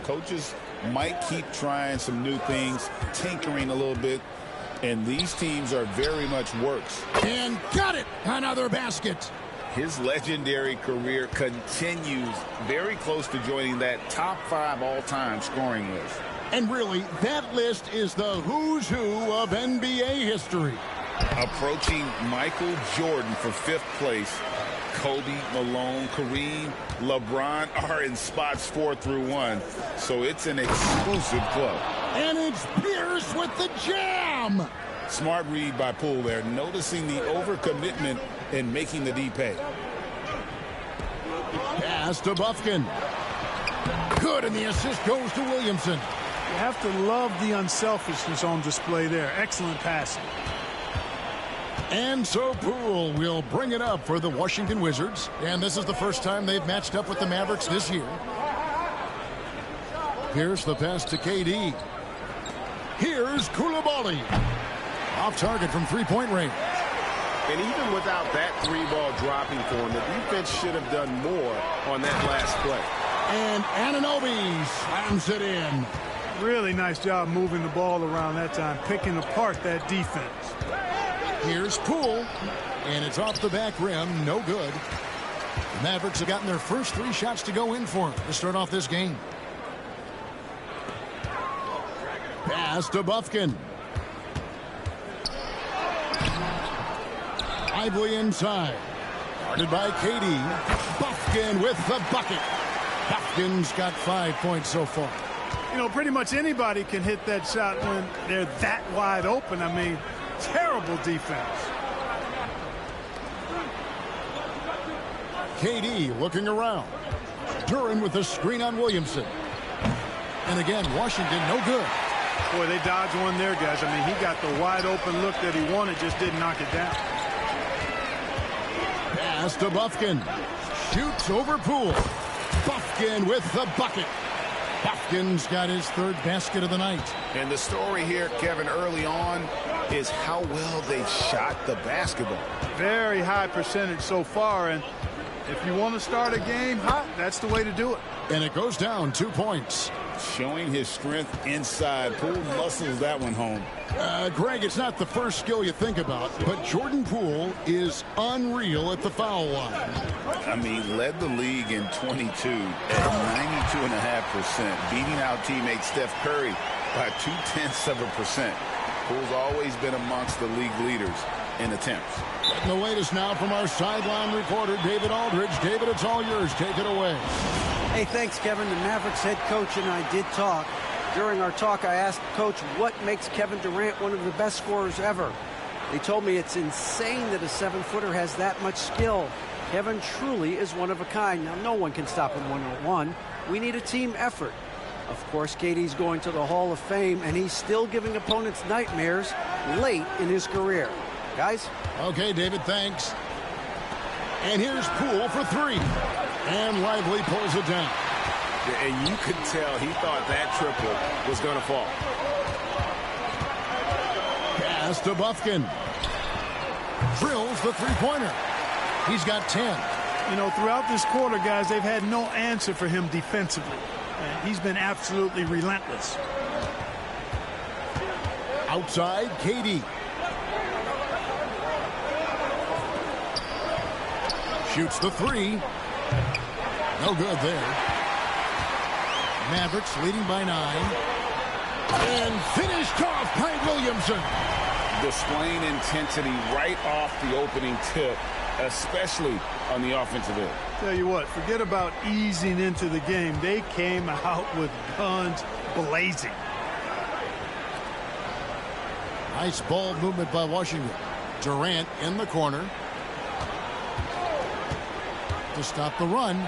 Coaches might keep trying some new things, tinkering a little bit, and these teams are very much works. And got it! Another basket! His legendary career continues, very close to joining that top 5 all-time scoring list. And really, that list is the who's who of NBA history. Approaching Michael Jordan for 5th place. Kobe, Malone, Kareem, LeBron are in spots 4 through 1. So it's an exclusive club. And it's Pierce with the jam! Smart read by Poole there, noticing the overcommitment and making the D pay. Pass to Bufkin. Good, and the assist goes to Williamson. You have to love the unselfishness on display there. Excellent passing. And so Poole will bring it up for the Washington Wizards. And this is the first time they've matched up with the Mavericks this year. Here's the pass to KD. Here's Coulibaly. Off target from three-point range. And even without that 3-ball dropping for him, the defense should have done more on that last play. And Anunoby slams it in. Really nice job moving the ball around that time, picking apart that defense. Here's Poole, and it's off the back rim, no good. The Mavericks have gotten their first 3 shots to go in for them to start off this game. Pass to Bufkin. Lively inside. Guarded by KD. Bufkin with the bucket. Bufkin's got 5 points so far. You know, pretty much anybody can hit that shot when they're that wide open. I mean, terrible defense. KD looking around. Duran with the screen on Williamson. And again, Washington no good. Boy, they dodged one there, guys. I mean, he got the wide open look that he wanted, just didn't knock it down. Pass to Bufkin. Shoots over Poole. Bufkin with the bucket. Bufkin's got his 3rd basket of the night. And the story here, Kevin, early on is how well they shot the basketball. Very high percentage so far, and if you want to start a game hot, that's the way to do it. And it goes down 2 points. Showing his strength inside. Poole muscles that one home. Greg, it's not the first skill you think about, but Jordan Poole is unreal at the foul line. I mean, led the league in 22 at 92.5%, beating out teammate Steph Curry by 0.2%. Poole's always been amongst the league leaders in attempts. Getting the latest now from our sideline reporter, David Aldridge. David, it's all yours. Take it away. Hey, thanks, Kevin. The Mavericks head coach and I did talk. During our talk, I asked Coach what makes Kevin Durant one of the best scorers ever. They told me it's insane that a 7-footer has that much skill. Kevin truly is one of a kind. Now, no one can stop him one-on-one. We need a team effort. Of course, KD's going to the Hall of Fame, and he's still giving opponents nightmares late in his career. Guys? Okay, David, thanks. And here's Poole for 3. And Lively pulls it down. And you could tell he thought that triple was going to fall. Pass to Bufkin. Drills the 3-pointer. He's got 10. You know, throughout this quarter, guys, they've had no answer for him defensively. And he's been absolutely relentless. Outside, KD. Shoots the 3. No good there. Mavericks leading by 9. And finished off by Williamson. Displaying intensity right off the opening tip, especially on the offensive end. Tell you what, forget about easing into the game. They came out with guns blazing. Nice ball movement by Washington. Durant in the corner. To stop the run.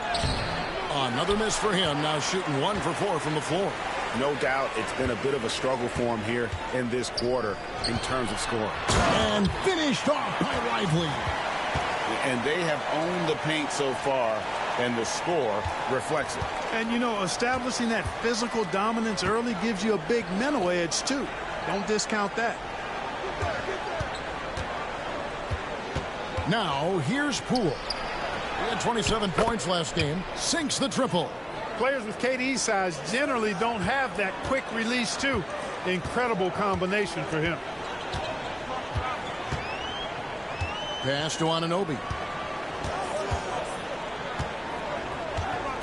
Another miss for him. Now shooting 1 for 4 from the floor. No doubt it's been a bit of a struggle for him here in this quarter in terms of scoring. And finished off by Lively. And they have owned the paint so far, and the score reflects it. And, you know, establishing that physical dominance early gives you a big mental edge, too. Don't discount that. Now, here's Poole. He had 27 points last game. Sinks the triple. Players with KD's size generally don't have that quick release, too. Incredible combination for him. Pass to Anunoby.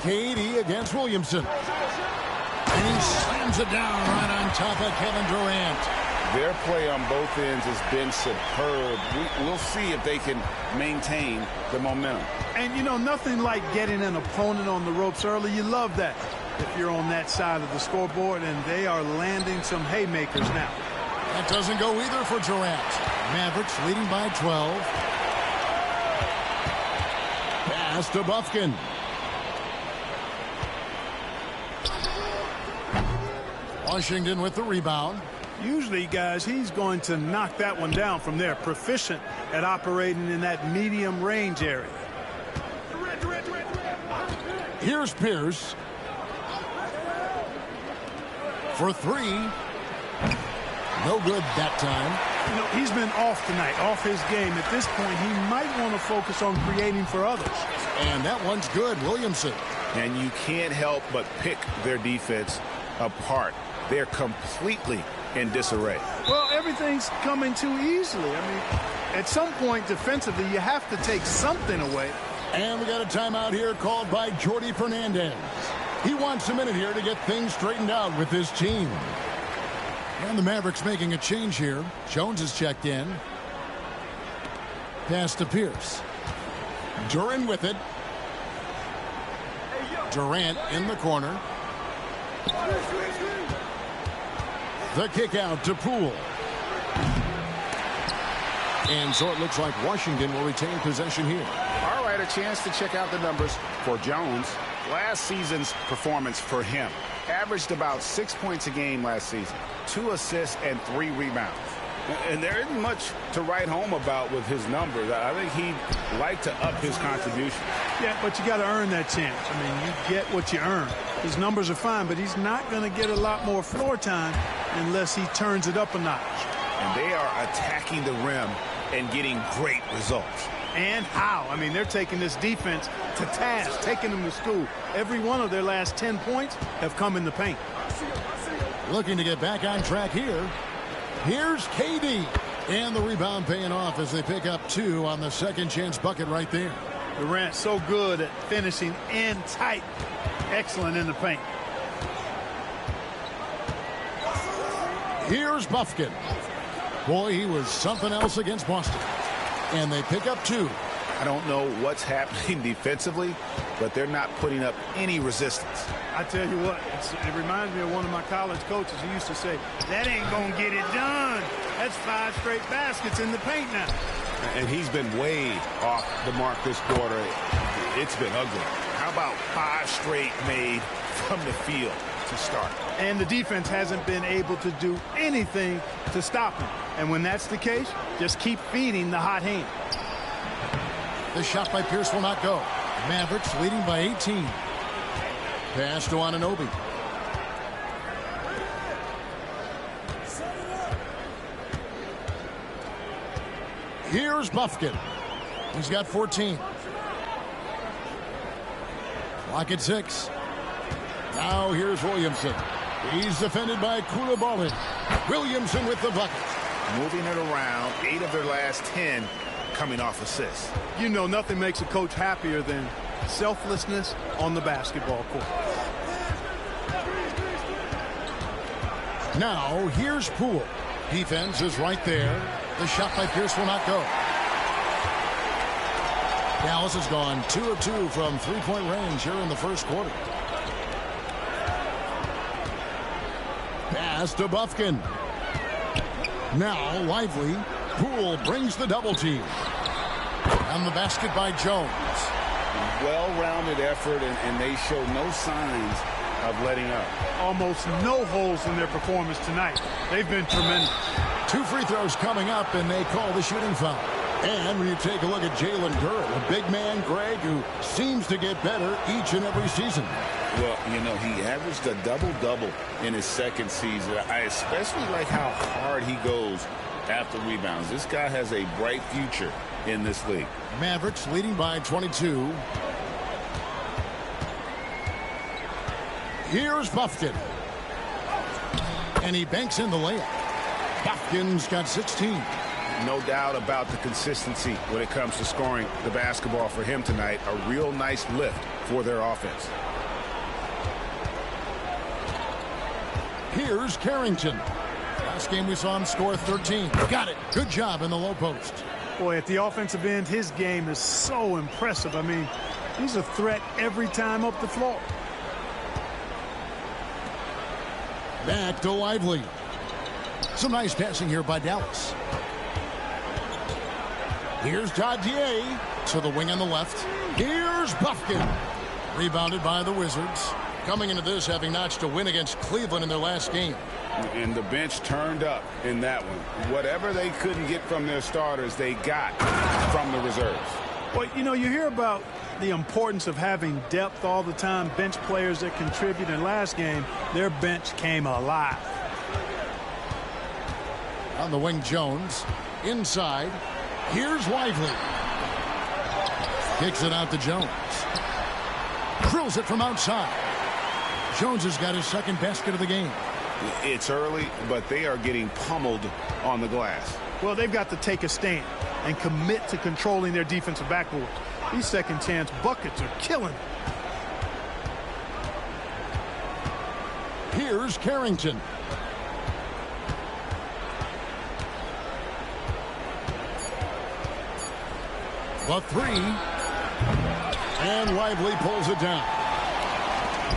KD against Williamson. And he slams it down right on top of Kevin Durant. Their play on both ends has been superb. We'll see if they can maintain the momentum. And, you know, nothing like getting an opponent on the ropes early. You love that if you're on that side of the scoreboard, and they are landing some haymakers now. That doesn't go either for Durant. Mavericks leading by 12. Pass to Bufkin. Washington with the rebound. Usually, guys, he's going to knock that one down from there. Proficient at operating in that medium range area. Here's Pierce. For three. No good that time. You know, he's been off tonight, off his game. At this point, he might want to focus on creating for others. And that one's good, Williamson. And you can't help but pick their defense apart. They're completely in disarray. Well, everything's coming too easily. I mean, at some point defensively, you have to take something away. And we got a timeout here called by Jordi Fernandez. He wants a minute here to get things straightened out with his team. And the Mavericks making a change here. Jones is checked in. Pass to Pierce. Duran with it. Durant in the corner. The kick out to Poole. And so it looks like Washington will retain possession here. All right, a chance to check out the numbers for Jones. Last season's performance for him averaged about 6 points a game last season, 2 assists and 3 rebounds. And there isn't much to write home about with his numbers. I think he'd like to up his contribution. Yeah, but you got to earn that chance. I mean, you get what you earn. His numbers are fine, but he's not going to get a lot more floor time unless he turns it up a notch. And they are attacking the rim and getting great results. And how? I mean, they're taking this defense to task, taking them to school. Every one of their last 10 points have come in the paint. Looking to get back on track here. Here's KD. And the rebound paying off as they pick up 2 on the second chance bucket right there. Durant so good at finishing in tight. Excellent in the paint. Here's Bufkin. Boy, he was something else against Boston. And they pick up 2. I don't know what's happening defensively, but they're not putting up any resistance. I tell you what, it reminds me of one of my college coaches who used to say, that ain't going to get it done. That's 5 straight baskets in the paint now. And he's been way off the mark this quarter. It's been ugly. How about 5 straight made from the field to start? And the defense hasn't been able to do anything to stop him. And when that's the case, just keep feeding the hot hand. The shot by Pierce will not go. Mavericks leading by 18. Pass to Anunoby. Here's Bufkin. He's got 14. Clock at 6. Now here's Williamson. He's defended by Coulibaly. Williamson with the bucket. Moving it around, 8 of their last 10 coming off assists. You know, nothing makes a coach happier than selflessness on the basketball court. Now here's Poole. Defense is right there. The shot by Pierce will not go. Dallas has gone 2 of 2 from three-point range here in the first quarter. Pass to Bufkin. Now Lively. Poole brings the double team. And the basket by Jones. Well-rounded effort, and they show no signs of letting up. Almost no holes in their performance tonight. They've been tremendous. 2 free throws coming up, and they call the shooting foul. And when you take a look at Jalen Duren, a big man, Greg, who seems to get better each and every season. Well, you know, he averaged a double-double in his second season. I especially like how hard he goes after rebounds. This guy has a bright future in this league. Mavericks leading by 22. Here's Buffkin. And he banks in the layup. Buffkin's got 16. No doubt about the consistency when it comes to scoring the basketball for him tonight. A real nice lift for their offense. Here's Carrington. Last game we saw him score 13. Got it. Good job in the low post. Boy, at the offensive end, his game is so impressive. I mean, he's a threat every time up the floor. Back to Lively. Some nice passing here by Dallas. Here's Dadier to the wing on the left. Here's Buffkin. Rebounded by the Wizards. Coming into this having notched a win against Cleveland in their last game. And the bench turned up in that one. Whatever they couldn't get from their starters, they got from the reserves. Well, you know, you hear about the importance of having depth all the time, bench players that contribute. In last game, their bench came alive. On the wing, Jones. Inside. Here's Lively. Kicks it out to Jones. Drills it from outside. Jones has got his second basket of the game. It's early, but they are getting pummeled on the glass. Well, they've got to take a stand and commit to controlling their defensive backboard. These second chance buckets are killing. Here's Carrington. The three. And Lively pulls it down.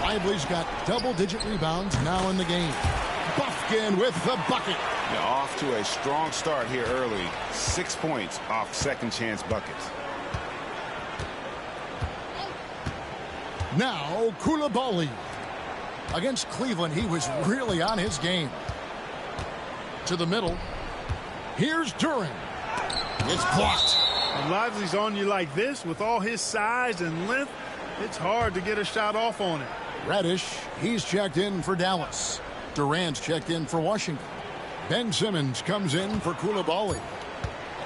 Lively's got double-digit rebounds now in the game. Buffkin with the bucket. Now off to a strong start here early. 6 points off second chance buckets. Now Coulibaly. Against Cleveland, he was really on his game. To the middle. Here's Duren. It's blocked. When Lively's on you like this with all his size and length, it's hard to get a shot off on it. Reddish, he's checked in for Dallas. Durant's checked in for Washington. Ben Simmons comes in for Coulibaly.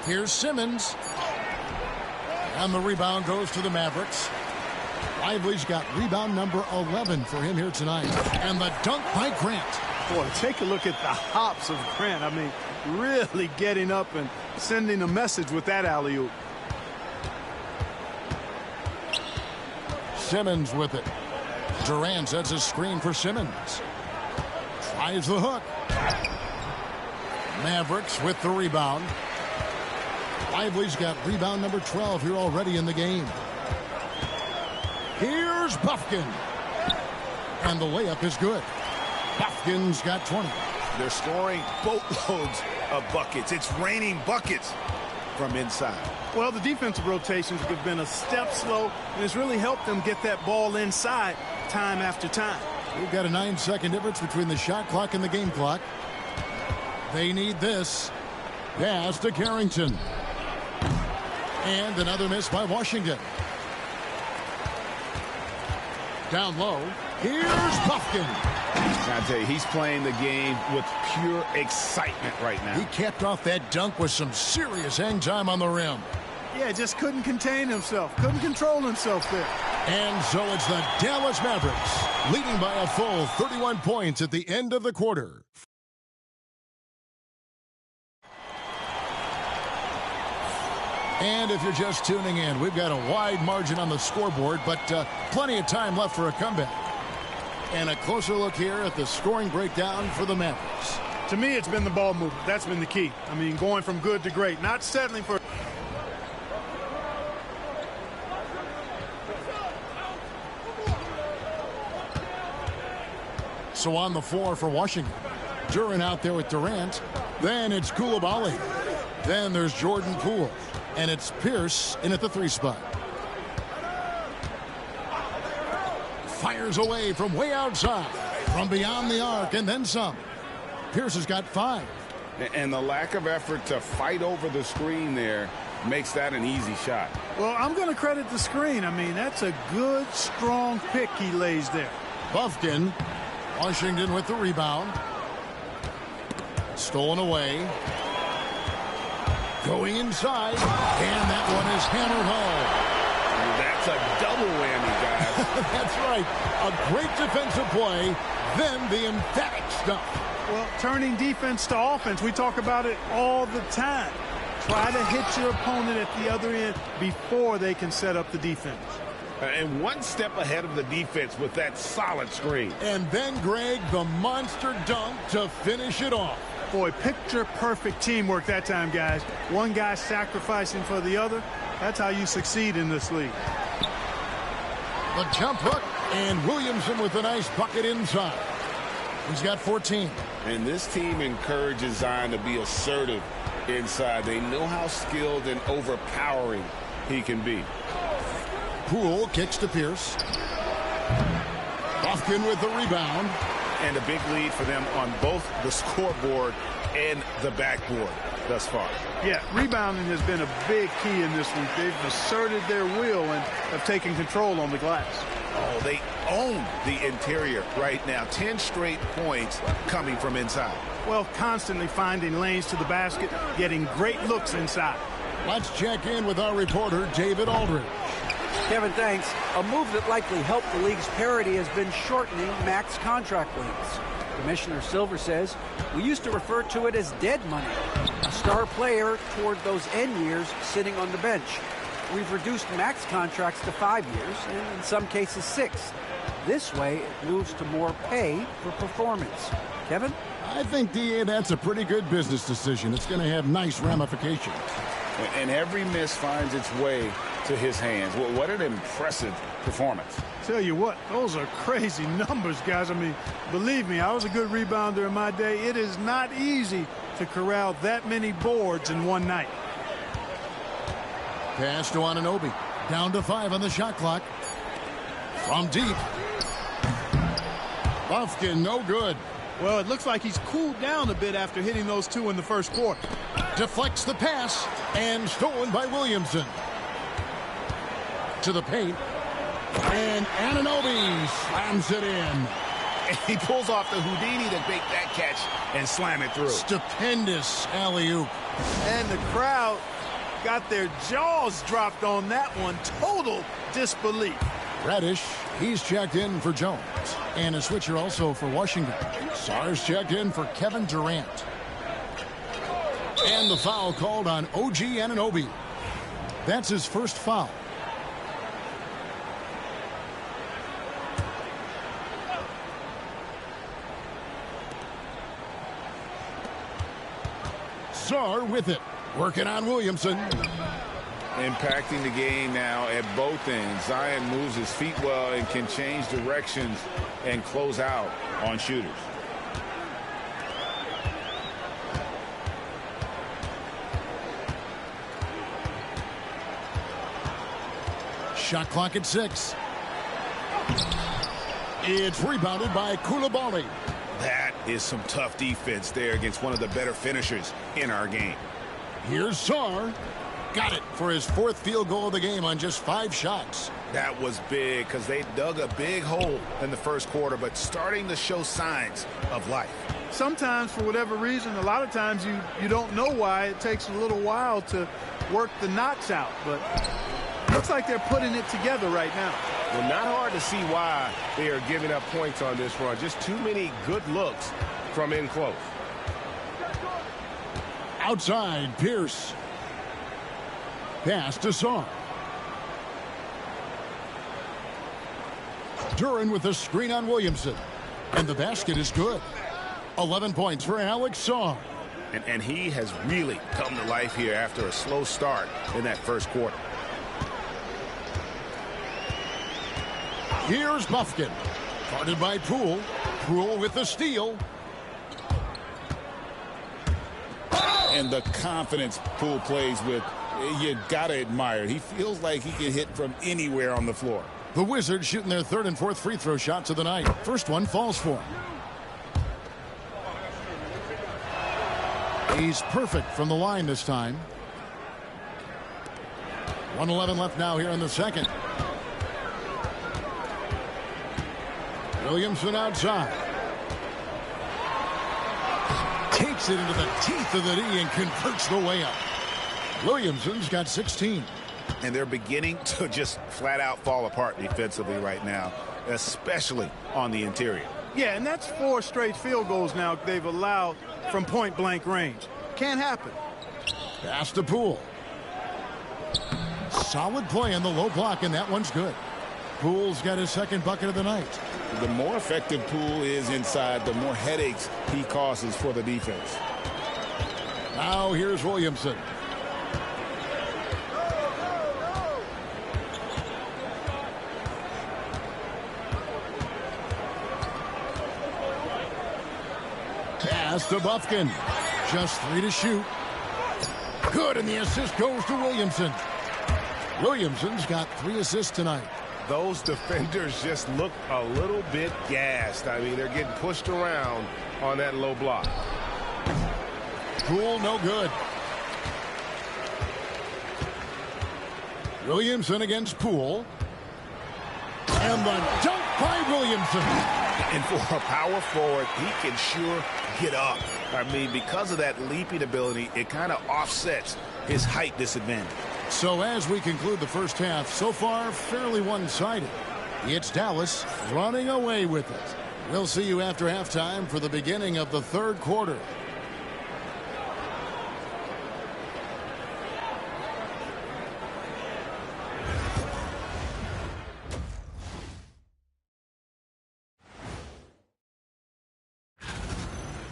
Here's Simmons. And the rebound goes to the Mavericks. Lively's got rebound number 11 for him here tonight. And the dunk by Grant. Boy, take a look at the hops of Grant. I mean, really getting up and sending a message with that alley-oop. Simmons with it. Durant sets a screen for Simmons. Tries the hook. Mavericks with the rebound. Lively's got rebound number 12 here already in the game. Here's Buffkin. And the layup is good. Buffkin's got 20. They're scoring boatloads of buckets. It's raining buckets from inside. Well, the defensive rotations have been a step slow, and it's really helped them get that ball inside time after time. We've got a 9-second difference between the shot clock and the game clock. They need this. Pass to Carrington. And another miss by Washington. Down low. Here's Buffkin. I tell you, he's playing the game with pure excitement right now. He capped off that dunk with some serious hang time on the rim. Yeah, just couldn't contain himself. Couldn't control himself there. And so it's the Dallas Mavericks leading by a full 31 points at the end of the quarter. And if you're just tuning in, we've got a wide margin on the scoreboard, but plenty of time left for a comeback. And a closer look here at the scoring breakdown for the Mavericks. To me, it's been the ball movement. That's been the key. I mean, going from good to great, not settling for... So on the floor for Washington. Duren out there with Durant. Then it's Coulibaly. Then there's Jordan Poole. And it's Pierce in at the 3 spot. Fires away from way outside. From beyond the arc and then some. Pierce has got 5. And the lack of effort to fight over the screen there makes that an easy shot. Well, I'm going to credit the screen. I mean, that's a good, strong pick he lays there. Buffkin. Washington with the rebound. Stolen away. Going inside. And that one is hammered home. That's a double whammy, guys. That's right. A great defensive play, then the emphatic stuff. Well, turning defense to offense, we talk about it all the time. Try to hit your opponent at the other end before they can set up the defense. And one step ahead of the defense with that solid screen. And then, Greg, the monster dunk to finish it off. Boy, picture-perfect teamwork that time, guys. One guy sacrificing for the other. That's how you succeed in this league. The jump hook, and Williamson with a nice bucket inside. He's got 14. And this team encourages Zion to be assertive inside. They know how skilled and overpowering he can be. Poole kicks to Pierce. Bufkin with the rebound. And a big lead for them on both the scoreboard and the backboard thus far. Yeah, rebounding has been a big key in this week. They've asserted their will and have taken control on the glass. Oh, they own the interior right now. 10 straight points coming from inside. Well, constantly finding lanes to the basket, getting great looks inside. Let's check in with our reporter, David Aldridge. Kevin, thanks. A move that likely helped the league's parity has been shortening max contract lengths. Commissioner Silver says, we used to refer to it as dead money, a star player toward those end years sitting on the bench. We've reduced max contracts to 5 years, and in some cases 6. This way, it moves to more pay for performance. Kevin? I think, D.A., that's a pretty good business decision. It's going to have nice ramifications. And every miss finds its way to his hands. Well, what an impressive performance. Tell you what, those are crazy numbers, guys. I mean, believe me, I was a good rebounder in my day. It is not easy to corral that many boards in one night. Pass to Anunoby. Down to 5 on the shot clock. From deep. Bufkin, no good. Well, it looks like he's cooled down a bit after hitting those 2 in the first quarter. Deflects the pass and stolen by Williamson. To the paint. And Anunoby slams it in. And he pulls off the Houdini to make that catch and slam it through. Stupendous alley-oop. And the crowd got their jaws dropped on that one. Total disbelief. Reddish, he's checked in for Jones. And a switcher also for Washington. Sar's checked in for Kevin Durant. And the foul called on OG Anunoby. That's his first foul. Sar with it. Working on Williamson. Impacting the game now at both ends. Zion moves his feet well and can change directions and close out on shooters. Shot clock at 6. It's rebounded by Coulibaly. That is some tough defense there against one of the better finishers in our game. Here's Sar. Got it for his 4th field goal of the game on just 5 shots. That was big because they dug a big hole in the first quarter, but starting to show signs of life. Sometimes, for whatever reason, a lot of times you don't know why. It takes a little while to work the knots out, but looks like they're putting it together right now. Well, not hard to see why they are giving up points on this run. Just too many good looks from in close. Outside, Pierce. Pass to Sar. Duran with a screen on Williamson. And the basket is good. 11 points for Alex Sar. And he has really come to life here after a slow start in that first quarter. Here's Bufkin. Guarded by Poole. Poole with the steal. And the confidence Poole plays with, you gotta admire it. He feels like he can hit from anywhere on the floor. The Wizards shooting their 3rd and 4th free throw shots of the night. First one falls for him. He's perfect from the line this time. 1:11 left now here in the second. Williamson outside. Takes it into the teeth of the D and converts the way up. Williamson's got 16. And they're beginning to just flat out fall apart defensively right now, especially on the interior. Yeah, and that's 4 straight field goals now they've allowed from point-blank range. Can't happen. Pass to Poole. Solid play in the low block, and that one's good. Poole's got his second bucket of the night. The more effective Poole is inside, the more headaches he causes for the defense. Now here's Williamson. Pass to Bufkin. Just 3 to shoot. Good, and the assist goes to Williamson. Williamson's got 3 assists tonight. Those defenders just look a little bit gassed. I mean, they're getting pushed around on that low block. Poole, no good. Williamson against Poole. And the dunk by Williamson. And for a power forward, he can sure get up. I mean, because of that leaping ability, it kind of offsets his height disadvantage. So as we conclude the first half, so far fairly one-sided. It's Dallas running away with it. We'll see you after halftime for the beginning of the third quarter.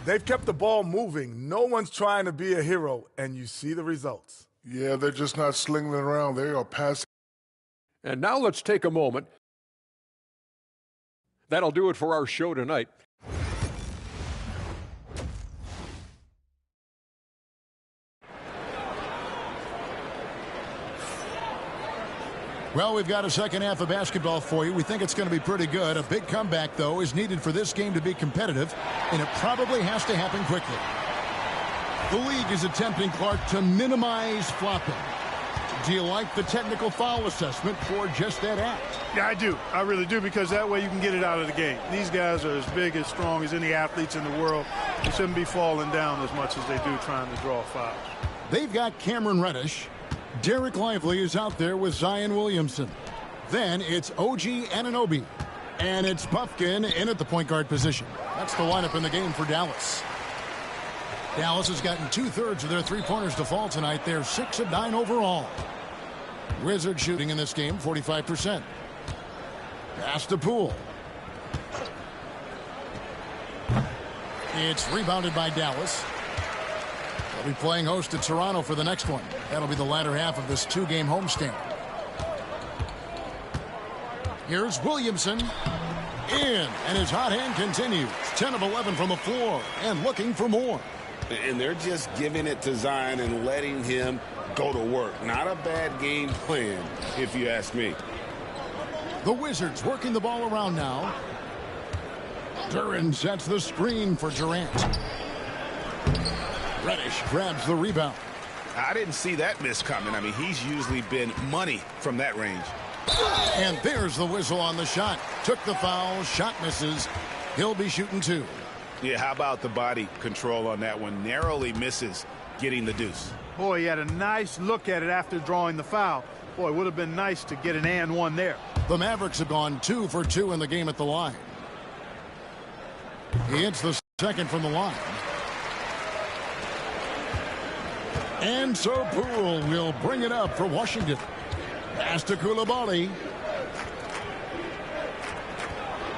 They've kept the ball moving. No one's trying to be a hero, and you see the results. Yeah, they're just not slinging it around. They are passing. And now let's take a moment. That'll do it for our show tonight. Well, we've got a second half of basketball for you. We think it's going to be pretty good. A big comeback, though, is needed for this game to be competitive, and it probably has to happen quickly. The league is attempting, Clark, to minimize flopping. Do you like the technical foul assessment for just that act? Yeah, I do. I really do, because that way you can get it out of the game. These guys are as big, as strong as any athletes in the world. They shouldn't be falling down as much as they do trying to draw fouls. They've got Cameron Reddish. Derek Lively is out there with Zion Williamson. Then it's OG Anunoby. And it's Bufkin in at the point guard position. That's the lineup in the game for Dallas. Dallas has gotten 2/3 of their three-pointers to fall tonight. They're 6 of 9 overall. Wizards shooting in this game 45%. Pass to Poole. It's rebounded by Dallas. They'll be playing host to Toronto for the next one. That'll be the latter half of this 2-game homestand. Here's Williamson. In, and his hot hand continues. 10 of 11 from the floor and looking for more. And they're just giving it to Zion and letting him go to work. Not a bad game plan, if you ask me. The Wizards working the ball around now. Duren sets the screen for Durant. Reddish grabs the rebound. I didn't see that miss coming. I mean, he's usually been money from that range. And there's the whistle on the shot. Took the foul, shot misses. He'll be shooting 2. Yeah, how about the body control on that one? Narrowly misses getting the deuce. Boy, he had a nice look at it after drawing the foul. Boy, it would have been nice to get an and one there. The Mavericks have gone 2 for 2 in the game at the line. He hits the second from the line. And so Poole will bring it up for Washington. Pass to Coulibaly.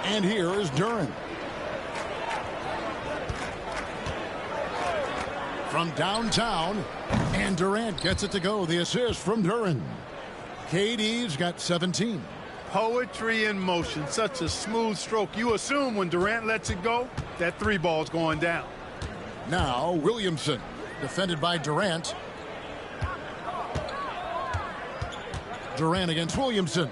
And here is Duren. From downtown. And Durant gets it to go. The assist from Duren. KD's got 17. Poetry in motion. Such a smooth stroke. You assume when Durant lets it go, that 3 ball's going down. Now Williamson. Defended by Durant. Durant against Williamson.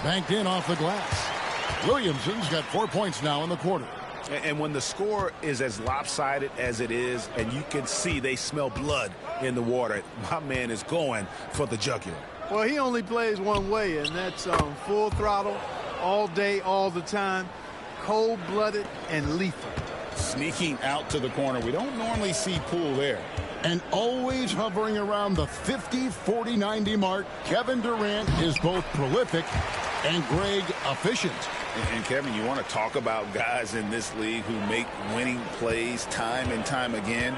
Banked in off the glass. Williamson's got 4 points now in the quarter. And when the score is as lopsided as it is, and you can see they smell blood in the water, my man is going for the jugular. Well, he only plays one way, and that's full throttle, all day, all the time, cold-blooded and lethal. Sneaking out to the corner. We don't normally see Poole there. And always hovering around the 50, 40, 90 mark, Kevin Durant is both prolific and, Greg, efficient. And Kevin, you want to talk about guys in this league who make winning plays time and time again?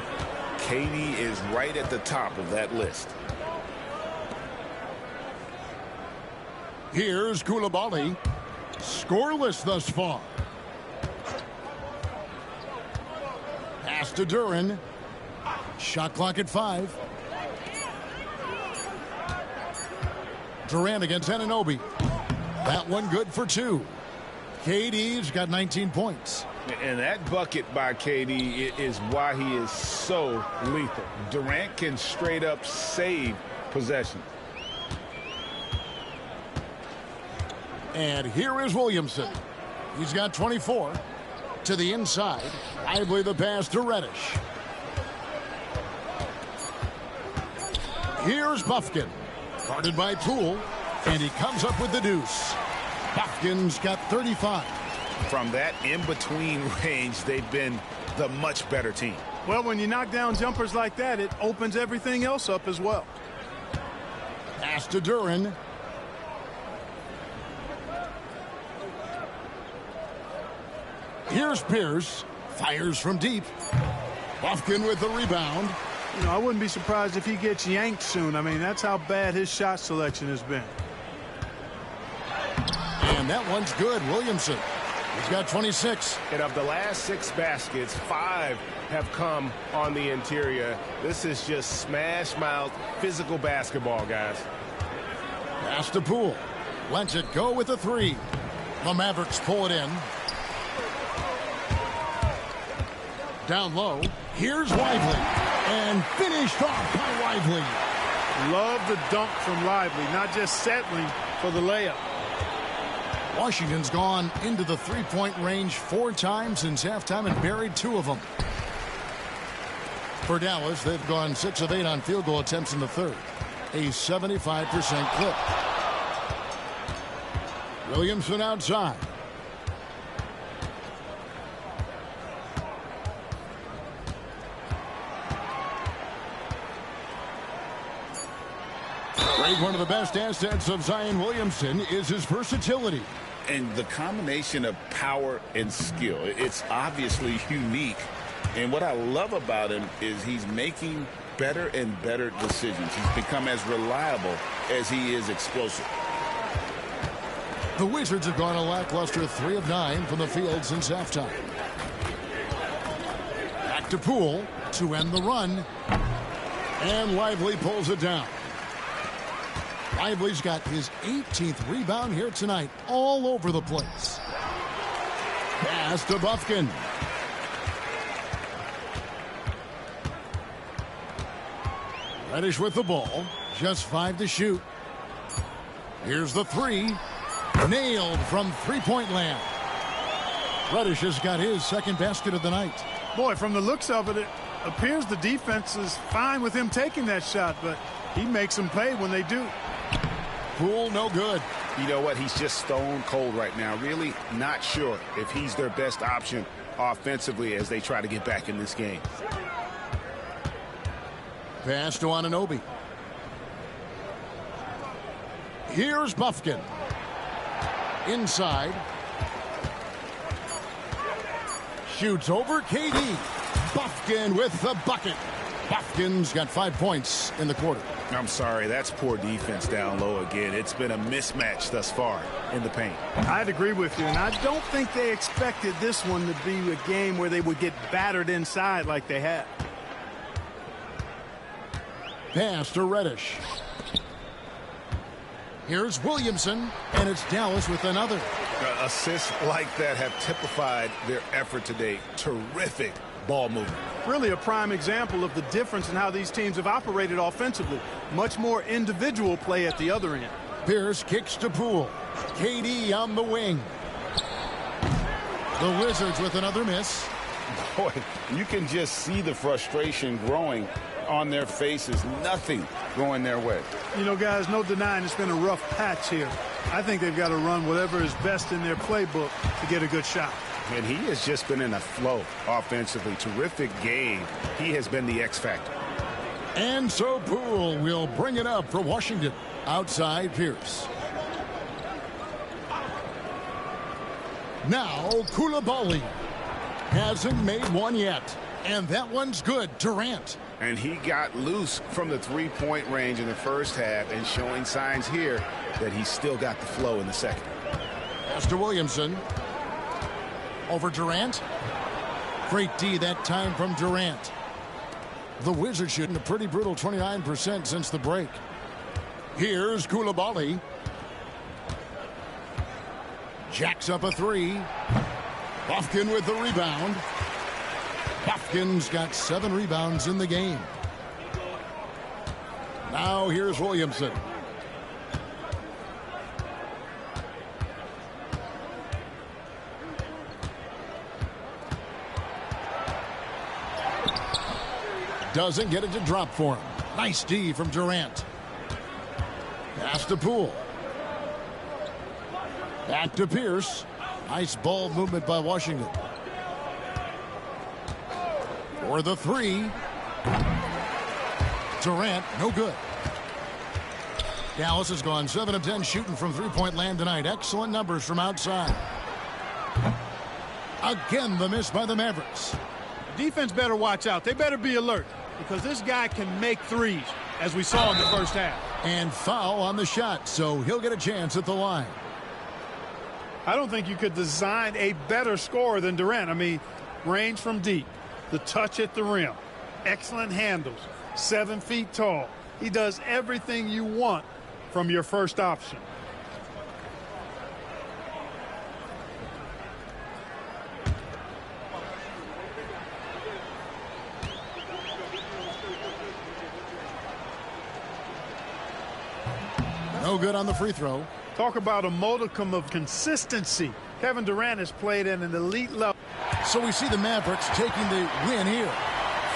KD is right at the top of that list. Here's Koulibaly. Scoreless thus far. Pass to Duren. Shot clock at 5. Durant against Anunoby. That one good for 2. KD's got 19 points. And that bucket by KD is why he is so lethal. Durant can straight up save possession. And here is Williamson. He's got 24. To the inside. Lively the pass to Reddish. Here's Buffkin. Guarded by Poole. And he comes up with the deuce. Buffkin's got 35. From that in-between range, they've been the much better team. Well, when you knock down jumpers like that, it opens everything else up as well. Pass to Duren. Here's Pierce. Fires from deep. Buffkin with the rebound. You know, I wouldn't be surprised if he gets yanked soon. I mean, that's how bad his shot selection has been. And that one's good. Williamson. He's got 26. And of the last 6 baskets, 5 have come on the interior. This is just smash-mouth physical basketball, guys. Pass to Poole. Lets it go with a 3. The Mavericks pull it in. Down low. Here's Lively. And finished off by Lively. Love the dunk from Lively, not just settling for the layup. Washington's gone into the three-point range 4 times since halftime and buried 2 of them. For Dallas, they've gone 6 of 8 on field goal attempts in the third. A 75% clip. Williamson outside. Greg, one of the best assets of Zion Williamson is his versatility. And the combination of power and skill, it's obviously unique. And what I love about him is he's making better and better decisions. He's become as reliable as he is explosive. The Wizards have gone a lackluster 3 of 9 from the field since halftime. Back to Poole to end the run. And Lively pulls it down. Lively's got his 18th rebound here tonight, all over the place. Pass to Buffkin. Reddish with the ball. Just 5 to shoot. Here's the 3. Nailed from three-point land. Reddish has got his second basket of the night. Boy, from the looks of it, it appears the defense is fine with him taking that shot, but he makes them pay when they do. Poole, no good. You know what? He's just stone cold right now. Really not sure if he's their best option offensively as they try to get back in this game. Pass to Anunoby. Here's Buffkin. Inside. Shoots over KD. Buffkin with the bucket. Buffkin's got 5 points in the quarter. I'm sorry, that's poor defense down low again. It's been a mismatch thus far in the paint. I'd agree with you, and I don't think they expected this one to be a game where they would get battered inside like they have. Pass to Reddish. Here's Williamson, and it's Dallas with another. Assists like that have typified their effort today. Terrific ball movement. Really a prime example of the difference in how these teams have operated offensively. Much more individual play at the other end. Pierce kicks to Poole. KD on the wing. The Wizards with another miss. Boy, you can just see the frustration growing on their faces. Nothing going their way. You know, guys, no denying it's been a rough patch here. I think they've got to run whatever is best in their playbook to get a good shot. And he has just been in a flow offensively. Terrific game. He has been the X factor. And so Poole will bring it up for Washington. Outside Pierce. Now Coulibaly hasn't made one yet. And that one's good. Durant. And he got loose from the three-point range in the first half and showing signs here that he's still got the flow in the second. Pass to Williamson. Over Durant. Great D that time from Durant. The Wizards shooting a pretty brutal 29% since the break. Here's Coulibaly. Jacks up a three. Bufkin with the rebound. Bufkin's got 7 rebounds in the game. Now here's Williamson. Doesn't get it to drop for him. Nice D from Durant. Pass to Poole. Back to Pierce. Nice ball movement by Washington. For the three. Durant, no good. Dallas has gone 7 of 10 shooting from three-point land tonight. Excellent numbers from outside. Again, the miss by the Mavericks. Defense better watch out. They better be alert because this guy can make threes, as we saw in the first half. And foul on the shot, so he'll get a chance at the line. I don't think you could design a better scorer than Durant. I mean, range from deep, the touch at the rim, excellent handles, 7 feet tall. He does everything you want from your first option. No good on the free throw. Talk about a modicum of consistency. Kevin Durant has played at an elite level. So we see the Mavericks taking the win here.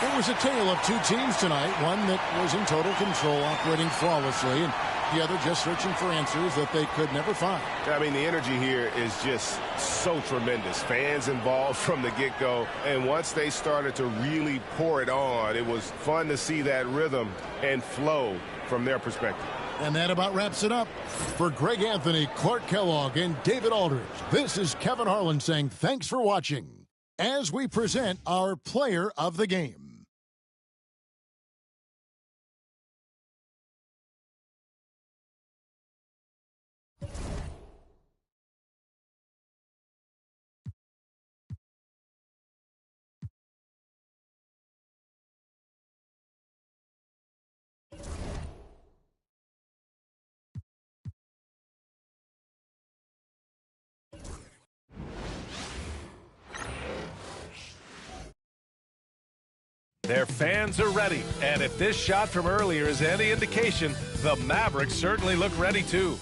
It was a tale of 2 teams tonight. One that was in total control, operating flawlessly, and the other just searching for answers that they could never find. I mean, the energy here is just so tremendous. Fans involved from the get-go, and once they started to really pour it on, it was fun to see that rhythm and flow from their perspective. And that about wraps it up. For Greg Anthony, Clark Kellogg, and David Aldridge, this is Kevin Harlan saying thanks for watching as we present our player of the game. Their fans are ready, and if this shot from earlier is any indication, the Mavericks certainly look ready too.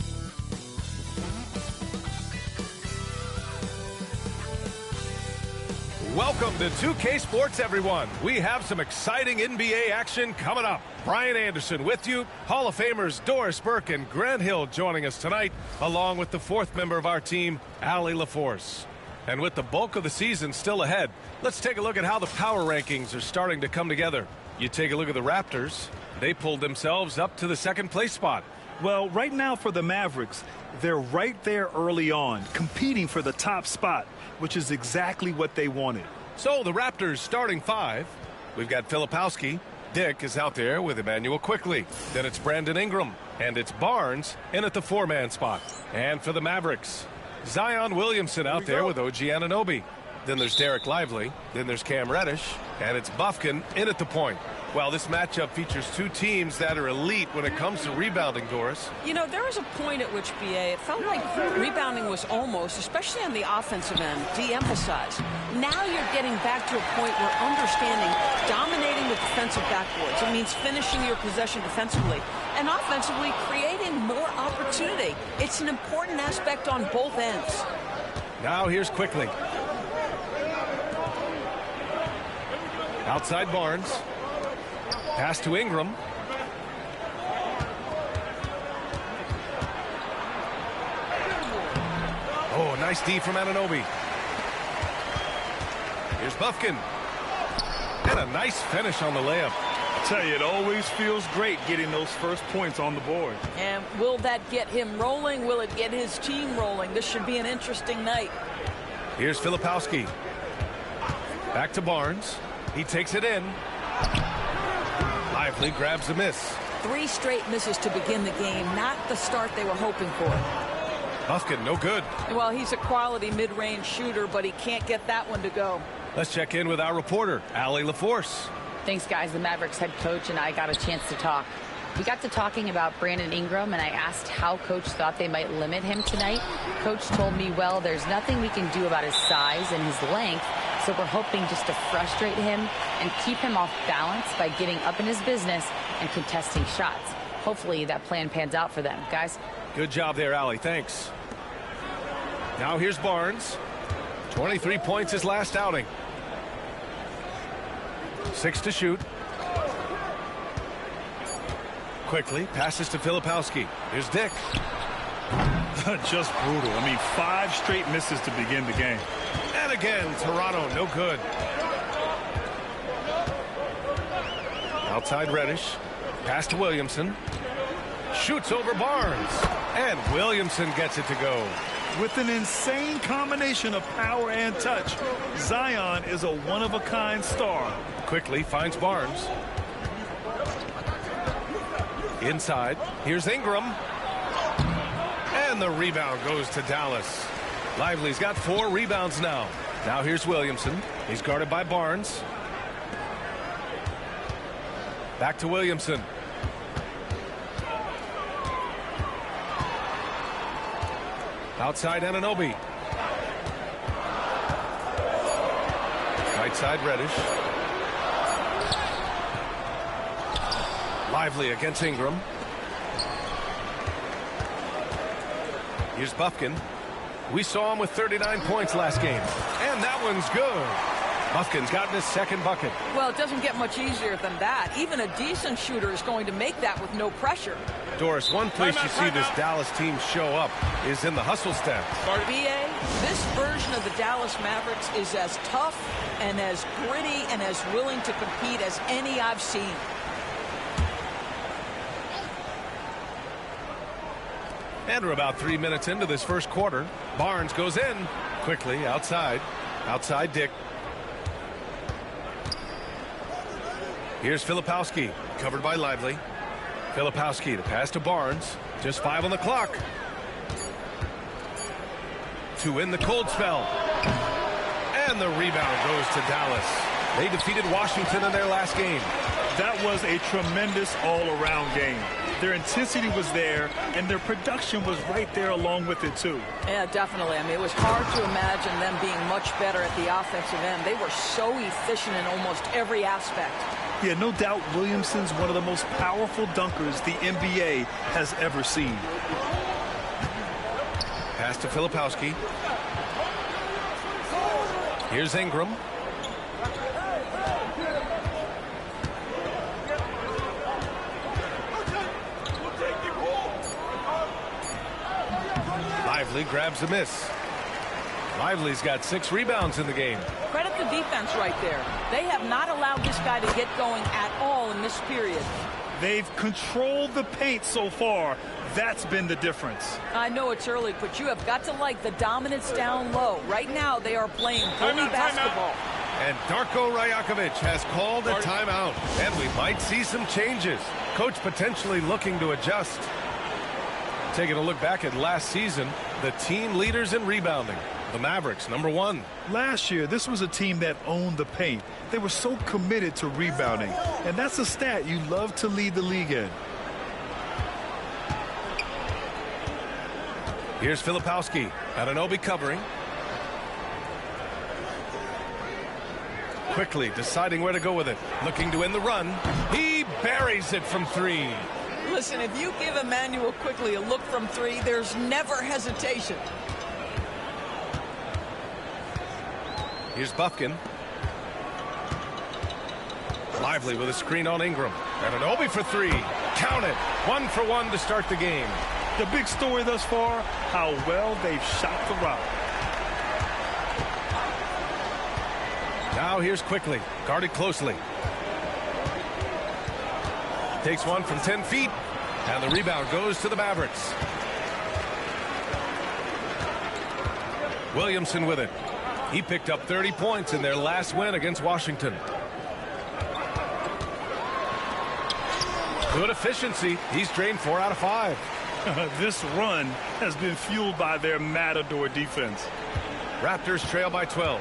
Welcome to 2K Sports, everyone. We have some exciting NBA action coming up. Brian Anderson with you, Hall of Famers Doris Burke and Grant Hill joining us tonight, along with the 4th member of our team, Allie LaForce. And with the bulk of the season still ahead, let's take a look at how the power rankings are starting to come together. You take a look at the Raptors. They pulled themselves up to the 2nd place spot. Well, right now for the Mavericks, they're right there early on, competing for the top spot, which is exactly what they wanted. So the Raptors starting 5. We've got Filipowski. Dick is out there with Emmanuel Quickley. Then it's Brandon Ingram. And it's Barnes in at the 4-man spot. And for the Mavericks, Zion Williamson out there with OG Anunoby. Then there's Derek Lively. Then there's Cam Reddish. And it's Bufkin in at the point. Well, this matchup features 2 teams that are elite when it comes to rebounding, Doris. You know, there was a point at which, BA, it felt like rebounding was almost, especially on the offensive end, de-emphasized. Now you're getting back to a point where understanding dominating the defensive backboards. It means finishing your possession defensively and offensively creating more opportunity. It's an important aspect on both ends. Now here's Quickley. Outside Barnes. Pass to Ingram. Oh, nice D from Anunoby. Here's Bufkin. And a nice finish on the layup. I tell you, it always feels great getting those first points on the board. And will that get him rolling? Will it get his team rolling? This should be an interesting night. Here's Filipowski. Back to Barnes. He takes it in. Lively grabs the miss. 3 straight misses to begin the game. Not the start they were hoping for. Bufkin, no good. Well, he's a quality mid-range shooter, but he can't get that one to go. Let's check in with our reporter, Allie LaForce. Thanks, guys. The Mavericks head coach and I got a chance to talk. We got to talking about Brandon Ingram, and I asked how Coach thought they might limit him tonight. Coach told me, well, there's nothing we can do about his size and his length, so we're hoping just to frustrate him and keep him off balance by getting up in his business and contesting shots. Hopefully that plan pans out for them. Guys? Good job there, Allie. Thanks. Now here's Barnes. 23 points his last outing. 6 to shoot. Quickly passes to Filipowski. Here's Dick. Just brutal. I mean, 5 straight misses to begin the game. And again, Toronto, no good. Outside Reddish. Pass to Williamson. Shoots over Barnes. And Williamson gets it to go. With an insane combination of power and touch, Zion is a one-of-a-kind star. Quickly finds Barnes. Inside. Here's Ingram. And the rebound goes to Dallas. Lively's got 4 rebounds now. Now here's Williamson. He's guarded by Barnes. Back to Williamson. Outside Anunoby. Right side Reddish. Lively against Ingram. Here's Bufkin. We saw him with 39 points last game. And that one's good. Bufkin's gotten his second bucket. Well, it doesn't get much easier than that. Even a decent shooter is going to make that with no pressure. Doris, one place you see this Dallas team show up is in the hustle stats. BA, this version of the Dallas Mavericks is as tough and as gritty and as willing to compete as any I've seen. And we're about 3 minutes into this first quarter. Barnes goes in quickly outside. Outside Dick. Here's Filipowski, covered by Lively. Filipowski to pass to Barnes. Just 5 on the clock. To end the cold spell. And the rebound goes to Dallas. They defeated Washington in their last game. That was a tremendous all-around game. Their intensity was there, and their production was right there along with it, too. Yeah, definitely. I mean, it was hard to imagine them being much better at the offensive end. They were so efficient in almost every aspect. Yeah, no doubt Williamson's one of the most powerful dunkers the NBA has ever seen. Pass to Filipowski. Here's Ingram. Lively grabs the miss. Lively's got 6 rebounds in the game. Credit the defense right there. They have not allowed this guy to get going at all in this period. They've controlled the paint so far. That's been the difference. I know it's early, but you have got to like the dominance down low. Right now, they are playing bully basketball. And Darko Rajakovic has called a timeout. And we might see some changes. Coach potentially looking to adjust. Taking a look back at last season, the team leaders in rebounding. The Mavericks, #1. Last year, this was a team that owned the paint. They were so committed to rebounding. And that's a stat you love to lead the league in. Here's Filipowski. Anunoby covering. Quickly deciding where to go with it. Looking to end the run. He buries it from 3. Listen, if you give Immanuel Quickley a look from 3, there's never hesitation. Here's Bufkin. Lively with a screen on Ingram. Anunoby for 3. Count it. 1 for 1 to start the game. The big story thus far, how well they've shot the rock. Now here's Quickly, guarded closely. Takes one from 10 feet, and the rebound goes to the Mavericks. Williamson with it. He picked up 30 points in their last win against Washington. Good efficiency. He's drained 4 out of 5. This run has been fueled by their Matador defense. Raptors trail by 12.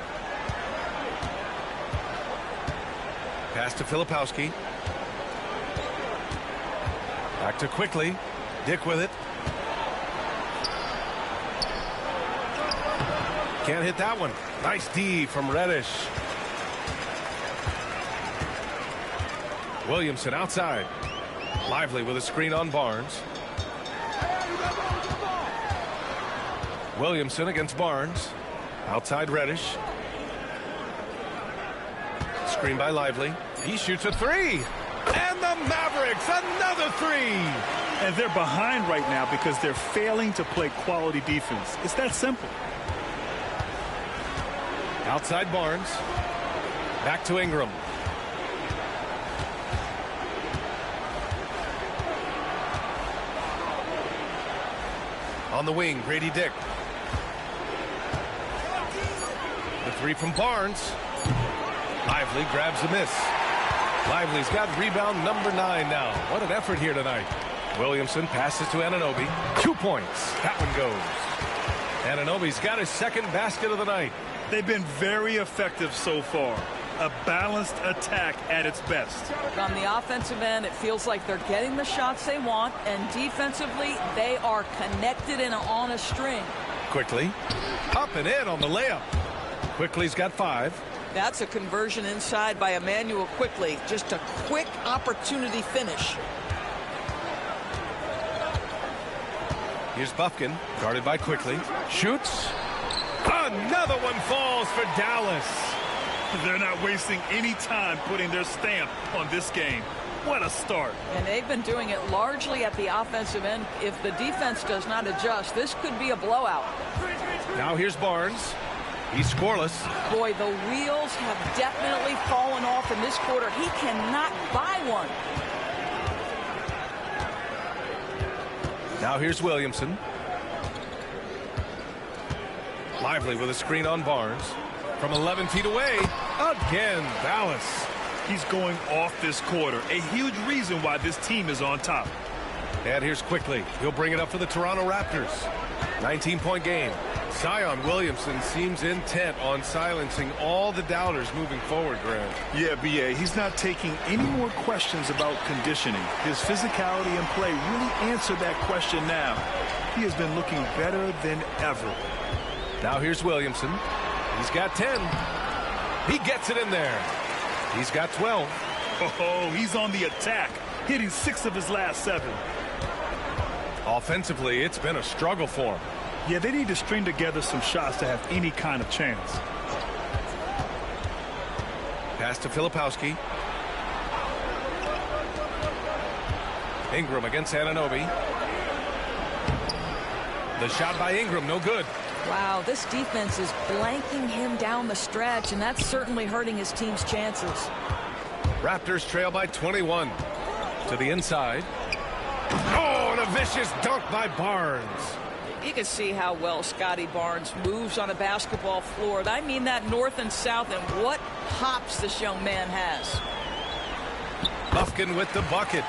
Pass to Filipowski. Back to Quickly. Dick with it. Can't hit that one. Nice D from Reddish. Williamson outside. Lively with a screen on Barnes. Williamson against Barnes. Outside Reddish. Screen by Lively. He shoots a 3. And the Mavericks, another 3. And they're behind right now because they're failing to play quality defense. It's that simple. Outside Barnes. Back to Ingram. On the wing, Grady Dick. The 3 from Barnes. Lively grabs the miss. Lively's got rebound number 9 now. What an effort here tonight. Williamson passes to Anunoby. 2 points. That one goes. Anunoby's got his second basket of the night. They've been very effective so far. A balanced attack at its best. On the offensive end, it feels like they're getting the shots they want, and defensively, they are connected and on a string. Quickly. Up and in on the layup. Quickly's got 5. That's a conversion inside by Immanuel Quickly. Just a quick opportunity finish. Here's Bufkin, guarded by Quickly. Shoots. Another one falls for Dallas. They're not wasting any time putting their stamp on this game. What a start. And they've been doing it largely at the offensive end. If the defense does not adjust, this could be a blowout. Now here's Barnes. He's scoreless. Boy, the wheels have definitely fallen off in this quarter. He cannot buy one. Now here's Williamson. Lively with a screen on Barnes. From 11 feet away, again, Dallas. He's going off this quarter. A huge reason why this team is on top. And here's Quickly. He'll bring it up for the Toronto Raptors. 19-point game. Zion Williamson seems intent on silencing all the doubters moving forward, Grant. Yeah, B.A. He's not taking any more questions about conditioning. His physicality and play really answered that question now. He has been looking better than ever. Now here's Williamson. He's got 10. He gets it in there. He's got 12. Oh, he's on the attack, hitting 6 of his last 7. Offensively, it's been a struggle for him. Yeah, they need to string together some shots to have any kind of chance. Pass to Filipowski. Ingram against Anunoby. The shot by Ingram, no good. Wow, this defense is blanking him down the stretch, and that's certainly hurting his team's chances. Raptors trail by 21. To the inside. Oh, and a vicious dunk by Barnes. You can see how well Scotty Barnes moves on a basketball floor. I mean that north and south, and what hops this young man has. Bufkin with the bucket.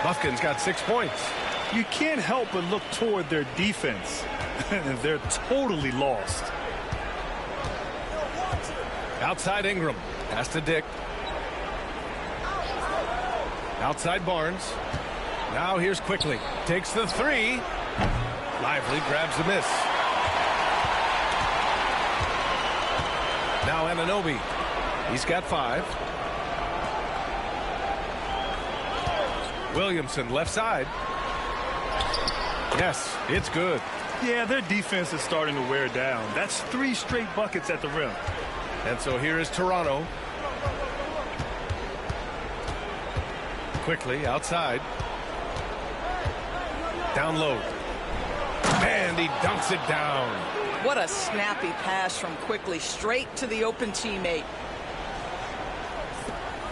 Bufkin's got 6 points. You can't help but look toward their defense. They're totally lost. Outside Ingram. Pass to Dick. Outside Barnes. Now here's Quickly. Takes the 3. Lively grabs the miss. Now Anunoby. He's got 5. Williamson left side. Yes, it's good. Yeah, their defense is starting to wear down. That's 3 straight buckets at the rim. And so here is Toronto. Quickly outside. Down low. And he dunks it down. What a snappy pass from Quickly straight to the open teammate.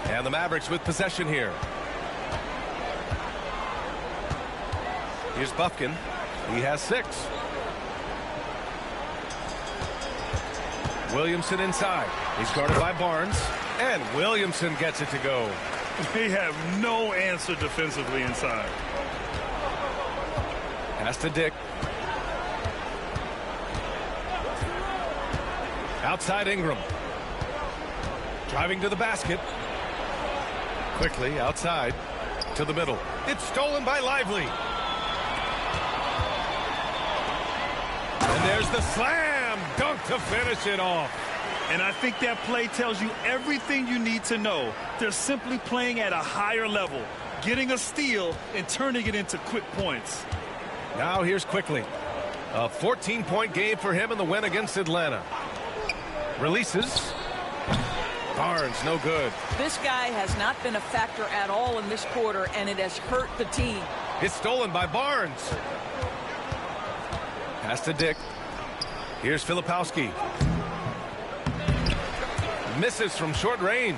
And the Mavericks with possession here. Here's Bufkin. He has 6. Williamson inside. He's guarded by Barnes. And Williamson gets it to go. They have no answer defensively inside. Pass to Dick. Outside Ingram. Driving to the basket. Quickly outside to the middle. It's stolen by Lively. And there's the slam dunk to finish it off. And I think that play tells you everything you need to know. They're simply playing at a higher level, getting a steal and turning it into quick points. Now here's Quickly. A 14-point game for him in the win against Atlanta. Releases. Barnes, no good. This guy has not been a factor at all in this quarter, and it has hurt the team. It's stolen by Barnes. Pass to Dick. Here's Filipowski. Misses from short range.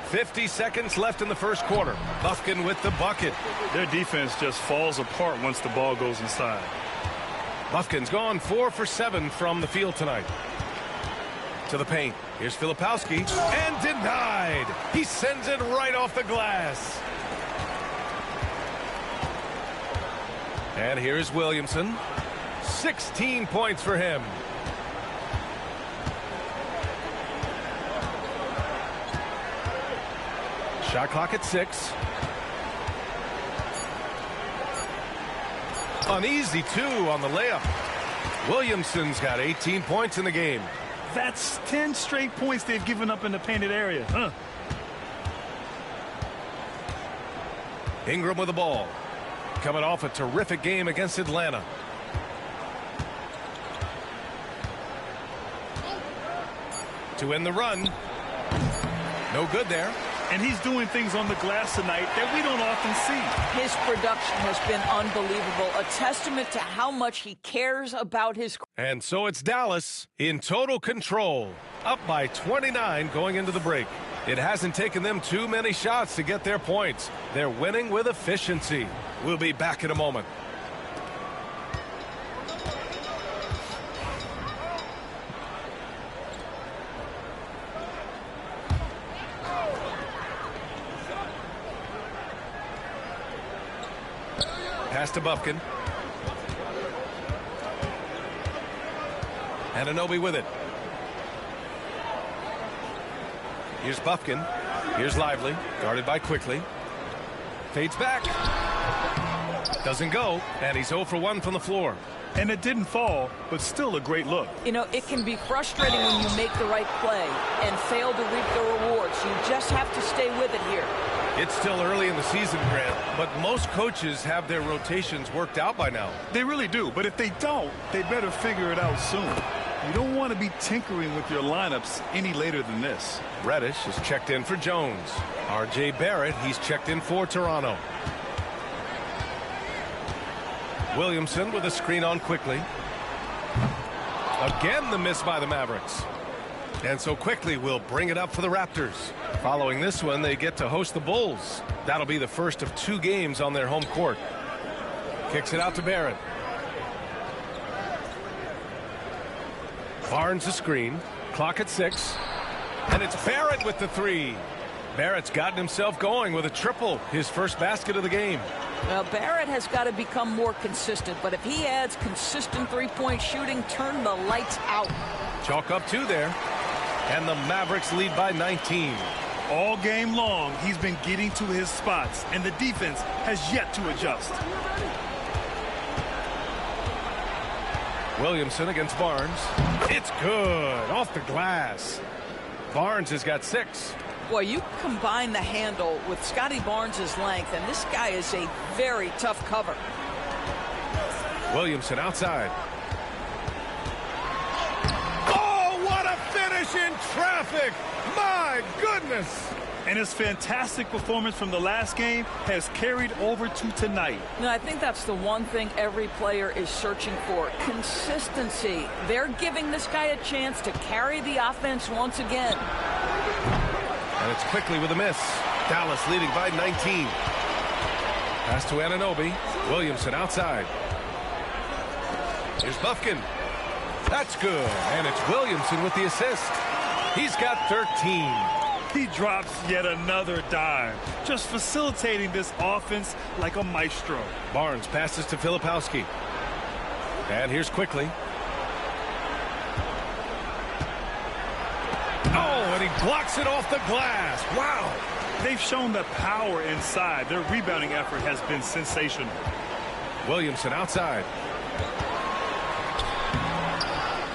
50 seconds left in the first quarter. Bufkin with the bucket. Their defense just falls apart once the ball goes inside. Bufkin's gone 4 for 7 from the field tonight. To the paint. Here's Filipowski. And denied. He sends it right off the glass. And here's Williamson. 16 points for him. Shot clock at 6. An easy 2 on the layup. Williamson's got 18 points in the game. That's 10 straight points they've given up in the painted area. Huh? Ingram with the ball. Coming off a terrific game against Atlanta. To end the run. No good there. And he's doing things on the glass tonight that we don't often see. His production has been unbelievable. A testament to how much he cares about his... And so it's Dallas in total control. Up by 29 going into the break. It hasn't taken them too many shots to get their points. They're winning with efficiency. We'll be back in a moment. Pass to Bufkin. Anunoby with it. Here's Bufkin. Here's Lively. Guarded by Quickly. Fades back. Doesn't go. And he's 0 for 1 from the floor. And it didn't fall, but still a great look. You know, it can be frustrating when you make the right play and fail to reap the rewards. You just have to stay with it here. It's still early in the season, Grant, but most coaches have their rotations worked out by now. They really do, but if they don't, they better figure it out soon. You don't want to be tinkering with your lineups any later than this. Reddish is checked in for Jones. R.J. Barrett, he's checked in for Toronto. Williamson with a screen on Quickly. Again, the miss by the Mavericks. And so Quickly will bring it up for the Raptors. Following this one, they get to host the Bulls. That'll be the first of 2 games on their home court. Kicks it out to Barrett. Barnes the screen. Clock at 6. And it's Barrett with the 3. Barrett's gotten himself going with a triple. His first basket of the game. Well, Barrett has got to become more consistent, but if he adds consistent three-point shooting, turn the lights out. Chalk up 2 there. And the Mavericks lead by 19. All game long, he's been getting to his spots, and the defense has yet to adjust. Williamson against Barnes. It's good. Off the glass. Barnes has got 6. Boy, you combine the handle with Scotty Barnes' length, and this guy is a very tough cover. Williamson outside. Oh, what a finish in traffic! My goodness! And his fantastic performance from the last game has carried over to tonight. No, I think that's the one thing every player is searching for. Consistency. They're giving this guy a chance to carry the offense once again. And it's quickly with a miss. Dallas leading by 19. Pass to Anunoby. Williamson outside. Here's Bufkin. That's good. And it's Williamson with the assist. He's got 13. He drops yet another dime, just facilitating this offense like a maestro. Barnes passes to Filipowski. And here's quickly. Oh, and he blocks it off the glass. Wow. They've shown the power inside. Their rebounding effort has been sensational. Williamson outside.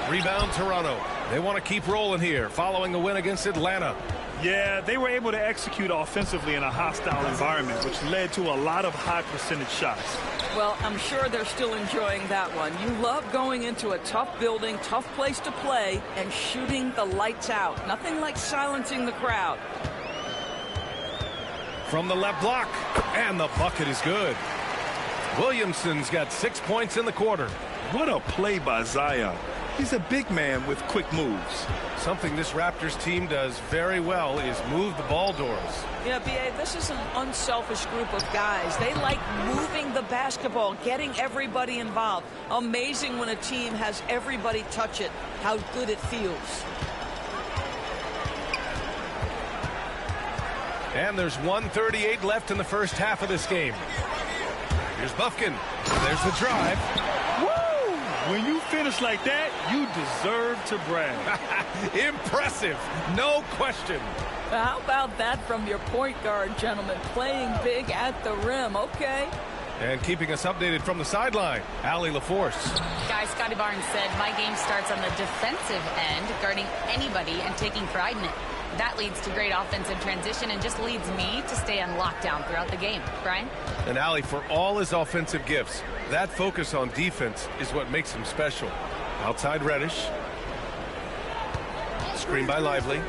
Rebound Toronto. They want to keep rolling here following a win against Atlanta. Yeah, they were able to execute offensively in a hostile environment, which led to a lot of high percentage shots. Well, I'm sure they're still enjoying that one. You love going into a tough building, tough place to play, and shooting the lights out. Nothing like silencing the crowd. From the left block, and the bucket is good. Williamson's got 6 points in the quarter. What a play by Zion. He's a big man with quick moves. Something this Raptors team does very well is move the ball doors. Yeah, B.A., this is an unselfish group of guys. They like moving the basketball, getting everybody involved. Amazing when a team has everybody touch it, how good it feels. And there's 1:38 left in the first half of this game. Here's Bufkin. There's the drive. When you finish like that, you deserve to brag. Impressive, no question. How about that from your point guard, gentlemen? Playing big at the rim, okay. And keeping us updated from the sideline, Allie LaForce. Guys, Scotty Barnes said, my game starts on the defensive end, guarding anybody and taking pride in it. That leads to great offensive transition and just leads me to stay on lockdown throughout the game. Brian? And Allie, for all his offensive gifts, that focus on defense is what makes him special. Outside Reddish. Screen by Lively.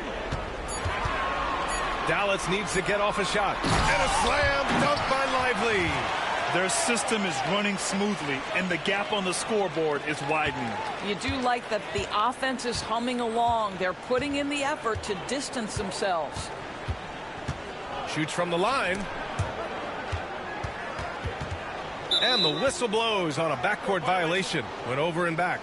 Dallas needs to get off a shot. And a slam dunk by Lively. Their system is running smoothly, and the gap on the scoreboard is widening. You do like that the offense is humming along. They're putting in the effort to distance themselves. Shoots from the line. And the whistle blows on a backcourt violation. Went over and back.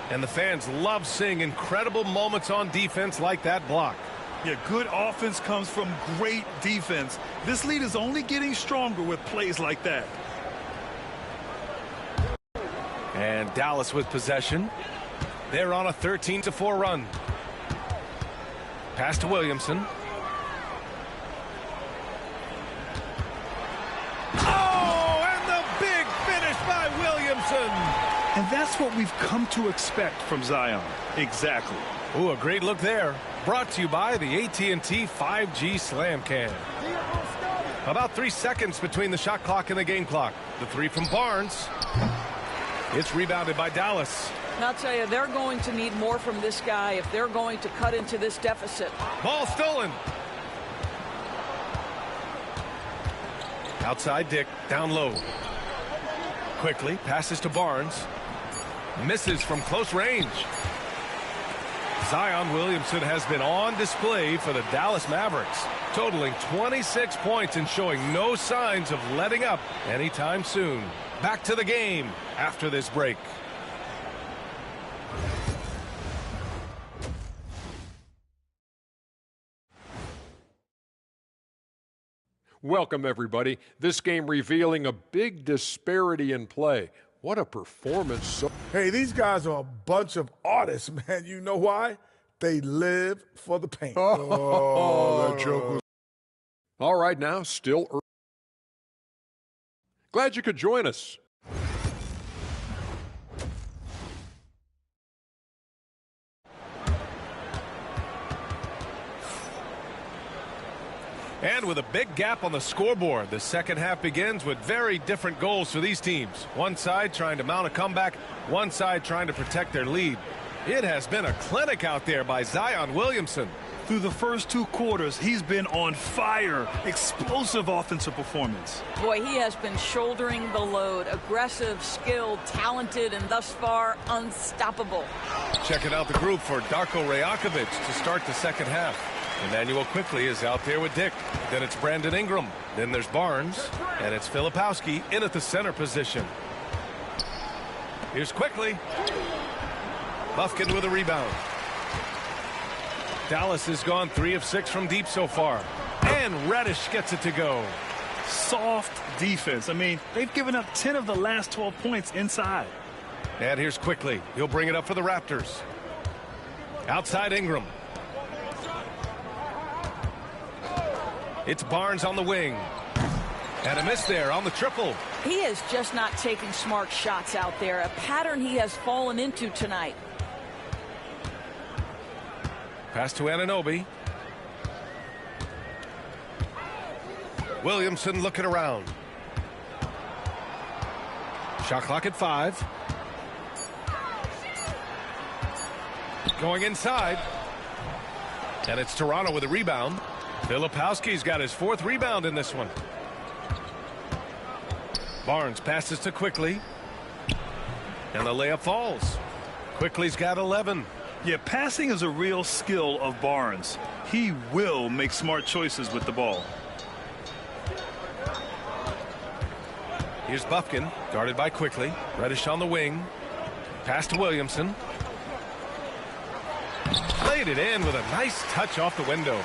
And the fans love seeing incredible moments on defense like that block. Yeah, good offense comes from great defense. This lead is only getting stronger with plays like that. And Dallas with possession. They're on a 13-4 run. Pass to Williamson. Oh, and the big finish by Williamson. And that's what we've come to expect from Zion. Exactly. Ooh, a great look there. Brought to you by the AT&T 5G Slam Cam. About 3 seconds between the shot clock and the game clock. The three from Barnes. It's rebounded by Dallas. And I'll tell you, they're going to need more from this guy if they're going to cut into this deficit. Ball stolen. Outside Dick, down low. Quickly, passes to Barnes. Misses from close range. Zion Williamson has been on display for the Dallas Mavericks, totaling 26 points and showing no signs of letting up anytime soon. Back to the game after this break. Welcome, everybody. This game revealing a big disparity in play. What a performance. Hey, these guys are a bunch of artists, man. You know why? They live for the paint. Oh, that joke was... All right, now, still early. Glad you could join us. And with a big gap on the scoreboard, the second half begins with very different goals for these teams. One side trying to mount a comeback, one side trying to protect their lead. It has been a clinic out there by Zion Williamson. Through the first 2 quarters, he's been on fire. Explosive offensive performance. Boy, he has been shouldering the load. Aggressive, skilled, talented, and thus far unstoppable. Checking out the group for Darko Rajakovic to start the second half. Emmanuel Quickly is out there with Dick. Then it's Brandon Ingram. Then there's Barnes. And it's Filipowski in at the center position. Here's Quickly. Bufkin with a rebound. Dallas has gone 3 of 6 from deep so far. And Reddish gets it to go. Soft defense. I mean, they've given up 10 of the last 12 points inside. And here's Quickly. He'll bring it up for the Raptors. Outside Ingram. It's Barnes on the wing. And a miss there on the triple. He is just not taking smart shots out there, a pattern he has fallen into tonight. Pass to Anunoby. Williamson looking around. Shot clock at 5. Going inside. And it's Toronto with a rebound. Filipowski's got his 4th rebound in this one. Barnes passes to Quickly. And the layup falls. Quickly's got 11. Yeah, passing is a real skill of Barnes. He will make smart choices with the ball. Here's Bufkin, guarded by Quickly. Reddish on the wing. Pass to Williamson. Played it in with a nice touch off the window.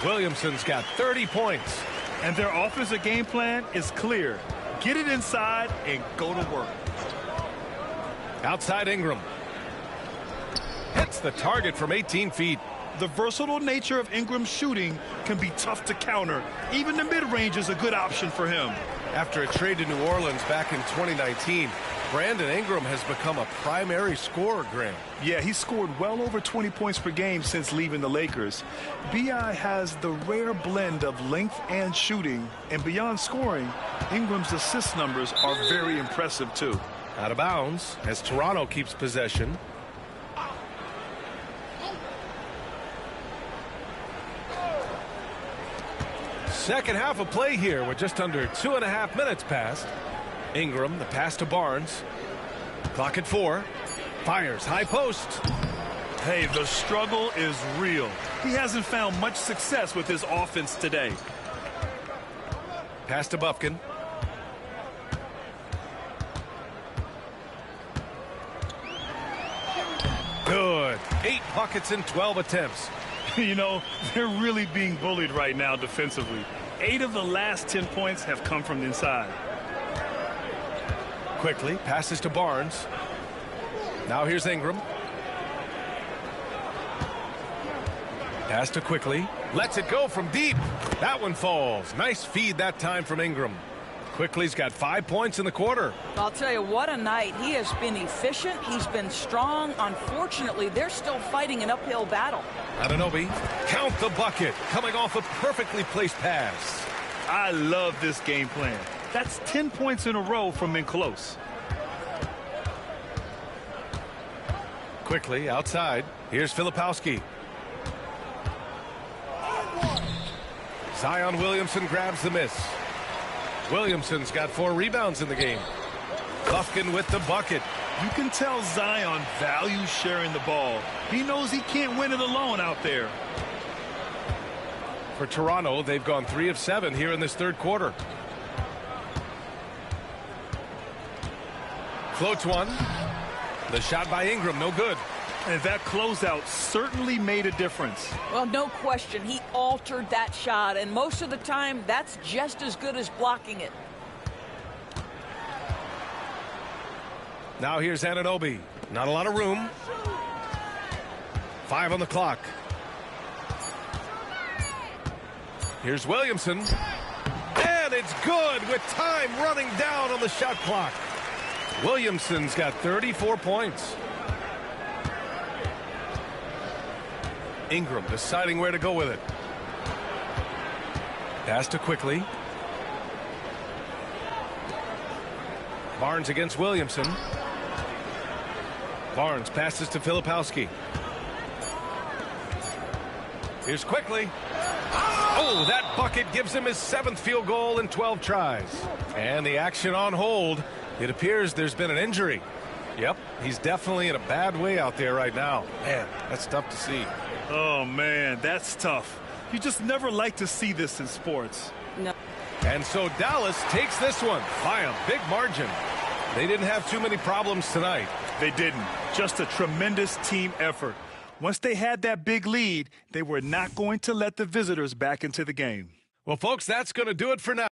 Williamson's got 30 points. And their offensive game plan is clear. Get it inside and go to work. Outside Ingram. Hits the target from 18 feet. The versatile nature of Ingram's shooting can be tough to counter. Even the mid-range is a good option for him. After a trade to New Orleans back in 2019, Brandon Ingram has become a primary scorer, Graham. Yeah, he scored well over 20 points per game since leaving the Lakers. B.I. has the rare blend of length and shooting, and beyond scoring, Ingram's assist numbers are very impressive too. Out of bounds as Toronto keeps possession. Second half of play here with just under 2.5 minutes passed. Ingram, the pass to Barnes. Clock at 4. Fires high post. Hey, the struggle is real. He hasn't found much success with his offense today. Pass to Bufkin. Good. 8 buckets in 12 attempts. You know, they're really being bullied right now defensively. 8 of the last 10 points have come from inside. Quickly passes to Barnes. Now here's Ingram. Pass to Quickly. Lets it go from deep. That one falls. Nice feed that time from Ingram. Quickly's got 5 points in the quarter. I'll tell you, what a night. He has been efficient. He's been strong. Unfortunately, they're still fighting an uphill battle. Anunoby, count the bucket, coming off a perfectly placed pass. I love this game plan. That's 10 points in a row from in close. Quickly outside. Here's Filipowski. Zion Williamson grabs the miss. Williamson's got 4 rebounds in the game. Bufkin with the bucket. You can tell Zion values sharing the ball. He knows he can't win it alone out there. For Toronto, they've gone 3 of 7 here in this third quarter. Floats one. The shot by Ingram, no good. And that closeout certainly made a difference. Well, no question. He altered that shot, and most of the time, that's just as good as blocking it. Now here's Anunoby. Not a lot of room. 5 on the clock. Here's Williamson. And it's good with time running down on the shot clock. Williamson's got 34 points. Ingram deciding where to go with it. Pass to Quickly. Barnes against Williamson. Barnes passes to Filipowski. Here's Quickly. Oh, that bucket gives him his 7th field goal in 12 tries. And the action on hold. It appears there's been an injury. Yep, he's definitely in a bad way out there right now. Man, that's tough to see. Oh, man, that's tough. You just never like to see this in sports. No. And so Dallas takes this one by a big margin. They didn't have too many problems tonight. They didn't. Just a tremendous team effort. Once they had that big lead, they were not going to let the visitors back into the game. Well, folks, that's going to do it for now.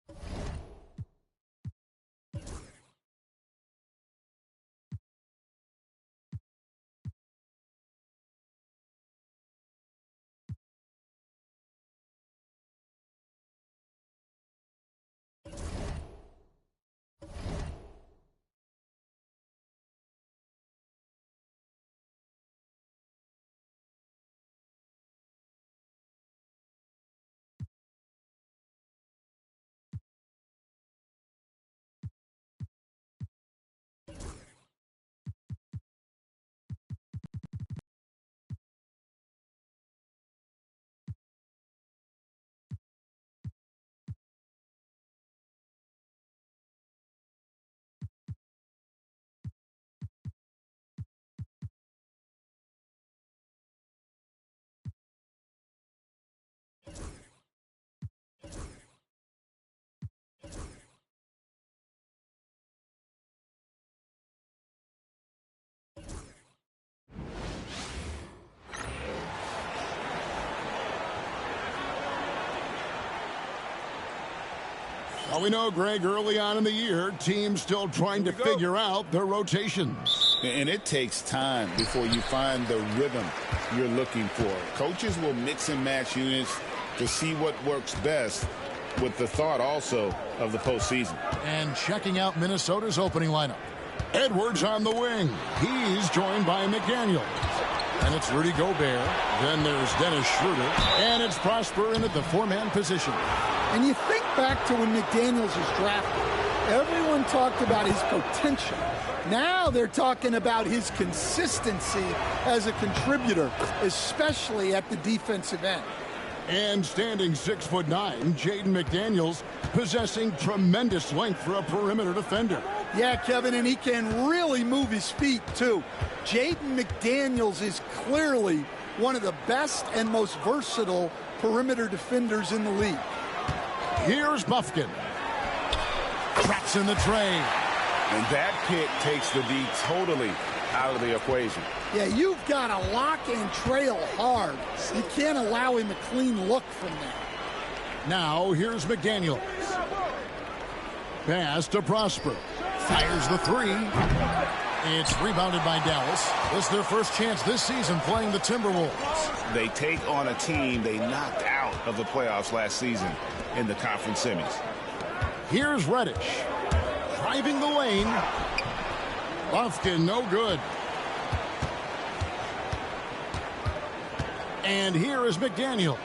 Well, we know, Greg, early on in the year, teams still trying to figure out their rotations. And it takes time before you find the rhythm you're looking for. Coaches will mix and match units to see what works best, with the thought also of the postseason. And checking out Minnesota's opening lineup. Edwards on the wing. He's joined by McDaniels. And it's Rudy Gobert. Then there's Dennis Schroeder. And it's Prosper in at the 4-man position. And you think back to when McDaniels was drafted. Everyone talked about his potential. Now they're talking about his consistency as a contributor, especially at the defensive end. And standing 6'9", Jaden McDaniels, possessing tremendous length for a perimeter defender. Yeah, Kevin, and he can really move his feet, too. Jaden McDaniels is clearly one of the best and most versatile perimeter defenders in the league. Here's Buffkin. Traps in the tray. And that pick takes the D totally out of the equation. Yeah, you've got to lock and trail hard. You can't allow him a clean look from there. Now, here's McDaniels. Pass to Prosper. Fires the three. It's rebounded by Dallas. This is their first chance this season playing the Timberwolves. They take on a team they knocked out of the playoffs last season in the conference semis. Here's Reddish. Driving the lane. Buffkin, no good. And here is McDaniels.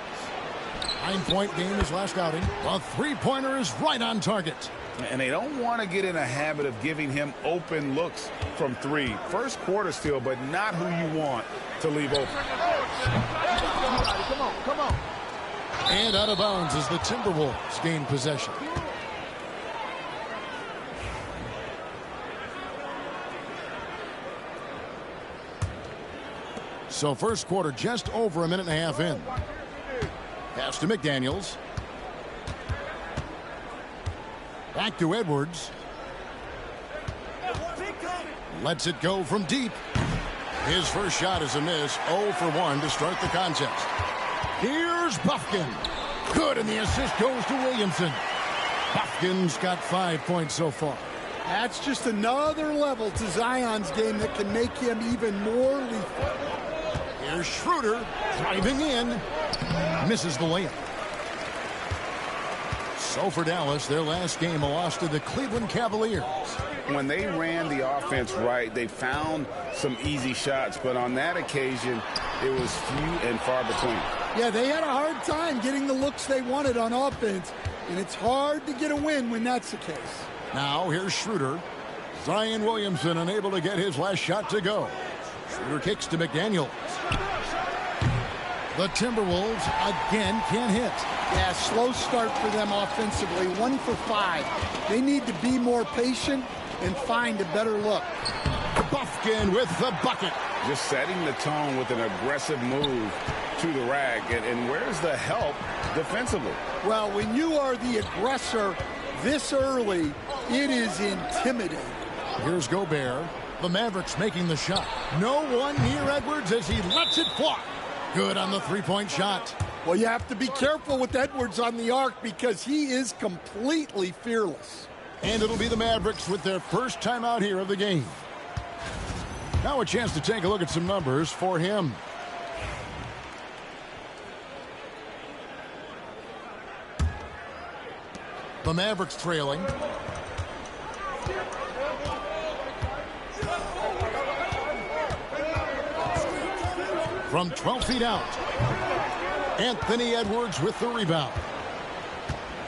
9-point game his last outing. A three-pointer is right on target. And they don't want to get in a habit of giving him open looks from three. First quarter still, but not who you want to leave open. Come on. And out of bounds as the Timberwolves gain possession. So first quarter just over a minute and a half in. Pass to McDaniels. Back to Edwards. Lets it go from deep. His first shot is a miss. 0 for 1 to start the contest. Here's Buffkin. Good, and the assist goes to Williamson. Buffkin's got 5 points so far. That's just another level to Zion's game that can make him even more lethal. Here's Schroeder driving in. Misses the layup. So for Dallas, their last game, a loss to the Cleveland Cavaliers. When they ran the offense right, they found some easy shots, but on that occasion, it was few and far between. Yeah, they had a hard time getting the looks they wanted on offense, and it's hard to get a win when that's the case. Now here's Schroeder. Zion Williamson unable to get his last shot to go. Schroeder kicks to McDaniels. The Timberwolves again can't hit. Yeah, slow start for them offensively. 1 for 5. They need to be more patient and find a better look. Bufkin with the bucket. Just setting the tone with an aggressive move to the rack. And where's the help defensively? Well, when you are the aggressor this early, it is intimidating. Here's Gobert. The Mavericks making the shot. No one near Edwards as he lets it fly. Good on the three-point shot. Well, you have to be careful with Edwards on the arc because he is completely fearless. And it'll be the Mavericks with their first time out here of the game. Now a chance to take a look at some numbers for him. The Mavericks trailing. From 12 feet out, Anthony Edwards with the rebound.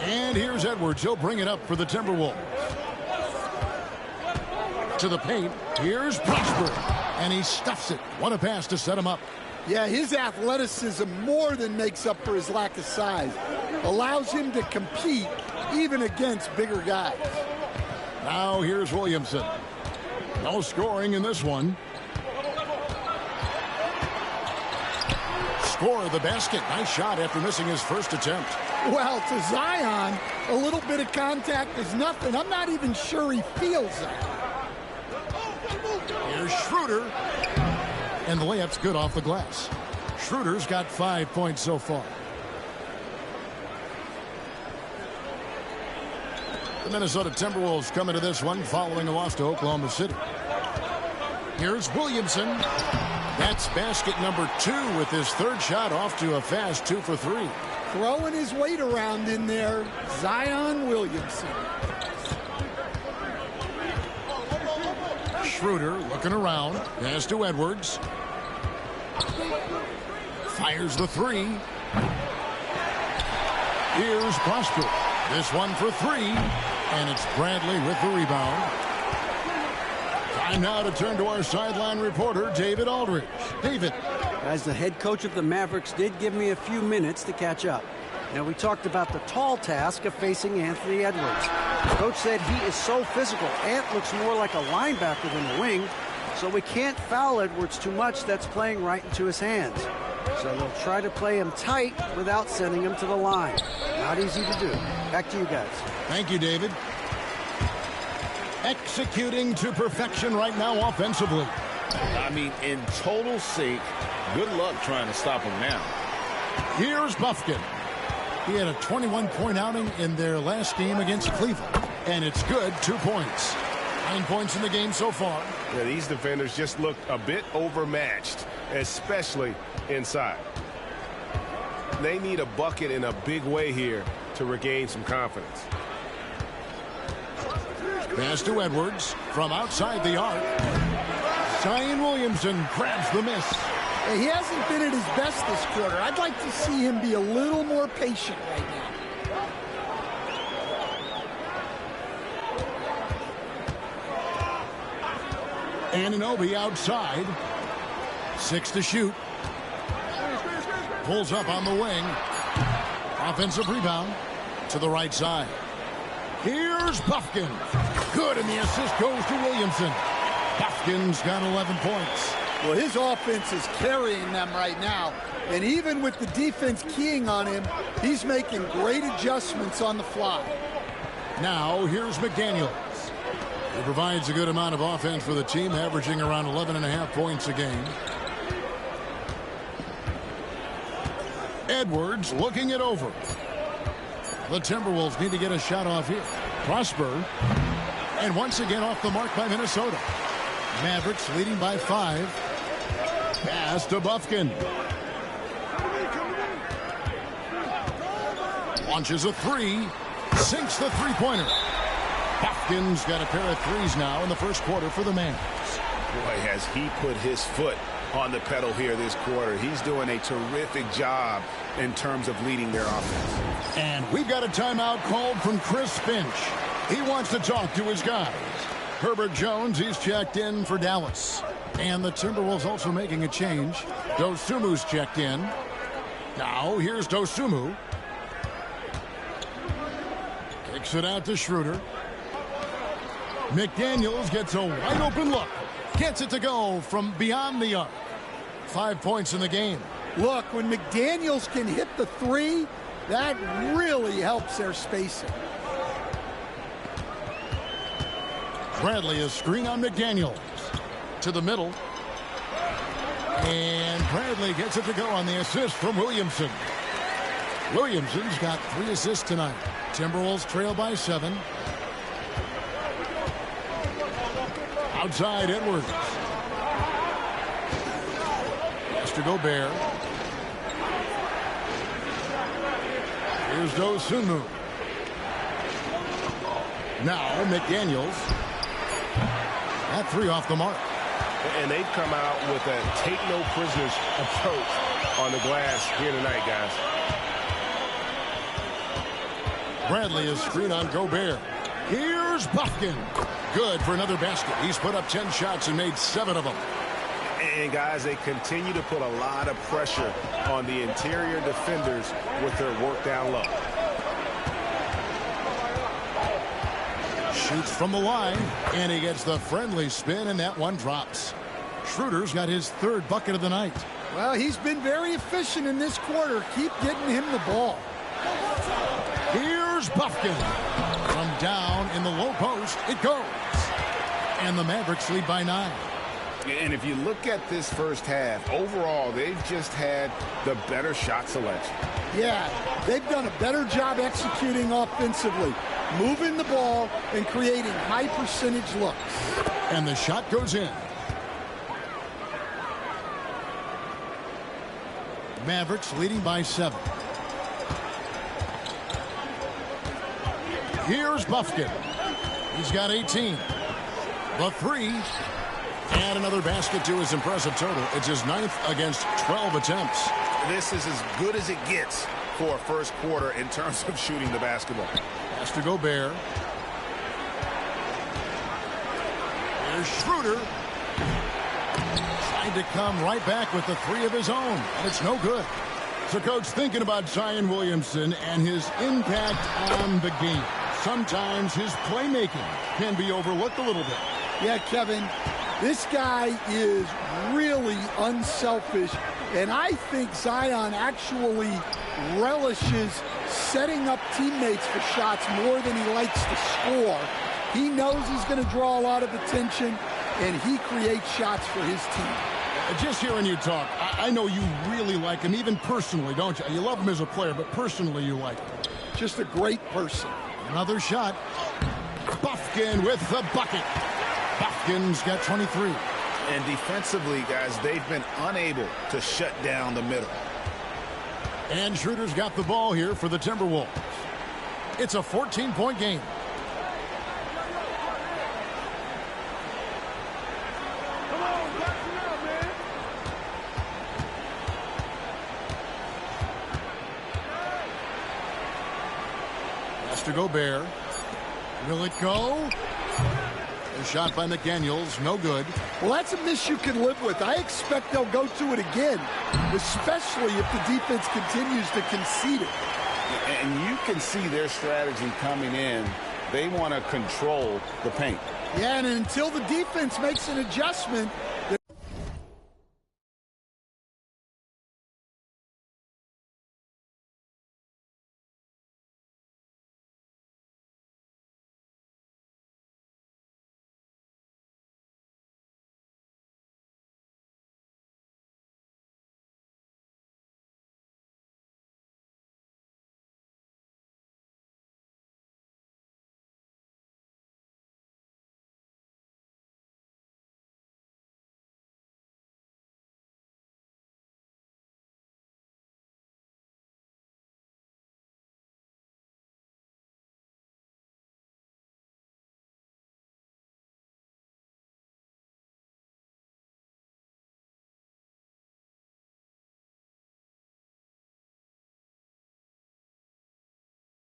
And here's Edwards. He'll bring it up for the Timberwolves. To the paint. Here's Prosper. And he stuffs it. What a pass to set him up. Yeah, his athleticism more than makes up for his lack of size. Allows him to compete even against bigger guys. Now here's Williamson. No scoring in this one. Score the basket. Nice shot after missing his first attempt. Well, to Zion, a little bit of contact is nothing. I'm not even sure he feels that. Here's Schroeder. And the layup's good off the glass. Schroeder's got 5 points so far. The Minnesota Timberwolves come into this one following a loss to Oklahoma City. Here's Williamson. That's basket number 2 with his third shot off to a fast 2 for 3. Throwing his weight around in there, Zion Williamson. Schroeder looking around. Pass to Edwards. Fires the 3. Here's Prosper. This one for 3. And it's Bradley with the rebound. Time now to turn to our sideline reporter, David Aldridge. David. As the head coach of the Mavericks did give me a few minutes to catch up. Now, we talked about the tall task of facing Anthony Edwards. The coach said he is so physical. Ant looks more like a linebacker than a wing, so we can't foul Edwards too much. That's playing right into his hands. So they'll try to play him tight without sending him to the line. Not easy to do. Back to you guys. Thank you, David. Executing to perfection right now offensively. I mean, in total sync. Good luck trying to stop him now. Here's Bufkin. He had a 21-point outing in their last game against Cleveland. And it's good, 2 points. 9 points in the game so far. Yeah, these defenders just look a bit overmatched, especially inside. They need a bucket in a big way here to regain some confidence. Pass to Edwards from outside the arc. Zion Williamson grabs the miss. He hasn't been at his best this quarter. I'd like to see him be a little more patient right now. Anunoby outside. 6 to shoot. Pulls up on the wing. Offensive rebound to the right side. Here's Bufkin. Good, and the assist goes to Williamson. Bufkin's got 11 points. Well, his offense is carrying them right now. And even with the defense keying on him, he's making great adjustments on the fly. Now, here's McDaniels. He provides a good amount of offense for the team, averaging around 11.5 points a game. Edwards looking it over. The Timberwolves need to get a shot off here. Prosper. And once again off the mark by Minnesota. Mavericks leading by 5. Pass to Bufkin. Launches a 3. Sinks the three-pointer. Bufkin's got a pair of threes now in the first quarter for the Mavs. Boy, has he put his foot on the pedal here this quarter. He's doing a terrific job in terms of leading their offense. And we've got a timeout called from Chris Finch. He wants to talk to his guys. Herbert Jones, he's checked in for Dallas. And the Timberwolves also making a change. Dosumu's checked in. Now here's Dosunmu. Kicks it out to Schroeder. McDaniels gets a wide open look. Gets it to go from beyond the arc. 5 points in the game. Look, when McDaniels can hit the three, that really helps their spacing. Bradley, a screen on McDaniels. To the middle. And Bradley gets it to go on the assist from Williamson. Williamson's got 3 assists tonight. Timberwolves trail by 7. Outside Edwards. Pass to Gobert. Here's Dosunmu. Now McDaniels. That 3 off the mark. And they've come out with a take-no-prisoners approach on the glass here tonight, guys. Bradley is screen on Gobert. Here's Bufkin. Good for another basket. He's put up 10 shots and made 7 of them. And, guys, they continue to put a lot of pressure on the interior defenders with their work down low. Shoots from the line, and he gets the friendly spin, and that one drops. Schroeder's got his 3rd bucket of the night. Well, he's been very efficient in this quarter. Keep getting him the ball. Here's Bufkin. From down in the low post, it goes. And the Mavericks lead by 9. And if you look at this first half, overall, they've just had the better shot selection. Yeah, they've done a better job executing offensively, moving the ball and creating high percentage looks. And the shot goes in. Mavericks leading by 7. Here's Bufkin. He's got 18. The 3. And another basket to his impressive total. It's his 9th against 12 attempts. This is as good as it gets for a first quarter in terms of shooting the basketball. Pass to Gobert. Here's Schroeder. Trying to come right back with the 3 of his own. And it's no good. So, Coach, thinking about Zion Williamson and his impact on the game. Sometimes his playmaking can be overlooked a little bit. Yeah, Kevin, this guy is really unselfish. And I think Zion actually relishes setting up teammates for shots more than he likes to score. He knows he's going to draw a lot of attention, and he creates shots for his team. Just hearing you talk, I know you really like him, even personally, don't you? You love him as a player, but personally you like him. Just a great person. Another shot. Bufkin with the bucket. Bufkin's got 23. And defensively, guys, they've been unable to shut down the middle. And Schroeder's got the ball here for the Timberwolves. It's a 14-point game. Pass to Gobert. Will it go? A shot by McDaniels, no good. Well, that's a miss you can live with. I expect they'll go to it again, especially if the defense continues to concede it. And you can see their strategy coming in. They want to control the paint. Yeah, and until the defense makes an adjustment,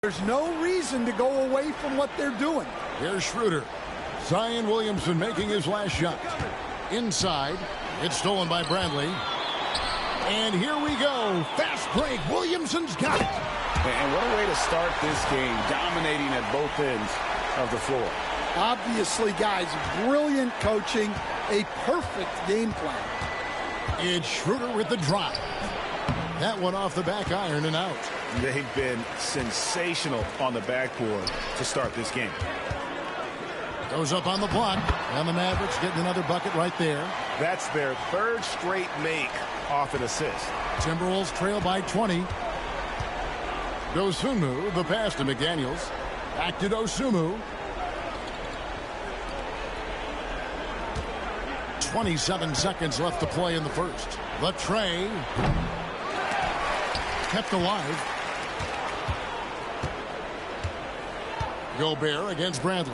there's no reason to go away from what they're doing. Here's Schroeder. Zion Williamson making his last shot. Inside. It's stolen by Bradley. And here we go. Fast break. Williamson's got it. And what a way to start this game, dominating at both ends of the floor. Obviously, guys, brilliant coaching, a perfect game plan. It's Schroeder with the drive. That one off the back iron and out. They've been sensational on the backboard to start this game. Goes up on the block, and the Mavericks getting another bucket right there. That's their third straight make off an assist. Timberwolves trail by 20. Dosunmu, the pass to McDaniels. Back to Dosunmu. 27 seconds left to play in the first. The tray. Kept alive. Gobert against Bradley.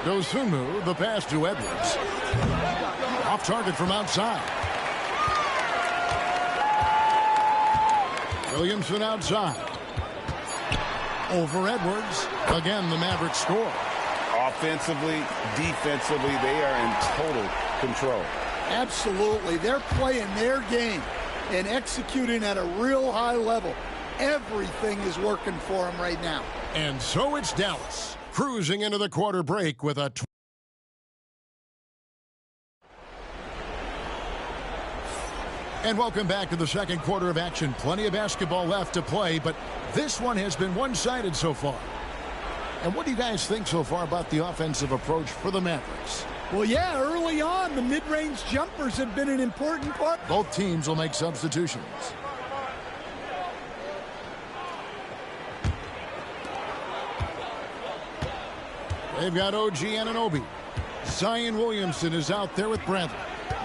Dosunmu, the pass to Edwards. Off target from outside. Williamson outside. Over Edwards. Again, the Mavericks score. Offensively, defensively, they are in total control. Absolutely. They're playing their game and executing at a real high level. Everything is working for them right now. And so it's Dallas, cruising into the quarter break with a... And welcome back to the second quarter of action. Plenty of basketball left to play, but this one has been one-sided so far. And what do you guys think so far about the offensive approach for the Mavericks? Well, yeah, early on, the mid-range jumpers have been an important part. Both teams will make substitutions. They've got OG Anunoby. Zion Williamson is out there with Bradley.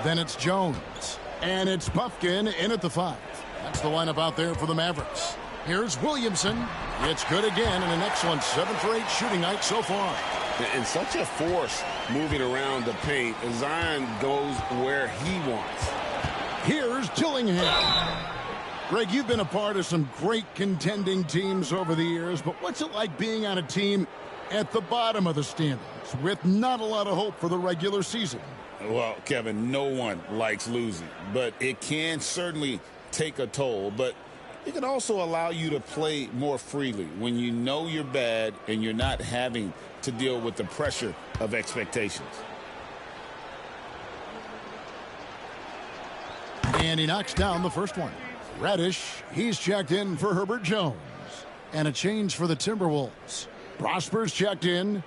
Then it's Jones. And it's Puffkin in at the 5. That's the lineup out there for the Mavericks. Here's Williamson. It's good again, and an excellent 7 for 8 shooting night so far. And such a force moving around the paint. Zion goes where he wants. Here's Dillingham. Greg, you've been a part of some great contending teams over the years, but what's it like being on a team at the bottom of the standings with not a lot of hope for the regular season? Well, Kevin, no one likes losing, but it can certainly take a toll. But it can also allow you to play more freely when you know you're bad and you're not having to deal with the pressure of expectations. And he knocks down the first one. Reddish, he's checked in for Herbert Jones. And a change for the Timberwolves. Prosper's checked in.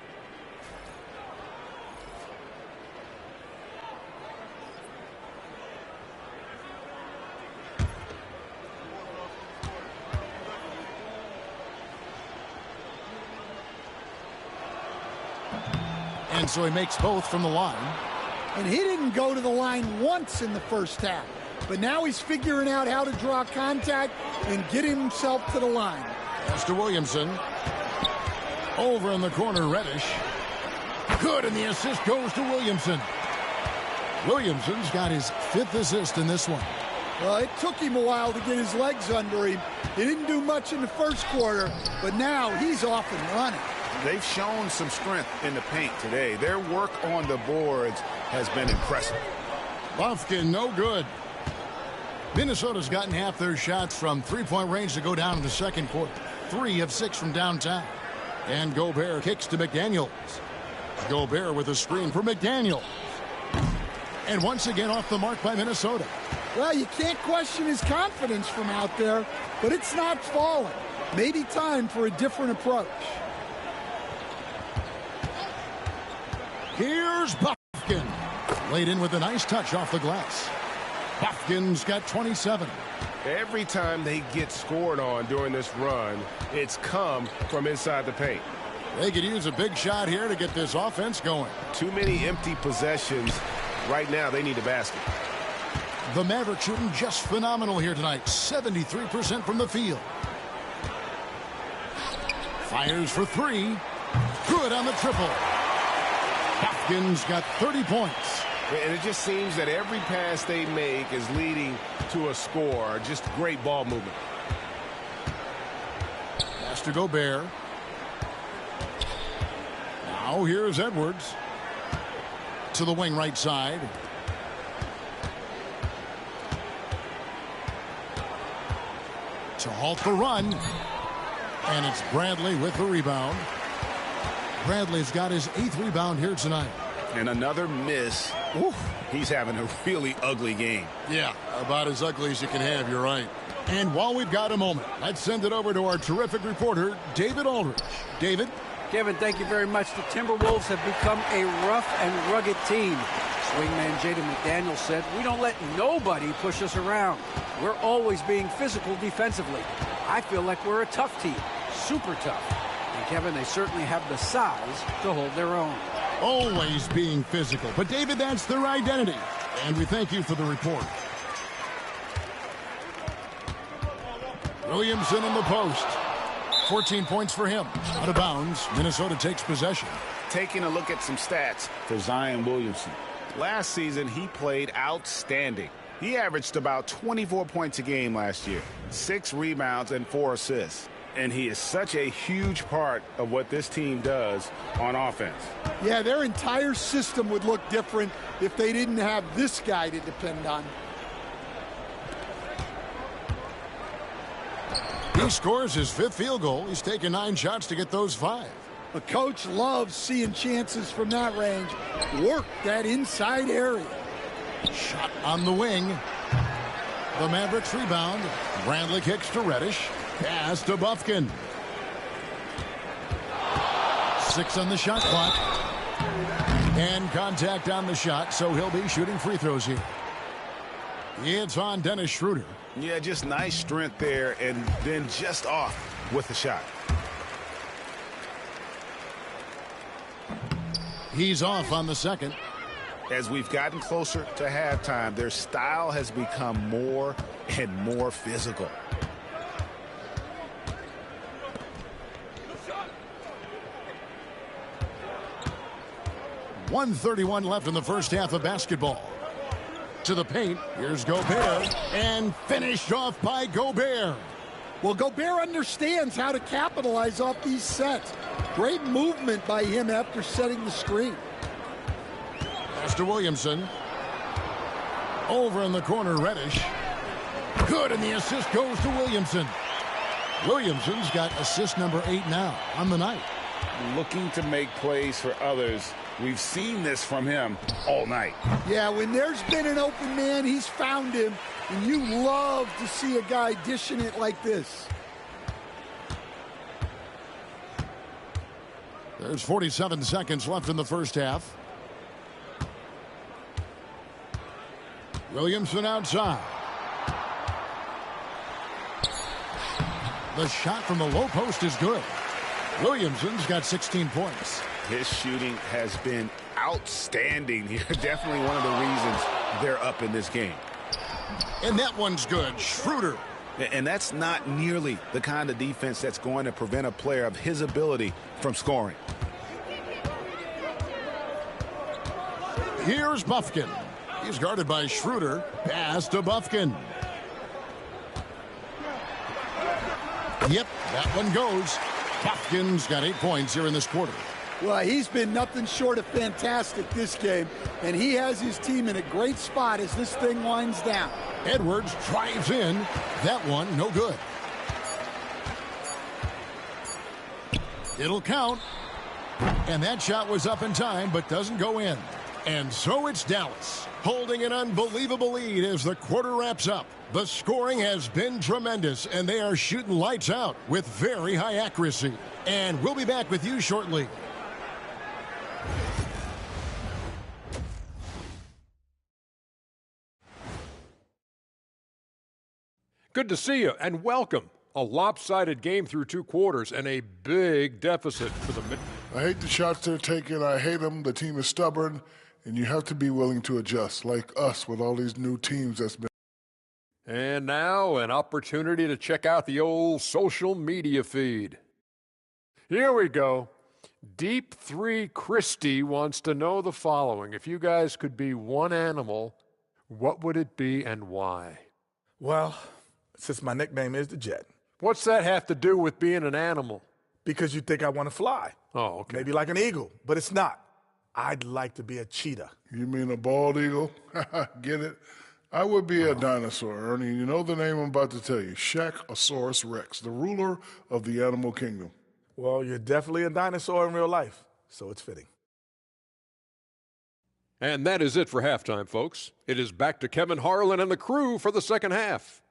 And so he makes both from the line. And he didn't go to the line once in the first half. But now he's figuring out how to draw contact and get himself to the line. Pass to Williamson. Over in the corner, Reddish. Good, and the assist goes to Williamson. Williamson's got his 5th assist in this one. Well, it took him a while to get his legs under him. He didn't do much in the first quarter, but now he's off and running. They've shown some strength in the paint today. Their work on the boards has been impressive. Puffkin, no good. Minnesota's gotten half their shots from three-point range to go down in the second quarter. 3 of 6 from downtown. And Gobert kicks to McDaniels. Gobert with a screen for McDaniels. And once again off the mark by Minnesota. Well, you can't question his confidence from out there, but it's not falling. Maybe time for a different approach. Here's Puffkin. Laid in with a nice touch off the glass. Puffkin's got 27. Every time they get scored on during this run, it's come from inside the paint. They could use a big shot here to get this offense going. Too many empty possessions. Right now, they need a basket. The Mavericks shooting just phenomenal here tonight. 73% from the field. Fires for 3. Good on the triple. Puffkin's got 30 points. And it just seems that every pass they make is leading to a score. Just great ball movement. Pass to Gobert. Now here's Edwards. To the wing right side. to halt the run. And it's Bradley with the rebound. Bradley's got his 8th rebound here tonight. And another miss. Oof, he's having a really ugly game. Yeah, about as ugly as you can have, you're right. And while we've got a moment, let's send it over to our terrific reporter, David Aldridge. David? Kevin, thank you very much. The Timberwolves have become a rough and rugged team. Swingman Jaden McDaniels said, "We don't let nobody push us around. We're always being physical defensively. I feel like we're a tough team, super tough." And Kevin, they certainly have the size to hold their own. Always being physical. But David, that's their identity. And we thank you for the report. Williamson in the post. 14 points for him. Out of bounds. Minnesota takes possession. Taking a look at some stats for Zion Williamson. Last season, he played outstanding. He averaged about 24 points a game last year, 6 rebounds and 4 assists. And he is such a huge part of what this team does on offense. Yeah, their entire system would look different if they didn't have this guy to depend on. He scores his 5th field goal. He's taken 9 shots to get those 5. The coach loves seeing chances from that range. Work that inside area. Shot on the wing. The Mavericks rebound. Bradley kicks to Reddish. Pass to Bufkin. 6 on the shot clock. And contact on the shot, so he'll be shooting free throws here. It's on Dennis Schroeder. Yeah, just nice strength there, and then just off with the shot. He's off on the second. As we've gotten closer to halftime, their style has become more and more physical. .131 left in the first half of basketball. To the paint, here's Gobert, and finished off by Gobert. Well, Gobert understands how to capitalize off these sets. Great movement by him after setting the screen. Pass to Williamson. Over in the corner, Reddish. Good, and the assist goes to Williamson. Williamson's got assist number 8 now on the night. Looking to make plays for others. We've seen this from him all night. Yeah, when there's been an open man, he's found him. And you love to see a guy dishing it like this. There's 47 seconds left in the first half. Williamson outside. The shot from the low post is good. Williamson's got 16 points. His shooting has been outstanding here. Definitely one of the reasons they're up in this game. And that one's good. Schroeder. And that's not nearly the kind of defense that's going to prevent a player of his ability from scoring. Here's Bufkin. He's guarded by Schroeder. Pass to Bufkin. Yep, that one goes. Bufkin's got 8 points here in this quarter. Well, he's been nothing short of fantastic this game, and he has his team in a great spot as this thing winds down. Edwards drives in. That one, no good. It'll count. And that shot was up in time, but doesn't go in. And so it's Dallas, holding an unbelievable lead as the quarter wraps up. The scoring has been tremendous, and they are shooting lights out with very high accuracy. And we'll be back with you shortly. Good to see you, and welcome. A lopsided game through 2 quarters and a big deficit for the mid. I hate the shots they're taking. I hate them. The team is stubborn, and you have to be willing to adjust, like us with all these new teams that's been. And now an opportunity to check out the old social media feed. Here we go. Deep 3 Christie wants to know the following. If you guys could be one animal, what would it be and why? Well, since my nickname is the Jet. What's that have to do with being an animal? Because you think I want to fly. Oh, okay. Maybe like an eagle, but it's not. I'd like to be a cheetah. You mean a bald eagle? Get it? I would be a dinosaur, Ernie. You know the name I'm about to tell you, Shaq-osaurus Rex, the ruler of the animal kingdom. Well, you're definitely a dinosaur in real life, so it's fitting. And that is it for halftime, folks. It is back to Kevin Harlan and the crew for the second half.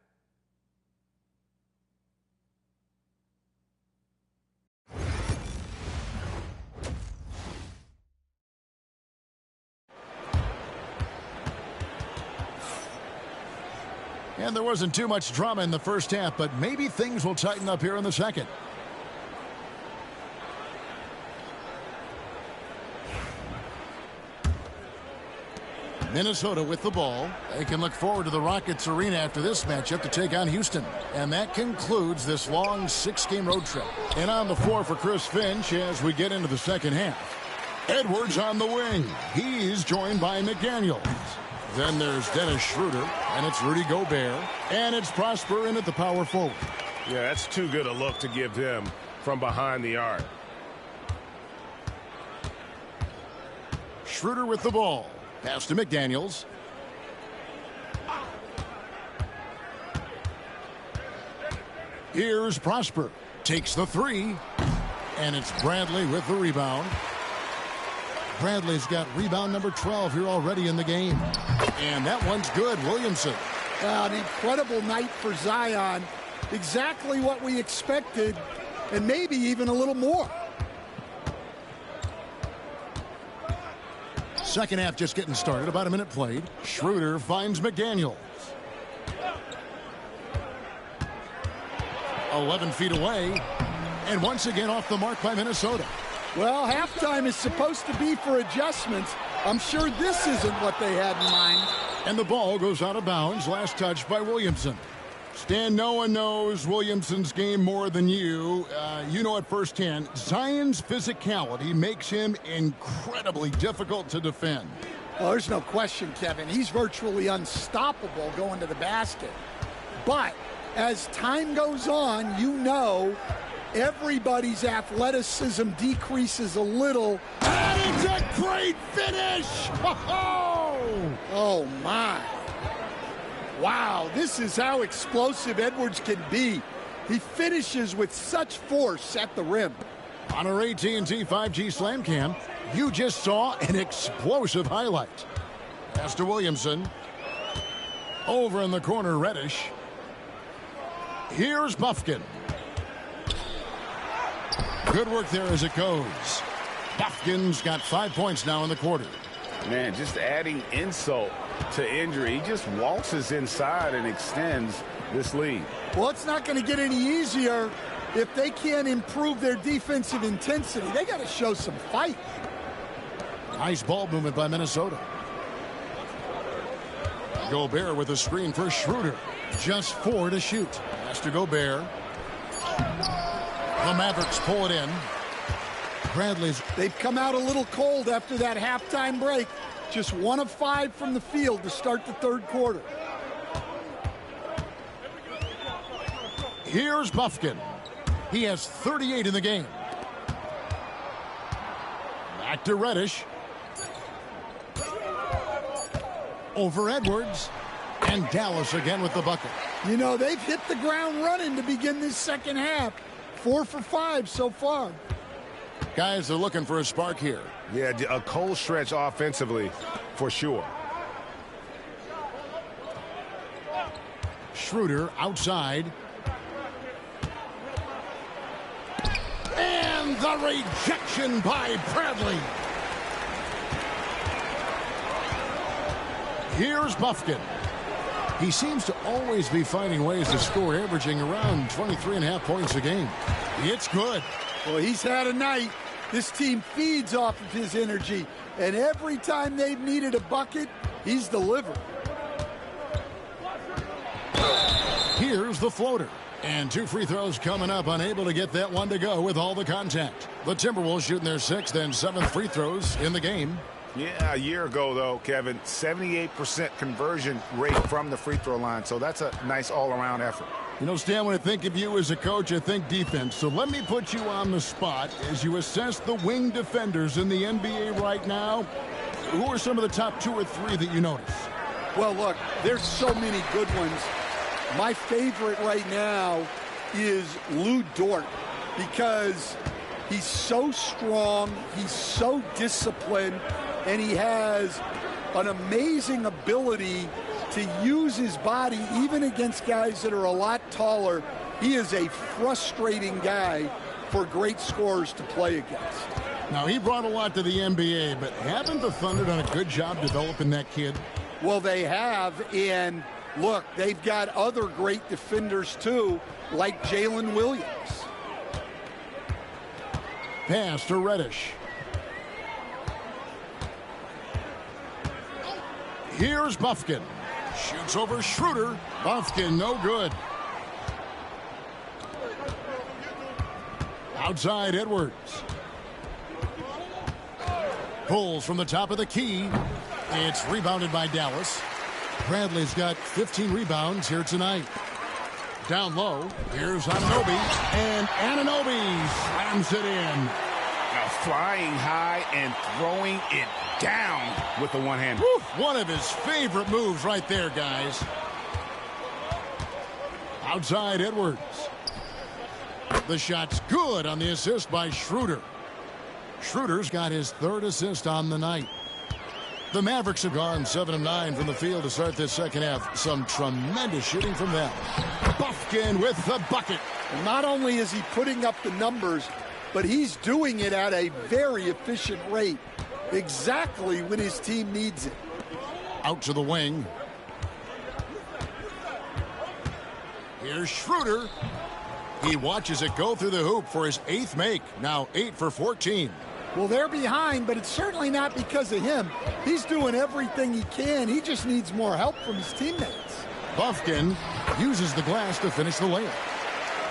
And there wasn't too much drama in the first half, but maybe things will tighten up here in the second. Minnesota with the ball. They can look forward to the Rockets arena after this matchup to take on Houston. And that concludes this long 6-game road trip. And on the floor for Chris Finch as we get into the second half. Edwards on the wing. He's joined by McDaniels. Then there's Dennis Schroeder, and it's Rudy Gobert, and it's Prosper in at the power forward. Yeah, that's too good a look to give him from behind the arc. Schroeder with the ball. Pass to McDaniels. Here's Prosper. Takes the three, and it's Bradley with the rebound. Bradley's got rebound number 12 here already in the game. And that one's good. Williamson. An incredible night for Zion. Exactly what we expected, and maybe even a little more. Second half just getting started. About a minute played. Schroeder finds McDaniels. 11 feet away. And once again off the mark by Minnesota. Well, halftime is supposed to be for adjustments. I'm sure this isn't what they had in mind. And the ball goes out of bounds. Last touch by Williamson. Stan, no one knows Williamson's game more than you. You know it firsthand. Zion's physicality makes him incredibly difficult to defend. Oh, there's no question, Kevin. He's virtually unstoppable going to the basket. But as time goes on, you know everybody's athleticism decreases a little. And it's a great finish! Oh, my. Wow, this is how explosive Edwards can be. He finishes with such force at the rim. On our AT&T 5G Slam Cam, you just saw an explosive highlight. Pass to Williamson. Over in the corner, Reddish. Here's Bufkin. Good work there as it goes. Bufkin's got 5 points now in the quarter. Man, just adding insult to injury. He just waltzes inside and extends this lead. Well, it's not going to get any easier if they can't improve their defensive intensity. They got to show some fight. Nice ball movement by Minnesota. Gobert with a screen for Schroeder. Just 4 to shoot. Pass to Gobert. The Mavericks pull it in. They've come out a little cold after that halftime break. Just 1 of 5 from the field to start the third quarter. Here's Bufkin. He has 38 in the game. Back to Reddish. Over Edwards. And Dallas again with the bucket. You know, they've hit the ground running to begin this second half. 4 for 5 so far. Guys are looking for a spark here. Yeah, a cold stretch offensively for sure. Schroeder outside. And the rejection by Bradley. Here's Bufkin. He seems to always be finding ways to score, averaging around 23.5 points a game. It's good. Well, he's had a night. This team feeds off of his energy, and every time they've needed a bucket, he's delivered. Here's the floater. And 2 free throws coming up, unable to get that one to go with all the contact. The Timberwolves shooting their 6th and 7th free throws in the game. Yeah, a year ago, though, Kevin, 78% conversion rate from the free throw line. So that's a nice all-around effort. You know, Stan, when I think of you as a coach, I think defense. So let me put you on the spot as you assess the wing defenders in the NBA right now. Who are some of the top 2 or 3 that you notice? Well, look, there's so many good ones. My favorite right now is Lou Dort because he's so strong, he's so disciplined, and he has an amazing ability to use his body even against guys that are a lot taller. He is a frustrating guy for great scorers to play against. Now, he brought a lot to the NBA, but haven't the Thunder done a good job developing that kid? Well, they have, and look, they've got other great defenders too, like Jalen Williams. Pass to Reddish. Here's Bufkin. Shoots over Schroeder. Bufkin, no good. Outside Edwards. Pulls from the top of the key. It's rebounded by Dallas. Bradley's got 15 rebounds here tonight. Down low, here's Anunoby, and Anunoby slams it in. Now flying high and throwing it down with the one-hander. One of his favorite moves right there, guys. Outside Edwards. The shot's good on the assist by Schroeder. Schroeder's got his third assist on the night. The Mavericks have gone 7 of 9 from the field to start this second half. Some tremendous shooting from them. Bufkin with the bucket. And not only is he putting up the numbers, but he's doing it at a very efficient rate. Exactly when his team needs it. Out to the wing. Here's Schroeder. He watches it go through the hoop for his 8th make. Now 8 for 14. Well, they're behind, but it's certainly not because of him. He's doing everything he can. He just needs more help from his teammates. Bufkin uses the glass to finish the layup.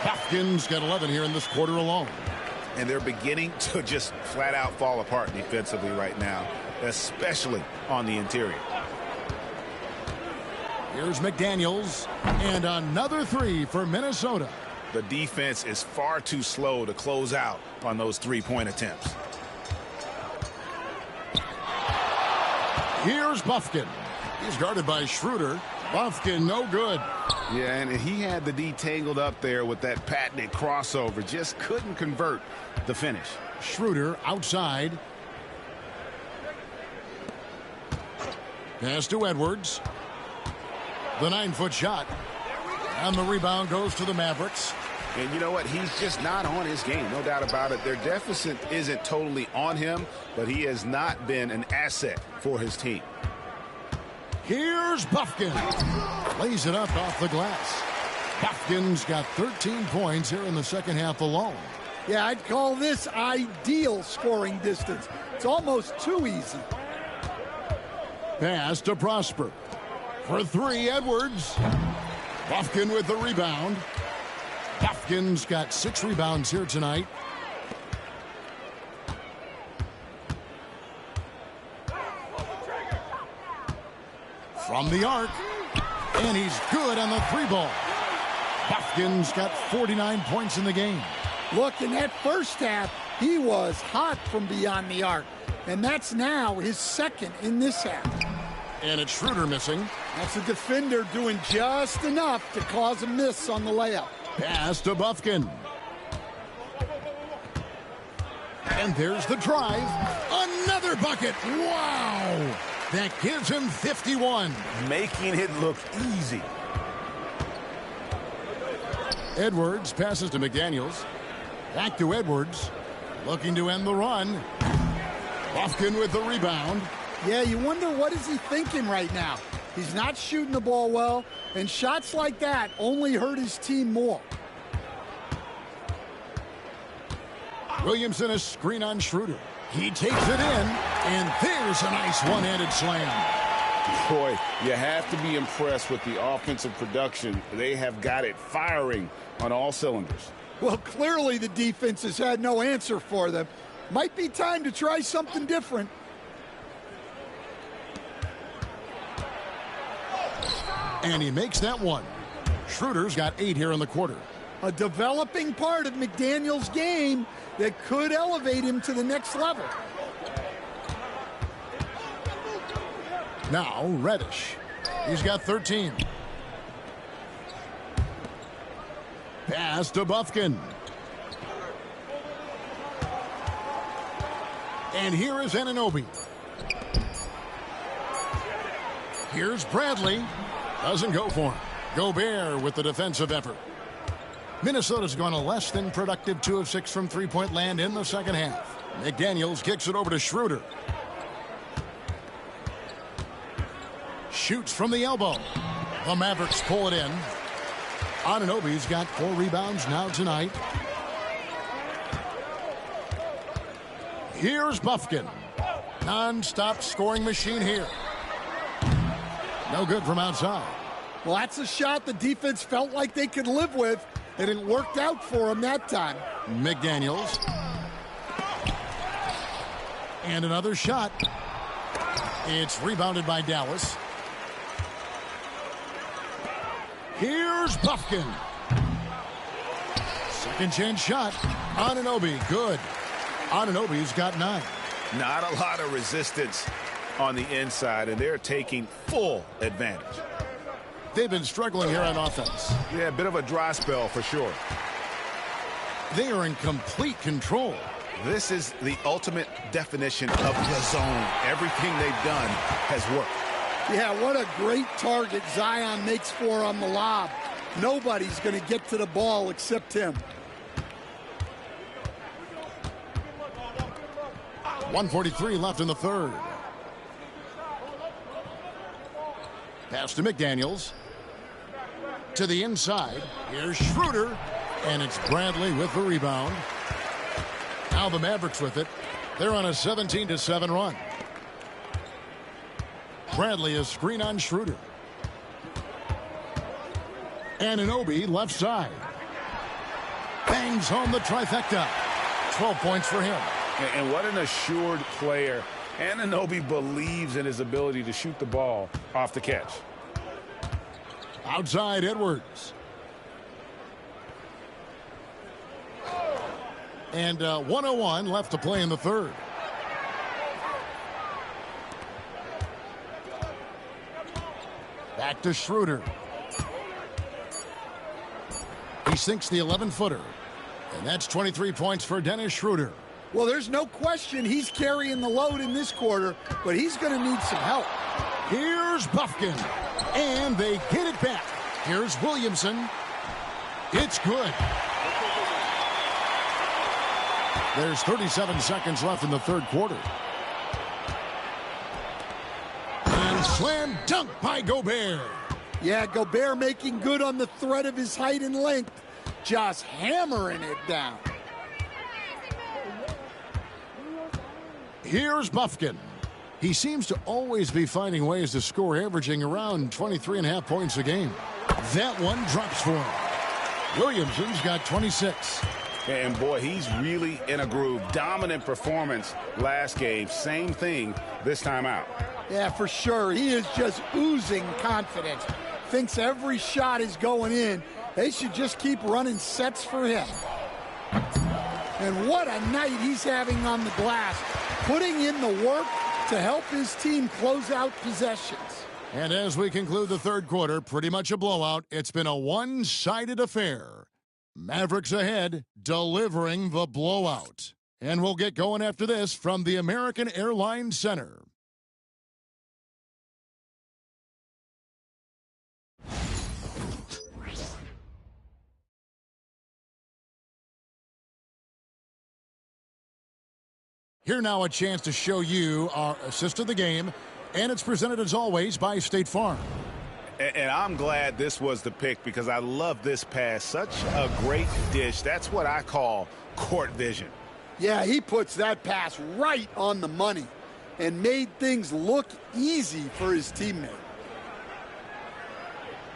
Bufkin's got 11 here in this quarter alone. And they're beginning to just flat out fall apart defensively right now, especially on the interior. Here's McDaniels, and another 3 for Minnesota. The defense is far too slow to close out on those three-point attempts. Here's Bufkin. He's guarded by Schroeder. Bufkin, no good. Yeah, and he had the D tangled up there with that patented crossover. Just couldn't convert the finish. Schroeder outside. Pass to Edwards. The 9-foot shot. And the rebound goes to the Mavericks. And you know what? He's just not on his game. No doubt about it. Their deficit isn't totally on him, but he has not been an asset for his team. Here's Bufkin. Lays it up off the glass. Bufkin's got 13 points here in the second half alone. Yeah, I'd call this ideal scoring distance. It's almost too easy. Pass to Prosper. For 3, Edwards. Bufkin with the rebound. Bufkin's got 6 rebounds here tonight. From the arc. And he's good on the 3-ball. Bufkin's got 49 points in the game. Look, in that first half, he was hot from beyond the arc. And that's now his second in this half. And it's Schroeder missing. That's a defender doing just enough to cause a miss on the layup. Pass to Bufkin. And there's the drive. Another bucket. Wow. That gives him 51. Making it look easy. Edwards passes to McDaniels. Back to Edwards. Looking to end the run. Bufkin with the rebound. Yeah, you wonder what is he thinking right now. He's not shooting the ball well, and shots like that only hurt his team more. Williamson a screen on Schroeder. He takes it in, and there's a nice one-handed slam. Boy, you have to be impressed with the offensive production. They have got it firing on all cylinders. Well, clearly the defense has had no answer for them. Might be time to try something different. And he makes that one. Schroeder's got 8 here in the quarter. A developing part of McDaniels' game that could elevate him to the next level. Now Reddish. He's got 13. Pass to Bufkin. And here is Anunoby. Here's Bradley. Doesn't go for him. Gobert with the defensive effort. Minnesota's gone a less than productive 2 of 6 from three-point land in the second half. McDaniels kicks it over to Schroeder. Shoots from the elbow. The Mavericks pull it in. Anunoby's got 4 rebounds now tonight. Here's Bufkin. Non-stop scoring machine here. No good from outside. Well, that's a shot the defense felt like they could live with, and it worked out for him that time. McDaniels. And another shot. It's rebounded by Dallas. Here's Bufkin. Second chance shot. Anunoby, good. Anunoby's got 9. Not a lot of resistance on the inside, and they're taking full advantage. They've been struggling here on offense. Yeah, a bit of a dry spell for sure. They are in complete control. This is the ultimate definition of the zone. Everything they've done has worked. Yeah, what a great target Zion makes for on the lob. Nobody's going to get to the ball except him. 1:43 left in the third. Pass to McDaniels. To the inside. Here's Schroeder. And it's Bradley with the rebound. Now the Mavericks with it. They're on a 17-7 run. Bradley is screen on Schroeder. Anunoby left side. Bangs home the trifecta. 12 points for him. And what an assured player. Anunoby believes in his ability to shoot the ball off the catch. Outside Edwards. And 1:01 left to play in the third. Back to Schroeder. He sinks the 11-footer. And that's 23 points for Dennis Schroeder. Well, there's no question he's carrying the load in this quarter, but he's going to need some help. Here's Bufkin. And they get it back. Here's Williamson. It's good. There's 37 seconds left in the third quarter. And slam dunk by Gobert. Yeah, Gobert making good on the threat of his height and length. Just hammering it down. Here's Bufkin. He seems to always be finding ways to score, averaging around 23.5 points a game. That one drops for him. Williamson's got 26. And boy, he's really in a groove. Dominant performance last game. Same thing this time out. Yeah, for sure. He is just oozing confidence. Thinks every shot is going in. They should just keep running sets for him. And what a night he's having on the glass. Putting in the work to help his team close out possessions. And as we conclude the third quarter, pretty much a blowout. It's been a one-sided affair. Mavericks ahead, delivering the blowout. And we'll get going after this from the American Airlines Center. Here now a chance to show you our assist of the game, and it's presented as always by State Farm. And I'm glad this was the pick because I love this pass. Such a great dish. That's what I call court vision. Yeah, he puts that pass right on the money and made things look easy for his teammate.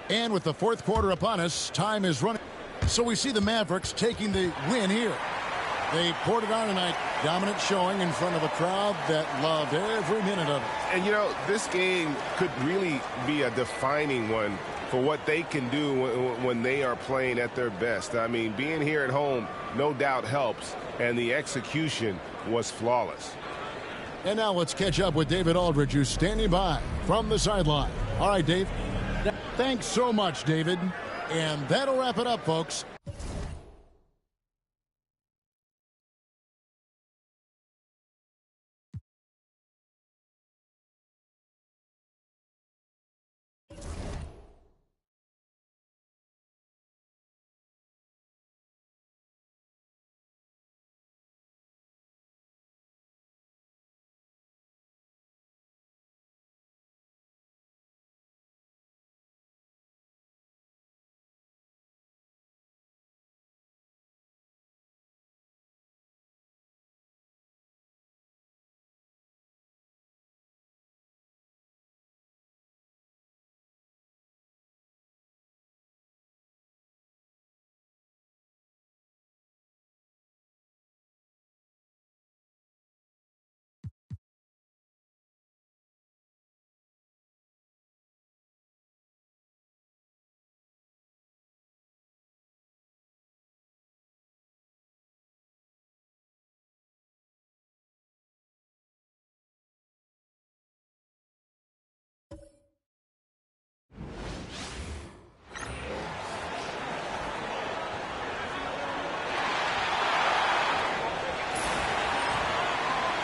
And with the fourth quarter upon us, time is running. So we see the Mavericks taking the win here. They poured it on tonight. Dominant showing in front of a crowd that loved every minute of it. And, you know, this game could really be a defining one for what they can do when they are playing at their best. I mean, being here at home no doubt helps, and the execution was flawless. And now let's catch up with David Aldridge, who's standing by from the sideline. All right, Dave. Thanks so much, David. And that'll wrap it up, folks.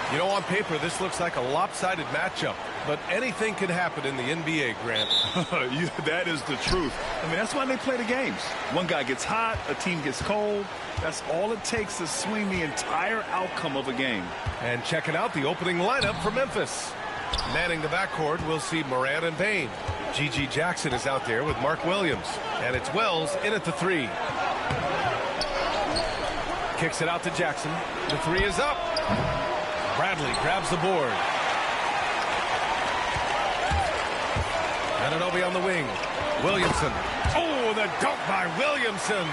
You know, on paper, this looks like a lopsided matchup, but anything can happen in the NBA, Grant. That is the truth. I mean, that's why they play the games. One guy gets hot, a team gets cold. That's all it takes to swing the entire outcome of a game. And checking out the opening lineup for Memphis. Manning the backcourt, we'll see Morant and Bane. G.G. Jackson is out there with Mark Williams. And it's Wells in at the 3. Kicks it out to Jackson. The 3 is up. Bradley grabs the board. Anunoby on the wing. Williamson. Oh, the dunk by Williamson.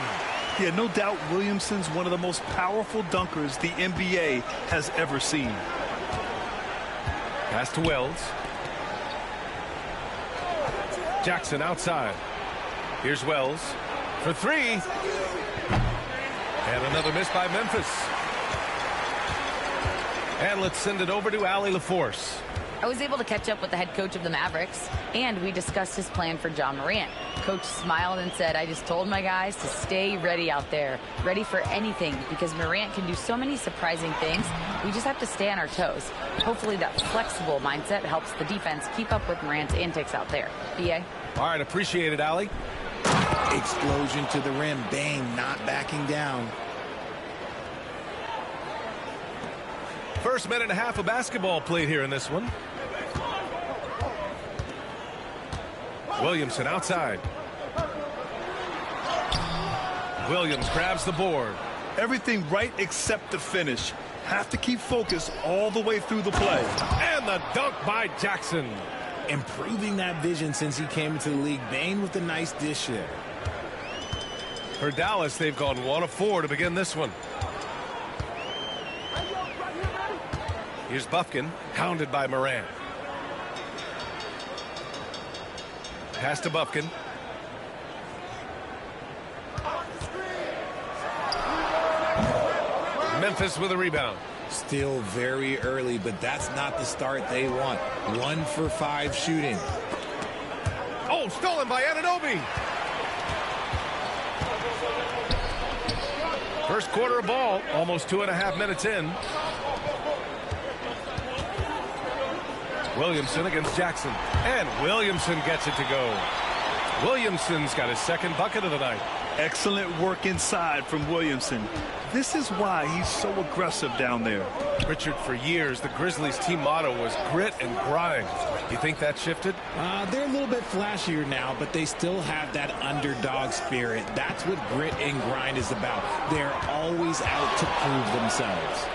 Yeah, no doubt Williamson's one of the most powerful dunkers the NBA has ever seen. Pass to Wells. Jackson outside. Here's Wells for 3. And another miss by Memphis. And let's send it over to Allie LaForce. I was able to catch up with the head coach of the Mavericks, and we discussed his plan for John Morant. Coach smiled and said, I just told my guys to stay ready out there, ready for anything, because Morant can do so many surprising things. We just have to stay on our toes. Hopefully that flexible mindset helps the defense keep up with Morant's antics out there. B.A.? All right, appreciate it, Allie. Explosion to the rim. Bane not backing down. First minute and a half of basketball played here in this one. Williamson outside. Williams grabs the board. Everything right except the finish. Have to keep focused all the way through the play. And the dunk by Jackson. Improving that vision since he came into the league. Bane with a nice dish there. For Dallas, they've gone 1 of 4 to begin this one. Here's Bufkin, hounded by Morant. Pass to Bufkin. Memphis with a rebound. Still very early, but that's not the start they want. 1 for 5 shooting. Oh, stolen by Anunoby. First quarter of ball, almost 2.5 minutes in. Williamson against Jackson. And Williamson gets it to go. Williamson's got his second bucket of the night. Excellent work inside from Williamson. This is why he's so aggressive down there. Richard, for years, the Grizzlies team motto was grit and grind. You think that shifted? They're a little bit flashier now, but they still have that underdog spirit. That's what grit and grind is about. They're always out to prove themselves.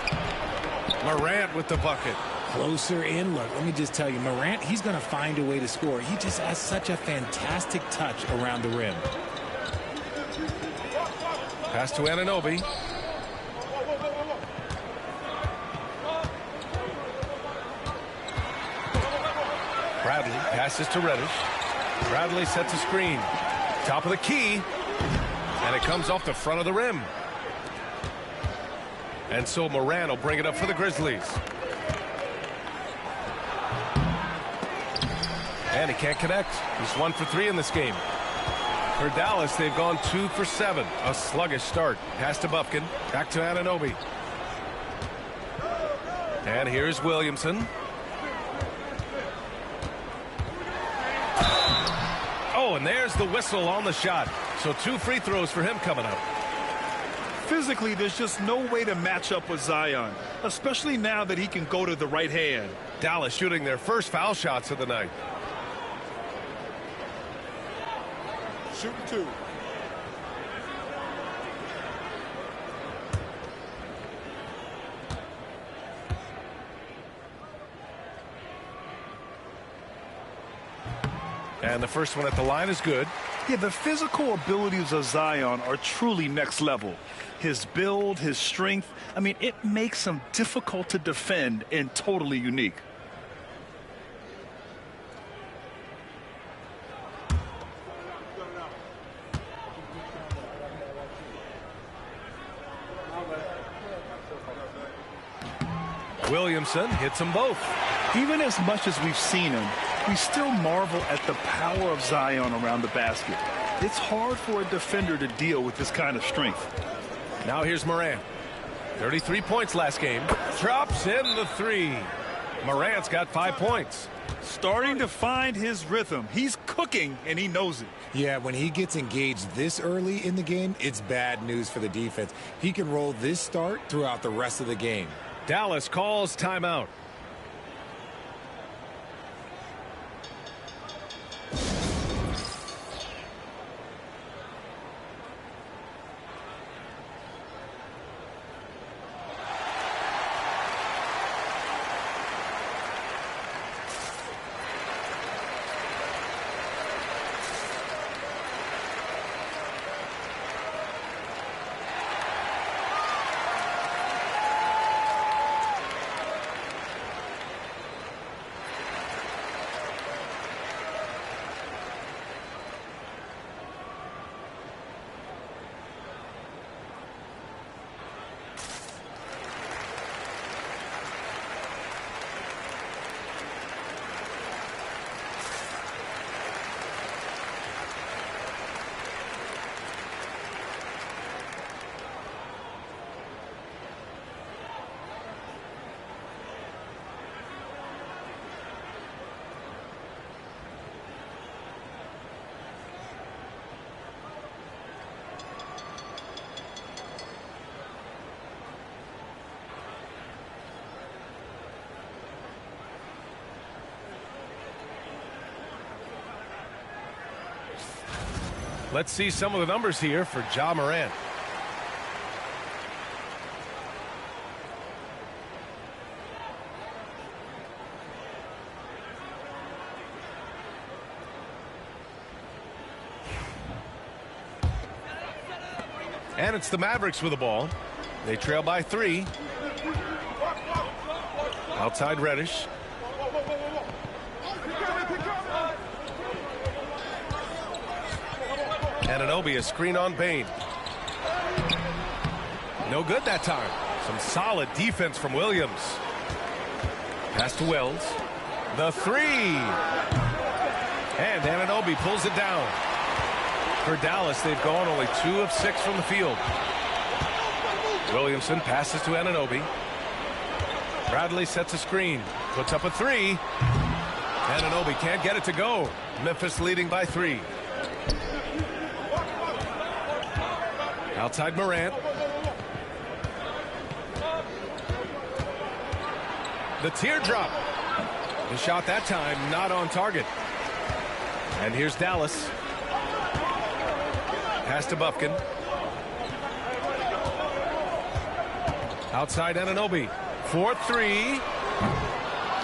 Morant with the bucket. Closer in. Look, let me just tell you, Morant, he's going to find a way to score. He just has such a fantastic touch around the rim. Pass to Anunoby. Bradley passes to Reddish. Bradley sets a screen. Top of the key. And it comes off the front of the rim. And so Morant will bring it up for the Grizzlies. And he can't connect. He's 1 for 3 in this game. For Dallas, they've gone 2 for 7. A sluggish start. Pass to Bufkin. Back to Anunoby. And here's Williamson. Oh, and there's the whistle on the shot. So 2 free throws for him coming up. Physically, there's just no way to match up with Zion, especially now that he can go to the right hand. Dallas shooting their first foul shots of the night. Shooting 2. And the first one at the line is good. Yeah, the physical abilities of Zion are truly next level. His build, his strength, I mean, it makes him difficult to defend and totally unique. Williamson hits them both. Even as much as we've seen him, we still marvel at the power of Zion around the basket. It's hard for a defender to deal with this kind of strength. Now here's Morant. 33 points last game. Drops in the 3. Morant's got 5 points. Starting to find his rhythm. He's cooking, and he knows it. Yeah, when he gets engaged this early in the game, it's bad news for the defense. He can roll this start throughout the rest of the game. Dallas calls timeout. Let's see some of the numbers here for Ja Morant. And it's the Mavericks with the ball. They trail by 3. Outside Reddish. Anunoby, a screen on Bane. No good that time. Some solid defense from Williams. Pass to Wells. The 3. And Anunoby pulls it down. For Dallas, they've gone only 2 of 6 from the field. Williamson passes to Anunoby. Bradley sets a screen. Puts up a 3. Anunoby can't get it to go. Memphis leading by 3. Outside Morant. The teardrop. The shot that time not on target. And here's Dallas. Pass to Bufkin. Outside Anunoby. 4-3.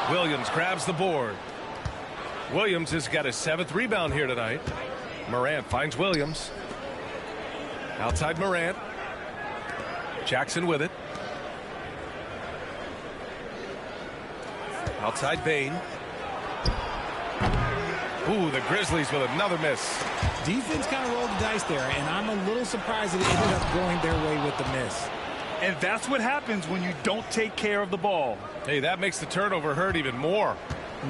Williams grabs the board. Williams has got his 7th rebound here tonight. Morant finds Williams. Outside Morant. Jackson with it. Outside Bane. Ooh, the Grizzlies with another miss. Defense kind of rolled the dice there, and I'm a little surprised that it ended up going their way with the miss. And that's what happens when you don't take care of the ball. Hey, that makes the turnover hurt even more.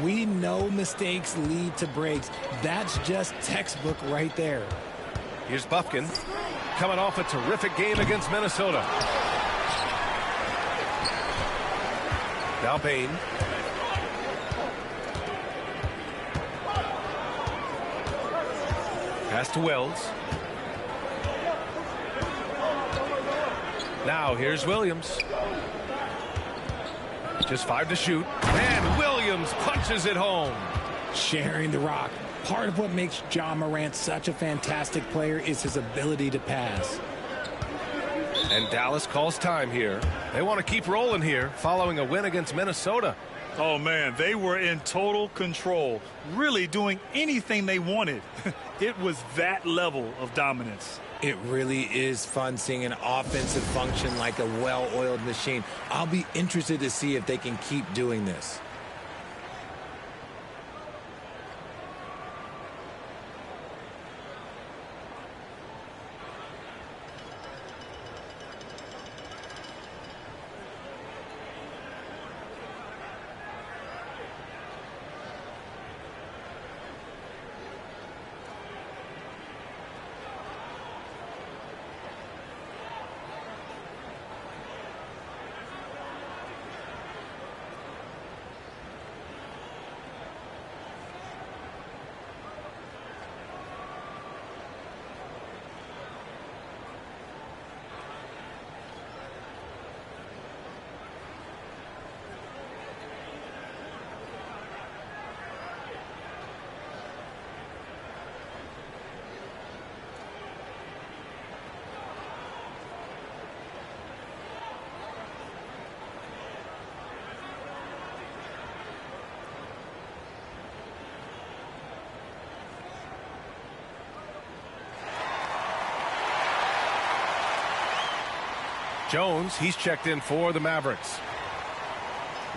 We know mistakes lead to breaks. That's just textbook right there. Here's Bufkin coming off a terrific game against Minnesota. Now Bain. Pass to Wells. Now here's Williams. Just 5 to shoot. And Williams punches it home. Sharing the rock. Part of what makes Ja Morant such a fantastic player is his ability to pass. And Dallas calls time here. They want to keep rolling here following a win against Minnesota. Oh, man, they were in total control, really doing anything they wanted. It was that level of dominance. It really is fun seeing an offensive function like a well-oiled machine. I'll be interested to see if they can keep doing this. Jones, he's checked in for the Mavericks.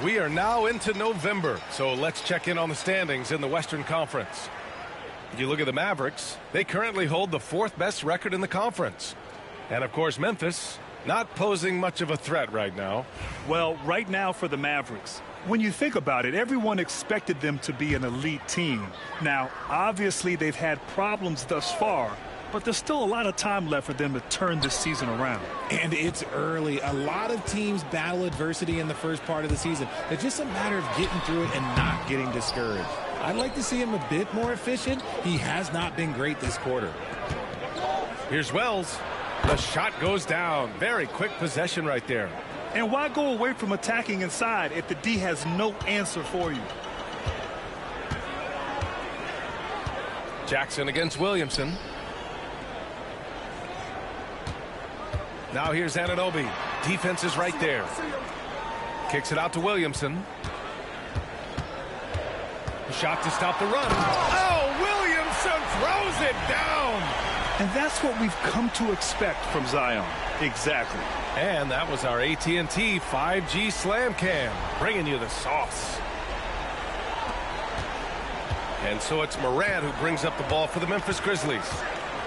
We are now into November, so let's check in on the standings in the Western Conference. You look at the Mavericks, they currently hold the 4th best record in the conference. And of course, Memphis, not posing much of a threat right now. Well, right now for the Mavericks, when you think about it, everyone expected them to be an elite team. Now, obviously, they've had problems thus far, but there's still a lot of time left for them to turn this season around. And it's early. A lot of teams battle adversity in the first part of the season. It's just a matter of getting through it and not getting discouraged. I'd like to see him a bit more efficient. He has not been great this quarter. Here's Wells. The shot goes down. Very quick possession right there. And why go away from attacking inside if the D has no answer for you? Jackson against Williamson. Now here's Anunoby. Defense is right there. Kicks it out to Williamson. Shot to stop the run. Oh, Williamson throws it down. And that's what we've come to expect from Zion. Exactly. And that was our AT&T 5G Slam Cam, bringing you the sauce. And so it's Morant who brings up the ball for the Memphis Grizzlies.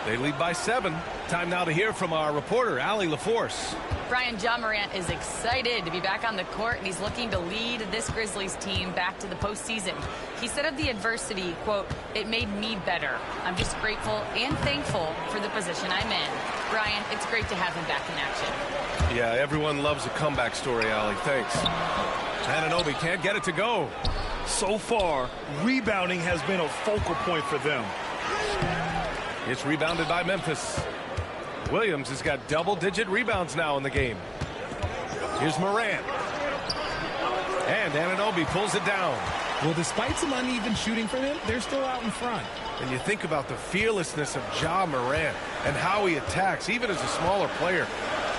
They lead by 7. Time now to hear from our reporter, Allie LaForce. Brian, Ja Morant is excited to be back on the court, and he's looking to lead this Grizzlies team back to the postseason. He said of the adversity, quote, "It made me better. I'm just grateful and thankful for the position I'm in." Brian, it's great to have him back in action. Yeah, everyone loves a comeback story, Allie. Thanks. Anunoby can't get it to go. So far, rebounding has been a focal point for them. It's rebounded by Memphis. Williams has got double-digit rebounds now in the game. Here's Morant. And Anunoby pulls it down. Well, despite some uneven shooting from him, they're still out in front. And you think about the fearlessness of Ja Morant and how he attacks, even as a smaller player.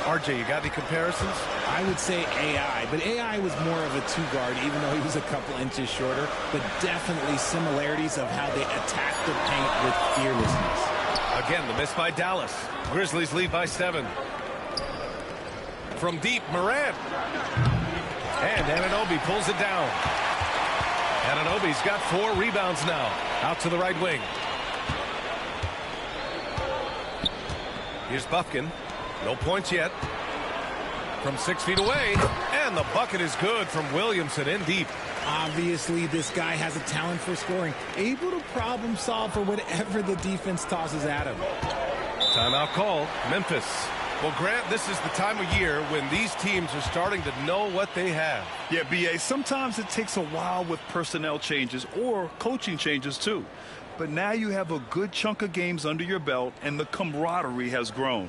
RJ, you got any comparisons? I would say AI, but AI was more of a 2-guard, even though he was a couple inches shorter, but definitely similarities of how they attack the paint with fearlessness. Again, the miss by Dallas. Grizzlies lead by 7. From deep, Morant. And Anunoby pulls it down. Anunoby's got 4 rebounds now. Out to the right wing. Here's Bufkin. No points yet. from 6 feet away. And the bucket is good from Williamson in deep. Obviously, this guy has a talent for scoring, able to problem solve for whatever the defense tosses at him. Timeout call, Memphis. Well, Grant, this is the time of year when these teams are starting to know what they have. Yeah, B.A., sometimes it takes a while with personnel changes or coaching changes, too. But now you have a good chunk of games under your belt, and the camaraderie has grown.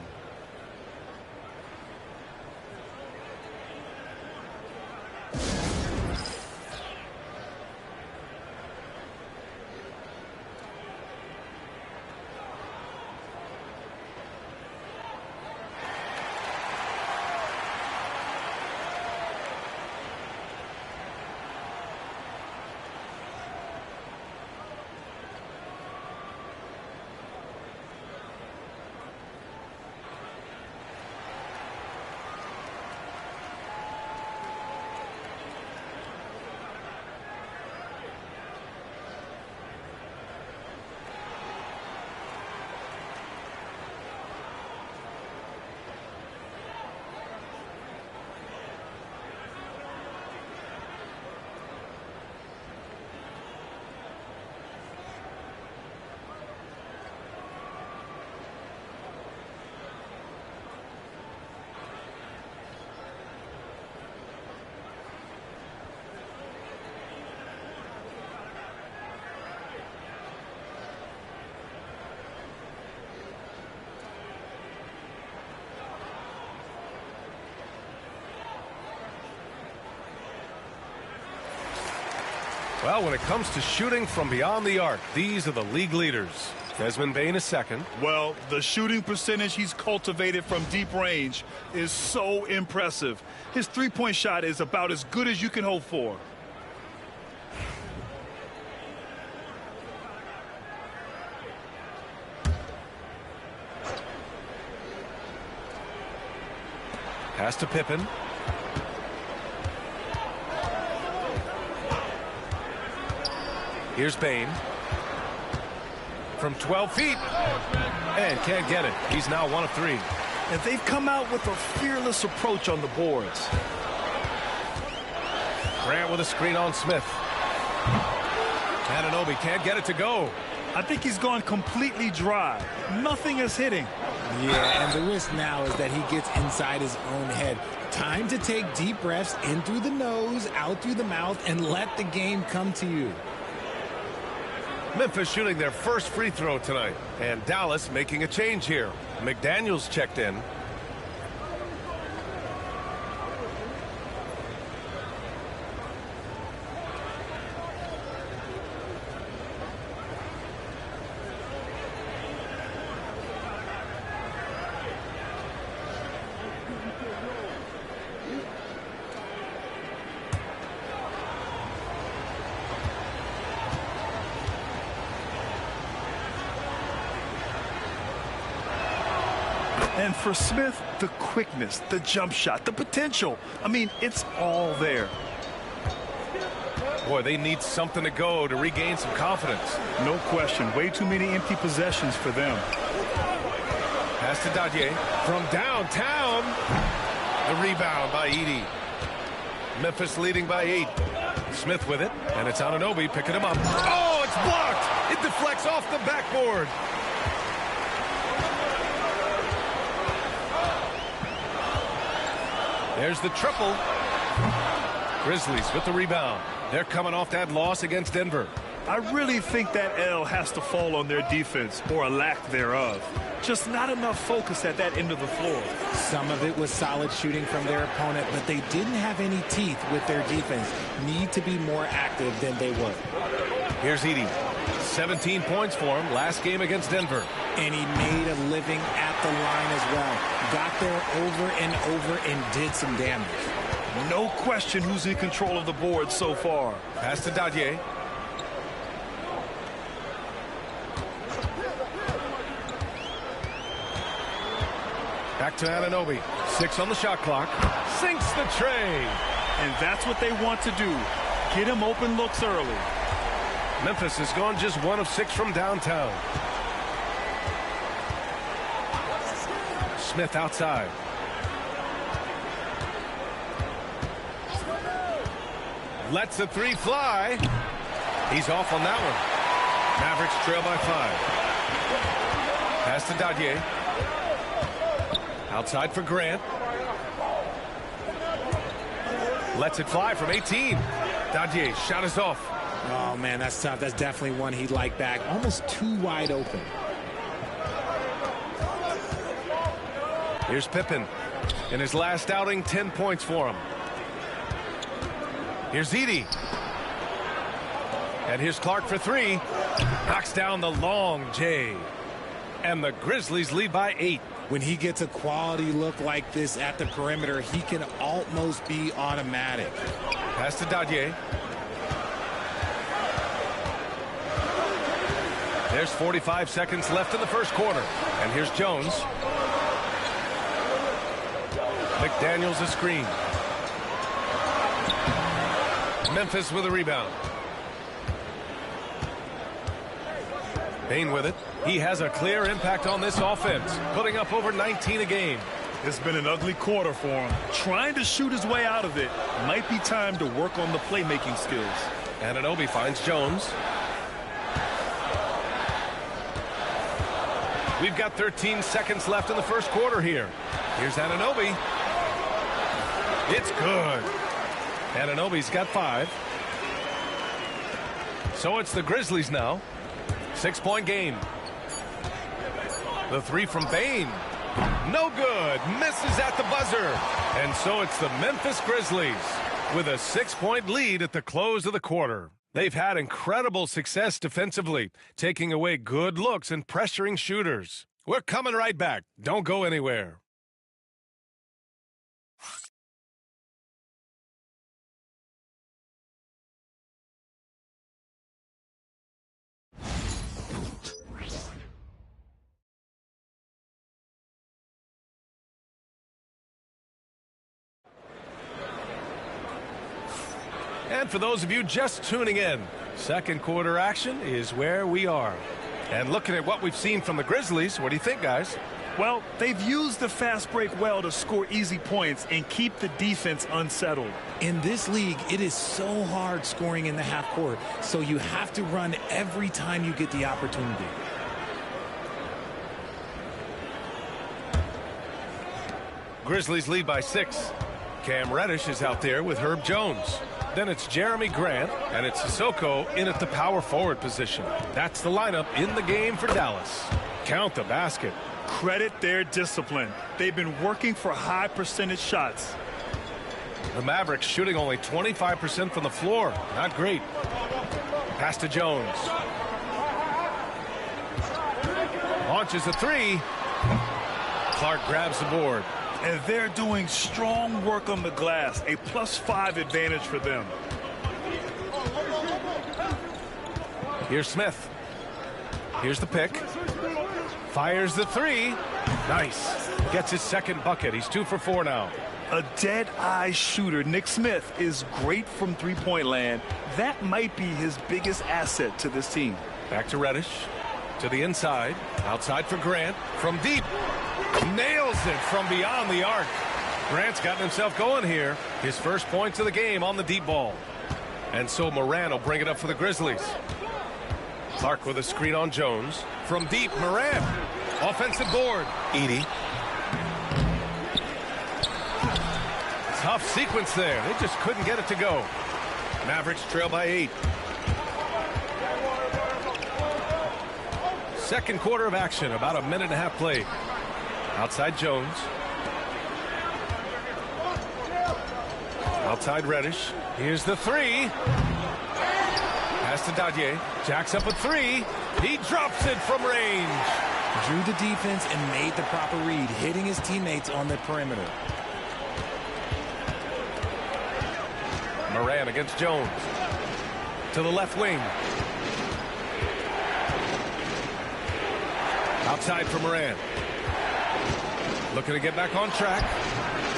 Well, when it comes to shooting from beyond the arc, these are the league leaders. Desmond Bane is second. Well, the shooting percentage he's cultivated from deep range is so impressive. His three-point shot is about as good as you can hope for. Pass to Pippen. Here's Bane. From 12 feet. And can't get it. He's now 1 of 3. And they've come out with a fearless approach on the boards. Grant with a screen on Smith. Anunoby can't get it to go. I think he's gone completely dry. Nothing is hitting. Yeah, and the risk now is that he gets inside his own head. Time to take deep breaths in through the nose, out through the mouth, and let the game come to you. Memphis shooting their first free throw tonight. And Dallas making a change here. McDaniels checked in. And for Smith, the quickness, the jump shot, the potential. I mean, it's all there. Boy, they need something to go to regain some confidence. No question. Way too many empty possessions for them. Pass to Dadier from downtown. The rebound by Edey. Memphis leading by 8. Smith with it, and it's Anunoby picking him up. Oh, it's blocked. It deflects off the backboard. There's the triple. Grizzlies with the rebound. They're coming off that loss against Denver. I really think that L has to fall on their defense, or a lack thereof. Just not enough focus at that end of the floor. Some of it was solid shooting from their opponent, but they didn't have any teeth with their defense. Need to be more active than they were. Here's Edey. 17 points for him last game against Denver. And he made a living at the line as well. Got there over and over and did some damage. No question who's in control of the board so far. Pass to Dadier. Back to Anunoby. 6 on the shot clock. Sinks the tray. And that's what they want to do. Get him open looks early. Memphis has gone just 1 of 6 from downtown. Smith outside. Lets the three fly. He's off on that one. Mavericks trail by 5. Pass to Dadier. Outside for Grant. Lets it fly from 18. Dadier, shot is off. Oh, man, that's tough. That's definitely one he'd like back. Almost too wide open. Here's Pippen. In his last outing, 10 points for him. Here's Edey. And here's Clark for 3. Knocks down the long J. And the Grizzlies lead by 8. When he gets a quality look like this at the perimeter, he can almost be automatic. Pass to Dadier. There's 45 seconds left in the first quarter. And here's Jones. McDaniels a screen. Memphis with a rebound. Bane with it. He has a clear impact on this offense, putting up over 19 a game. It's been an ugly quarter for him. Trying to shoot his way out of it. Might be time to work on the playmaking skills. Anunoby finds Jones. We've got 13 seconds left in the first quarter here. Here's Anunoby. It's good. Anunoby's got 5. So it's the Grizzlies now. 6-point game. The 3 from Bane. No good. Misses at the buzzer. And so it's the Memphis Grizzlies with a 6-point lead at the close of the quarter. They've had incredible success defensively, taking away good looks and pressuring shooters. We're coming right back. Don't go anywhere. And for those of you just tuning in, second quarter action is where we are. And looking at what we've seen from the Grizzlies, what do you think, guys? Well, they've used the fast break well to score easy points and keep the defense unsettled. In this league, it is so hard scoring in the half court, so you have to run every time you get the opportunity. Grizzlies lead by 6. Cam Reddish is out there with Herb Jones. Then it's Jeremy Grant, and it's Sissoko in at the power forward position. That's the lineup in the game for Dallas. Count the basket. Credit their discipline. They've been working for high percentage shots. The Mavericks shooting only 25% from the floor. Not great. Pass to Jones. Launches a 3. Clark grabs the board. And they're doing strong work on the glass. A +5 advantage for them. Here's Smith. Here's the pick. Fires the 3. Nice. Gets his second bucket. He's 2 for 4 now. A dead-eye shooter. Nick Smith is great from three-point land. That might be his biggest asset to this team. Back to Reddish. To the inside. Outside for Grant. From deep. Nails it from beyond the arc. Grant's gotten himself going here. His first points of the game on the deep ball. And so Moran will bring it up for the Grizzlies. Clark with a screen on Jones. From deep, Moran. Offensive board. Edey. Tough sequence there. They just couldn't get it to go. Mavericks trail by 8. Second quarter of action. About a minute and a half played. Outside Jones. Outside Reddish. Here's the 3. Pass to Dadier. Jacks up a 3. He drops it from range. Drew the defense and made the proper read, hitting his teammates on the perimeter. Moran against Jones. To the left wing. Outside for Moran. Looking to get back on track.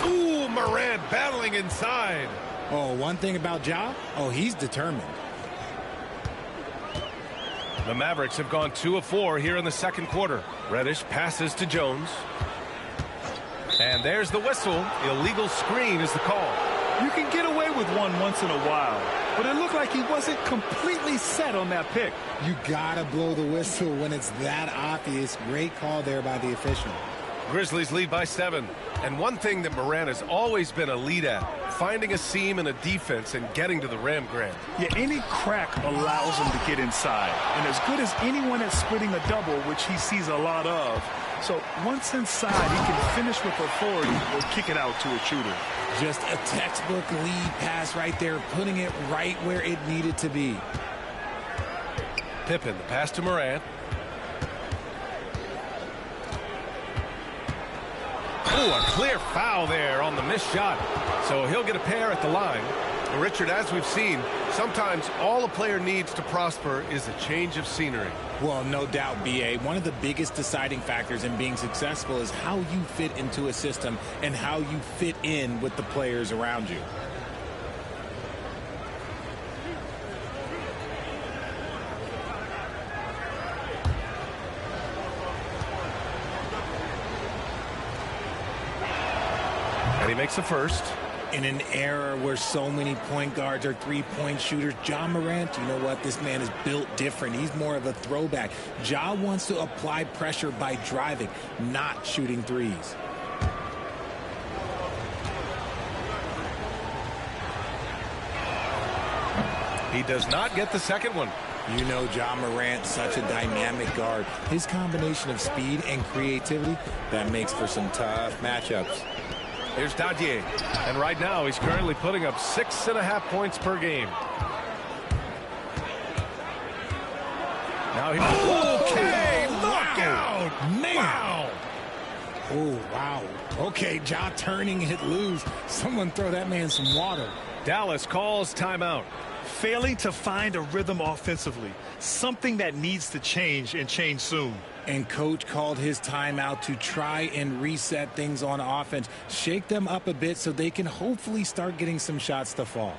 Ooh, Moran battling inside. Oh, one thing about Ja, he's determined. The Mavericks have gone 2 of 4 here in the second quarter. Reddish passes to Jones. And there's the whistle. Illegal screen is the call. You can get away with one once in a while. but it looked like he wasn't completely set on that pick. You gotta blow the whistle when it's that obvious. Great call there by the official. Grizzlies lead by 7. And one thing that Morant has always been a lead at, finding a seam in a defense and getting to the rim, Grant. Yeah, any crack allows him to get inside. And as good as anyone at splitting a double, which he sees a lot of, so once inside, he can finish with authority or kick it out to a shooter. Just a textbook lead pass right there, putting it right where it needed to be. Pippen, the pass to Morant. Oh, a clear foul there on the missed shot. So he'll get a pair at the line. And Richard, as we've seen, sometimes all a player needs to prosper is a change of scenery. Well, no doubt, B.A. One of the biggest deciding factors in being successful is how you fit into a system and how you fit in with the players around you. And he makes the first. In an era where so many point guards are three-point shooters, Ja Morant, you know what? This man is built different. He's more of a throwback. Ja wants to apply pressure by driving, not shooting threes. He does not get the second one. You know Ja Morant, such a dynamic guard. His combination of speed and creativity, that makes for some tough matchups. Here's Dadier, and right now he's currently putting up 6.5 points per game. Now he... Okay, look out! Man! Wow! Oh, wow. Okay, Ja turning it loose. Someone throw that man some water. Dallas calls timeout. Failing to find a rhythm offensively, something that needs to change and change soon. And coach called his timeout to try and reset things on offense, shake them up a bit so they can hopefully start getting some shots to fall.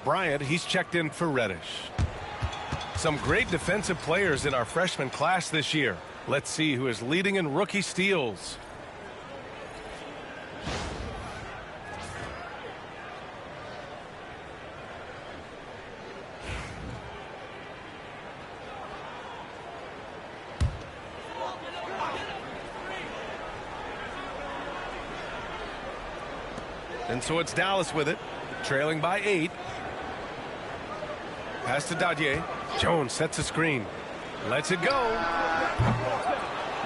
Bryant, he's checked in for Reddish. Some great defensive players in our freshman class this year. Let's see who is leading in rookie steals. And so it's Dallas with it, trailing by 8. Pass to Dadier. Jones sets a screen. Lets it go.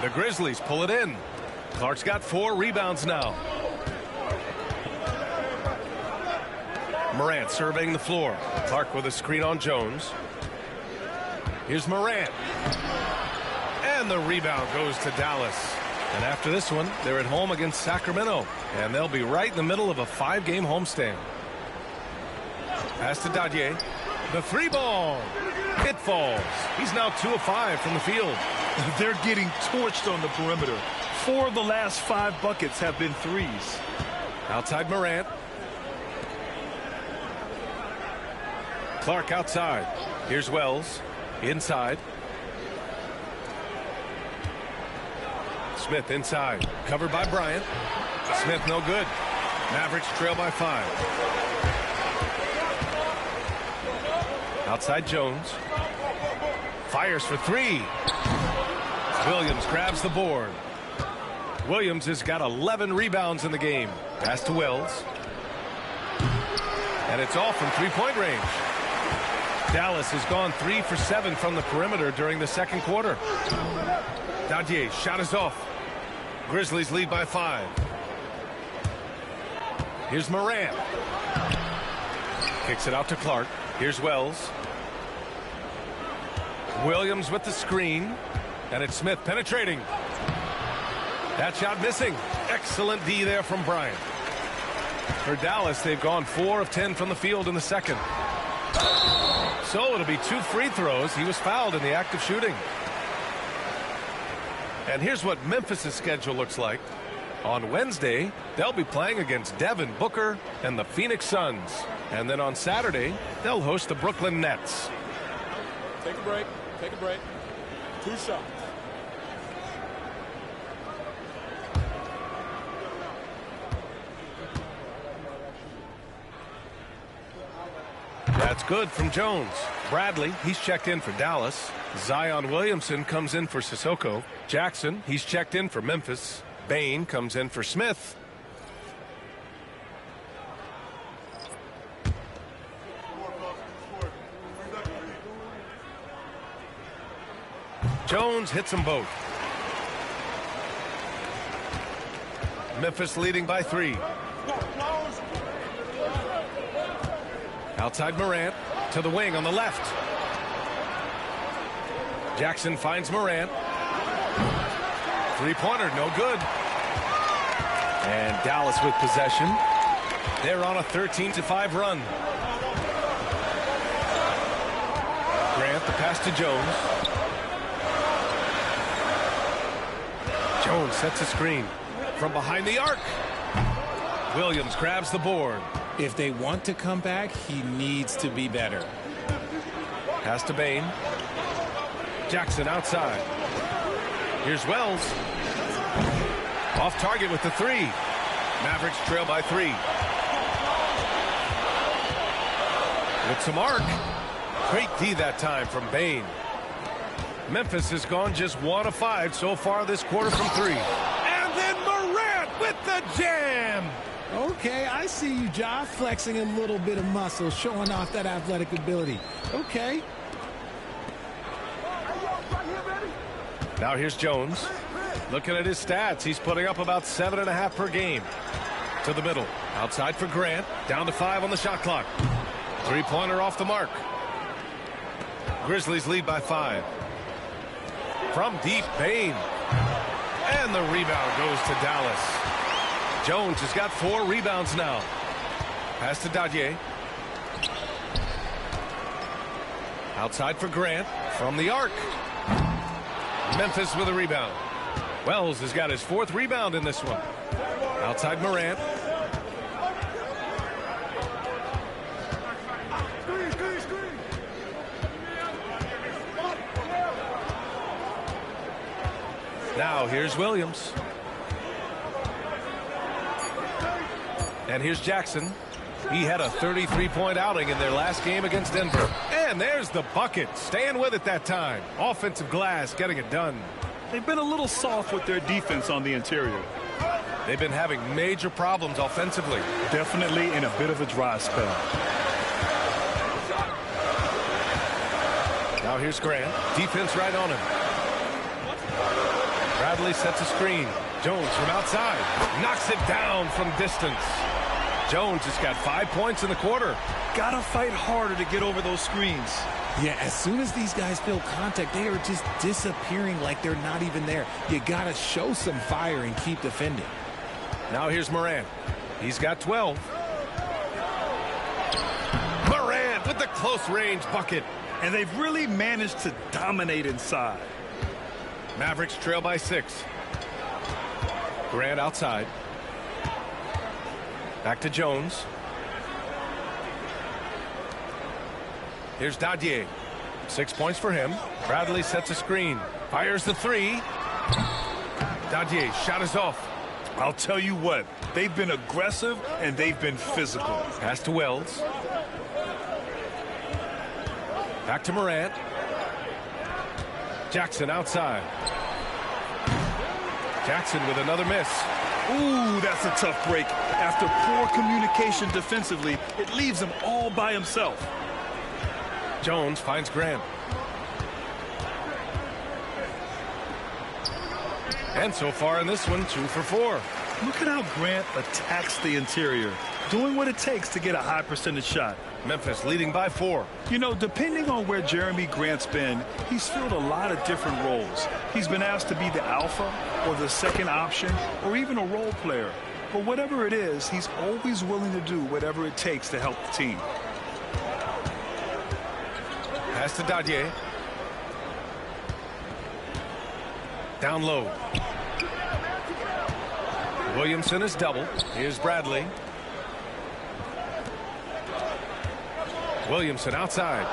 The Grizzlies pull it in. Clark's got 4 rebounds now. Morant surveying the floor. Clark with a screen on Jones. Here's Morant. And the rebound goes to Dallas. And after this one, they're at home against Sacramento. And they'll be right in the middle of a 5-game homestand. Pass to Dadier. The 3-ball. It falls. He's now 2 of 5 from the field. They're getting torched on the perimeter. 4 of the last 5 buckets have been threes. Outside Morant. Clark outside. Here's Wells. Inside. Smith inside. Covered by Bryant. Smith no good. Mavericks trail by 5. Outside Jones. Fires for three. Williams grabs the board. Williams has got 11 rebounds in the game. Pass to Wells. And it's off from three-point range. Dallas has gone 3 for 7 from the perimeter during the second quarter. Daddier, shot is off. Grizzlies lead by 5. Here's Morant. Kicks it out to Clark. Here's Wells. Williams with the screen. And it's Smith penetrating. That shot missing. Excellent D there from Bryant. For Dallas, they've gone 4 of 10 from the field in the second. So it'll be 2 free throws. He was fouled in the act of shooting. And here's what Memphis' schedule looks like. On Wednesday, they'll be playing against Devin Booker and the Phoenix Suns. And then on Saturday, they'll host the Brooklyn Nets. Take a break. Take a break. 2 shots. That's good from Jones. Bradley, he's checked in for Dallas. Zion Williamson comes in for Sissoko. Jackson, he's checked in for Memphis. Bane comes in for Smith. Jones hits them both. Memphis leading by 3. Outside Morant to the wing on the left. Jackson finds Morant. Three-pointer, no good. And Dallas with possession. They're on a 13-5 run. Grant, the pass to Jones. Jones sets a screen from behind the arc. Williams grabs the board. If they want to come back, he needs to be better. Pass to Bane. Jackson outside. Here's Wells. Off target with the 3. Mavericks trail by 3. With some arc. Great D that time from Bane. Memphis has gone just 1 of 5 so far this quarter from 3. And then Morant with the jam. Okay, I see you, Ja, flexing a little bit of muscle, showing off that athletic ability. Okay. Now here's Jones. Looking at his stats, he's putting up about 7.5 per game. To the middle. Outside for Grant. Down to 5 on the shot clock. Three-pointer off the mark. Grizzlies lead by 5. From deep, Bane. And the rebound goes to Dallas. Jones has got 4 rebounds now. Pass to Daddier. Outside for Grant. From the arc. Memphis with a rebound. Wells has got his 4th rebound in this one. Outside Morant. Now here's Williams. And here's Jackson. He had a 33-point outing in their last game against Denver. And there's the bucket. Staying with it that time. Offensive glass getting it done. They've been a little soft with their defense on the interior. They've been having major problems offensively. Definitely in a bit of a dry spell. Now here's Grant. Defense right on him. Bradley sets a screen. Jones from outside. Knocks it down from distance. Jones has got 5 points in the quarter. Gotta fight harder to get over those screens. Yeah, as soon as these guys feel contact, they are just disappearing like they're not even there. You gotta show some fire and keep defending. Now here's Morant. He's got 12. Morant with the close-range bucket. And they've really managed to dominate inside. Mavericks trail by 6. Grant outside. Back to Jones. Here's Daddier. 6 points for him. Bradley sets a screen. Fires the 3. Daddier, shot is off. I'll tell you what, they've been aggressive and they've been physical. Pass to Wells. Back to Morant. Jackson outside. Jackson with another miss. Ooh, that's a tough break. After poor communication defensively, it leaves him all by himself. Jones finds Grant. And so far in this one, 2 for 4. Look at how Grant attacks the interior, doing what it takes to get a high percentage shot. Memphis leading by 4. You know, depending on where Jeremy Grant's been, he's filled a lot of different roles. He's been asked to be the alpha or the second option or even a role player. But whatever it is, he's always willing to do whatever it takes to help the team. Pass to Dadier. Down low. Williamson is double. Here's Bradley. Williamson outside.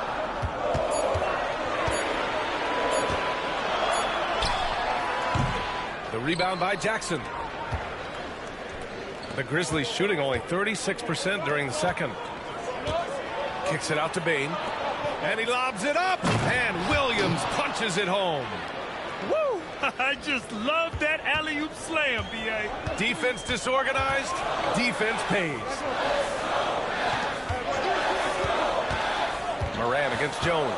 The rebound by Jackson. The Grizzlies shooting only 36% during the second. Kicks it out to Bane. And he lobs it up. And Williams punches it home. Woo! I just love that alley-oop slam, B.A. Defense disorganized. Defense pays. Morant against Jones.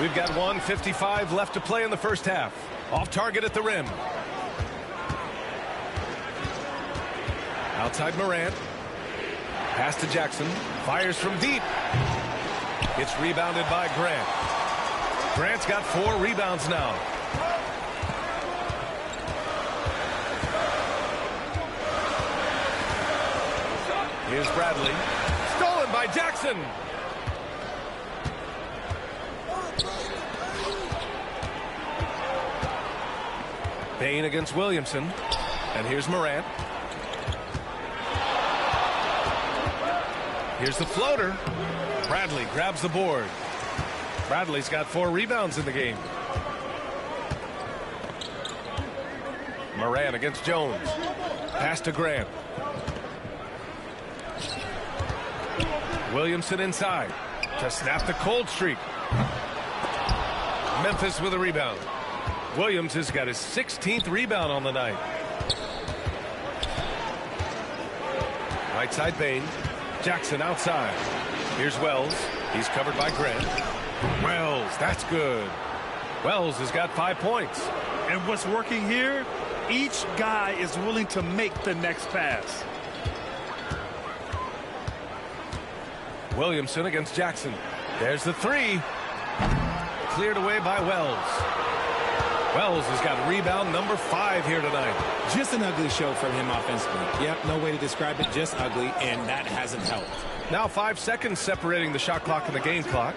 We've got 1:55 left to play in the first half. Off target at the rim. Outside Morant. Pass to Jackson. Fires from deep. It's rebounded by Grant. Grant's got 4 rebounds now. Here's Bradley. Stolen by Jackson. Bane against Williamson. And here's Morant. Here's the floater. Bradley grabs the board. Bradley's got 4 rebounds in the game. Morant against Jones. Pass to Grant. Williamson inside to snap the cold streak. Memphis with a rebound. Williams has got his 16th rebound on the night. Right side Bane. Jackson outside. Here's Wells. He's covered by Grant. Wells, that's good. Wells has got 5 points. And what's working here? Each guy is willing to make the next pass. Williamson against Jackson. There's the 3. Cleared away by Wells. Wells has got rebound number 5 here tonight. Just an ugly show from him offensively. Yep, no way to describe it, just ugly, and that hasn't helped. Now 5 seconds separating the shot clock and the game clock.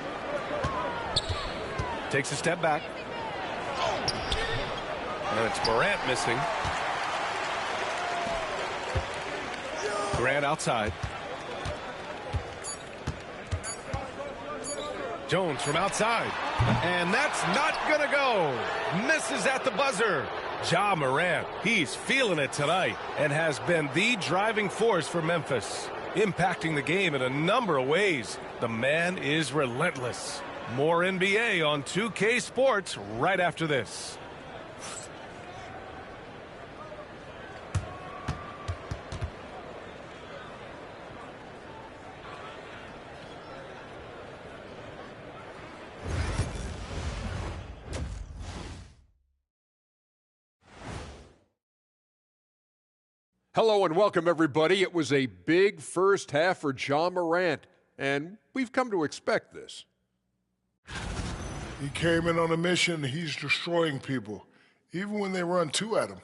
Takes a step back. And it's Morant missing. Grant outside. Jones from outside. And that's not going to go. Misses at the buzzer. Ja Morant, he's feeling it tonight and has been the driving force for Memphis, impacting the game in a number of ways. The man is relentless. More NBA on 2K Sports right after this. Hello and welcome, everybody. It was a big first half for Ja Morant, and we've come to expect this. He came in on a mission. He's destroying people, even when they run 2 at him.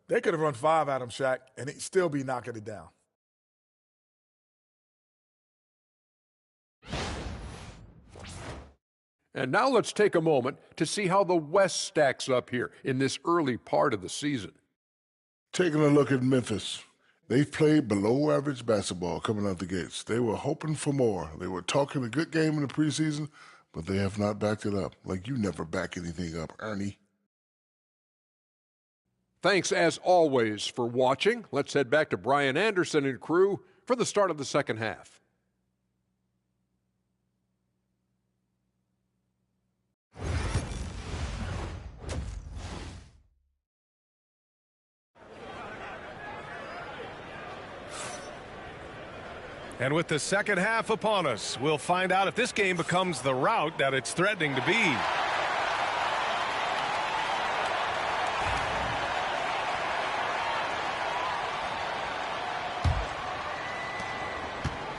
They could have run 5 at him, Shaq, and he'd still be knocking it down. And now let's take a moment to see how the West stacks up here in this early part of the season. Taking a look at Memphis, they've played below average basketball coming out the gates. They were hoping for more. They were talking a good game in the preseason, but they have not backed it up. Like you never back anything up, Ernie. Thanks, as always, for watching. Let's head back to Brian Anderson and crew for the start of the second half. And with the second half upon us, we'll find out if this game becomes the rout that it's threatening to be.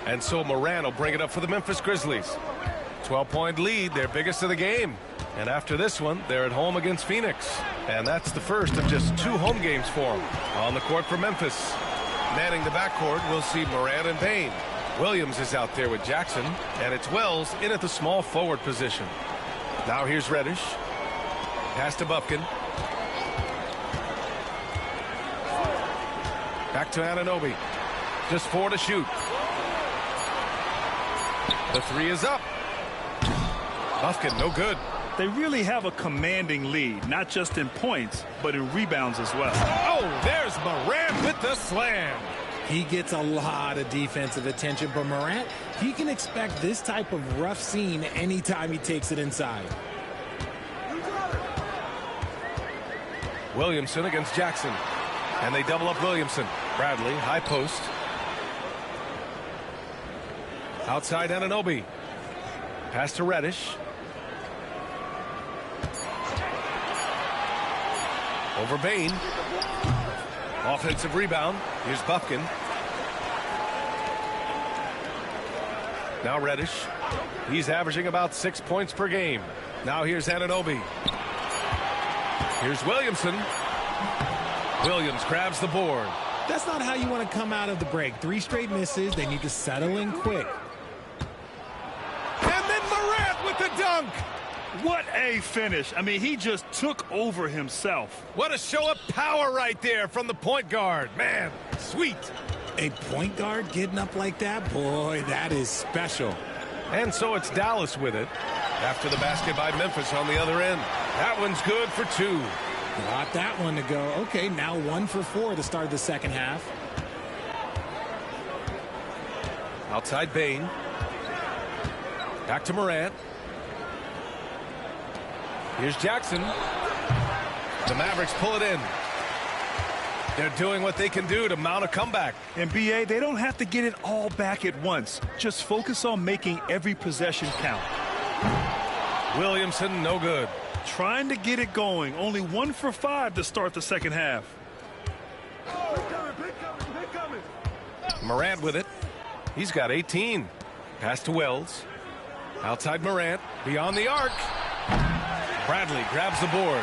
And so Morant will bring it up for the Memphis Grizzlies. 12-point lead, their biggest of the game. And after this one, they're at home against Phoenix. And that's the first of just 2 home games for them. On the court for Memphis. Manning the backcourt, we'll see Morant and Payne. Williams is out there with Jackson, and it's Wells in at the small forward position. Now here's Reddish. Pass to Bufkin. Back to Anunoby. Just 4 to shoot. The 3 is up. Bufkin, no good. They really have a commanding lead, not just in points, but in rebounds as well. Oh, there's Morant with the slam. He gets a lot of defensive attention, but Morant, he can expect this type of rough scene anytime he takes it inside. Williamson against Jackson. And they double up Williamson. Bradley, high post. Outside Anunoby. Pass to Reddish. Over Bane. Offensive rebound. Here's Bufkin. Now Reddish. He's averaging about 6 points per game. Now here's Anunoby. Here's Williamson. Williams grabs the board. That's not how you want to come out of the break. 3 straight misses. They need to settle in quick. And then Morant with the dunk. What a finish. I mean, he just took over himself. What a show of power right there from the point guard. Man, sweet. A point guard getting up like that? Boy, that is special. And so it's Dallas with it. After the basket by Memphis on the other end. That one's good for 2. Got that one to go. Okay, now 1 for 4 to start the second half. Outside Bane. Back to Morant. Here's Jackson. The Mavericks pull it in. They're doing what they can do to mount a comeback. And BA, they don't have to get it all back at once. Just focus on making every possession count. Williamson, no good. Trying to get it going. Only 1 for 5 to start the second half. Morant with it. He's got 18. Pass to Wells. Outside Morant. Beyond the arc. Bradley grabs the board.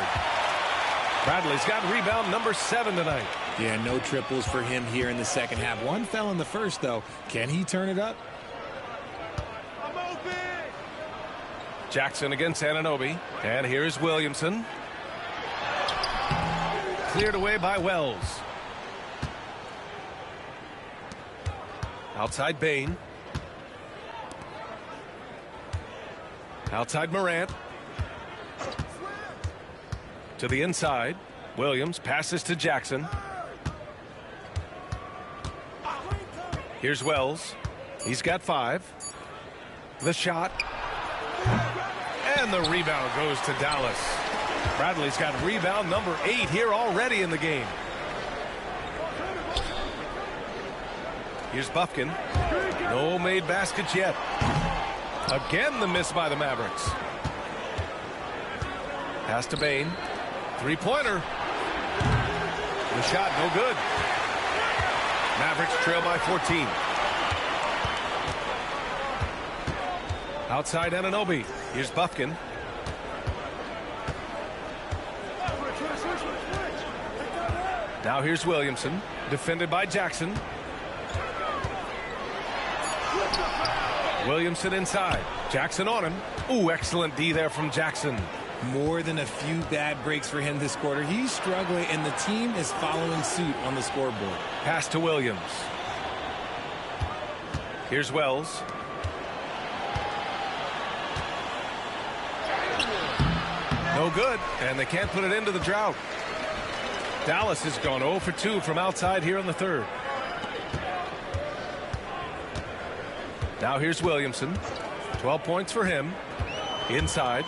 Bradley's got rebound number 7 tonight. Yeah, no triples for him here in the second half. 1 fell in the first, though. Can he turn it up? Jackson against Anunoby. And here's Williamson. Cleared away by Wells. Outside Bane. Outside Morant. To the inside. Williams passes to Jackson. Here's Wells. He's got 5. The shot. And the rebound goes to Dallas. Bradley's got rebound number 8 here already in the game. Here's Bufkin. No made baskets yet. Again, the miss by the Mavericks. Pass to Bane. 3-pointer. The shot, no good. Mavericks trail by 14. Outside Anunoby. Here's Bufkin. Now here's Williamson. Defended by Jackson. Williamson inside. Jackson on him. Ooh, excellent D there from Jackson. More than a few bad breaks for him this quarter. He's struggling, and the team is following suit on the scoreboard. Pass to Williams. Here's Wells. No good, and they can't put it into the drought. Dallas has gone 0 for 2 from outside here in the third. Now here's Williamson. 12 points for him. Inside.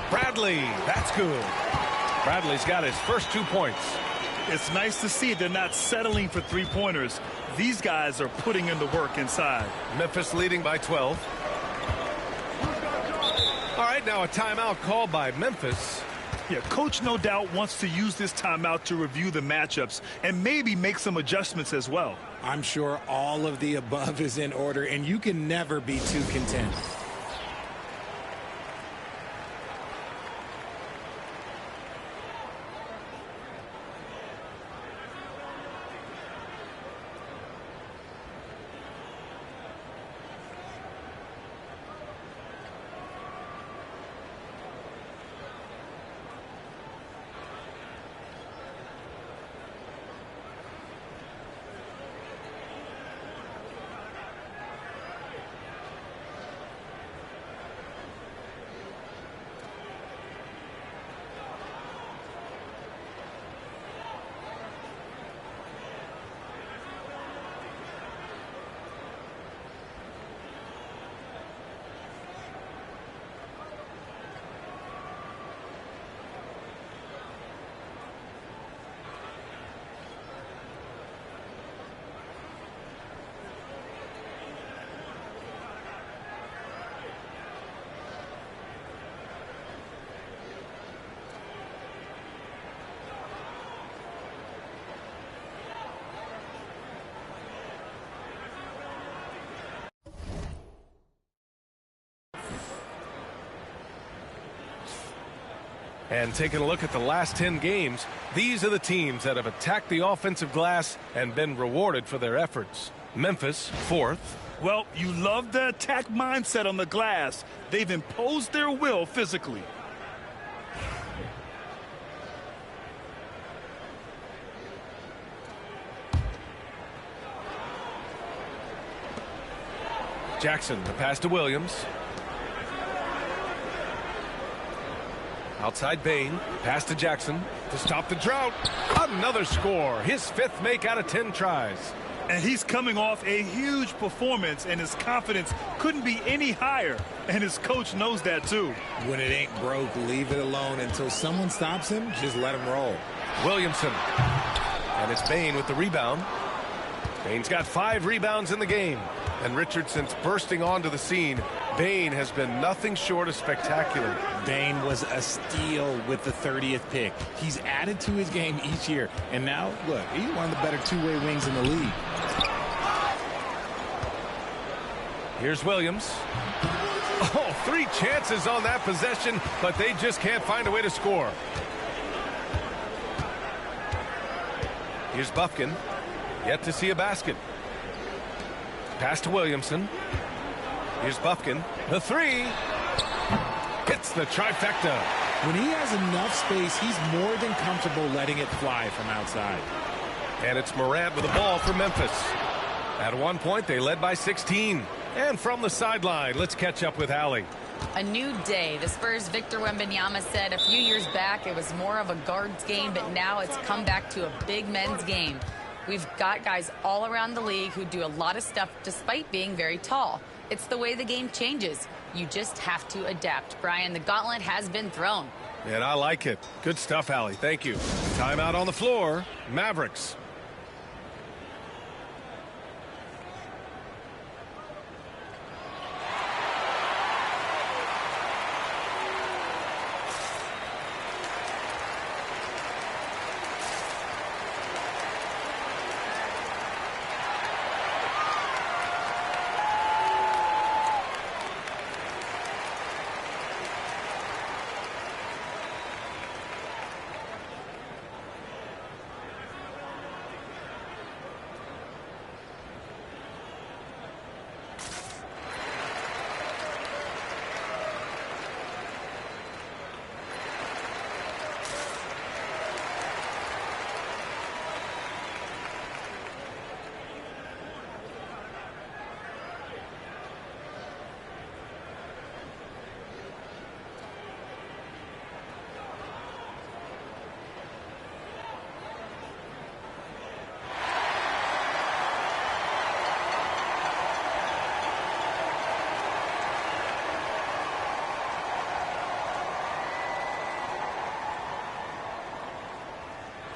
Bradley. That's good. Bradley's got his first 2 points. It's nice to see they're not settling for three-pointers. These guys are putting in the work inside. Memphis leading by 12. All right, now a timeout called by Memphis. Yeah, coach no doubt wants to use this timeout to review the matchups and maybe make some adjustments as well. I'm sure all of the above is in order, and you can never be too content. And taking a look at the last 10 games, these are the teams that have attacked the offensive glass and been rewarded for their efforts. Memphis, 4th. Well, you love the attack mindset on the glass. They've imposed their will physically. Jackson, the pass to Williams. Outside Bain, pass to Jackson to stop the drought. Another score, his 5th make out of 10 tries. And he's coming off a huge performance, and his confidence couldn't be any higher. And his coach knows that too. When it ain't broke, leave it alone. Until someone stops him, just let him roll. Williamson. And it's Bain with the rebound. Bain's got 5 rebounds in the game. And Richardson's bursting onto the scene. Bain has been nothing short of spectacular. Bain was a steal with the 30th pick. He's added to his game each year. And now, look, he's one of the better two-way wings in the league. Here's Williams. Oh, 3 chances on that possession, but they just can't find a way to score. Here's Bufkin. Yet to see a basket. Pass to Williamson. Here's Bufkin. The 3. Hits the trifecta. When he has enough space, he's more than comfortable letting it fly from outside. And it's Morant with the ball for Memphis. At one point, they led by 16. And from the sideline, let's catch up with Allie. A new day. The Spurs' Victor Wembanyama said a few years back it was more of a guards game, but now it's come back to a big men's game. We've got guys all around the league who do a lot of stuff despite being very tall. It's the way the game changes. You just have to adapt. Brian, the gauntlet has been thrown. And I like it. Good stuff, Allie. Thank you. Timeout on the floor. Mavericks.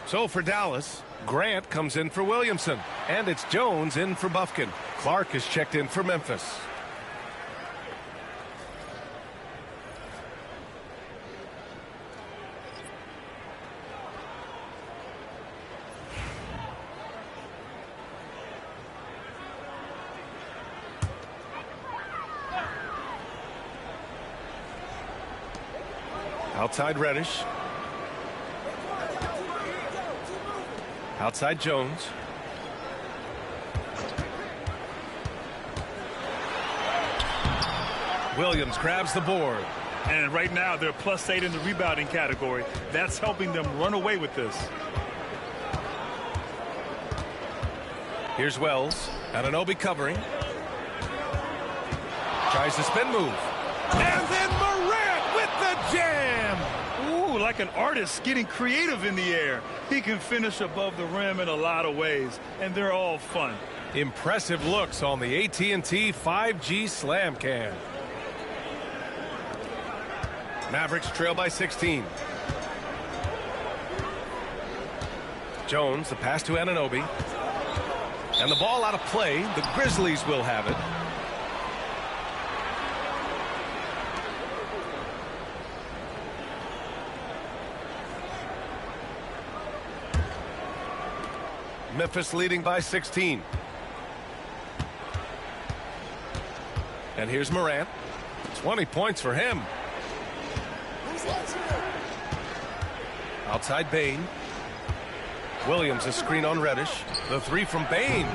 So for Dallas, Grant comes in for Williamson. And it's Jones in for Bufkin. Clark is checked in for Memphis. Outside Reddish. Outside Jones. Williams grabs the board. And right now they're +8 in the rebounding category. That's helping them run away with this. Here's Wells. Anunoby covering. Tries the spin move. And then Morant with the jam. Ooh, like an artist getting creative in the air. He can finish above the rim in a lot of ways, and they're all fun. Impressive looks on the AT&T 5G Slam Cam. Mavericks trail by 16. Jones, the pass to Anunoby. And the ball out of play. The Grizzlies will have it. Memphis leading by 16. And here's Morant. 20 points for him. Outside Bane. Williams a screen on Reddish. The three from Bane.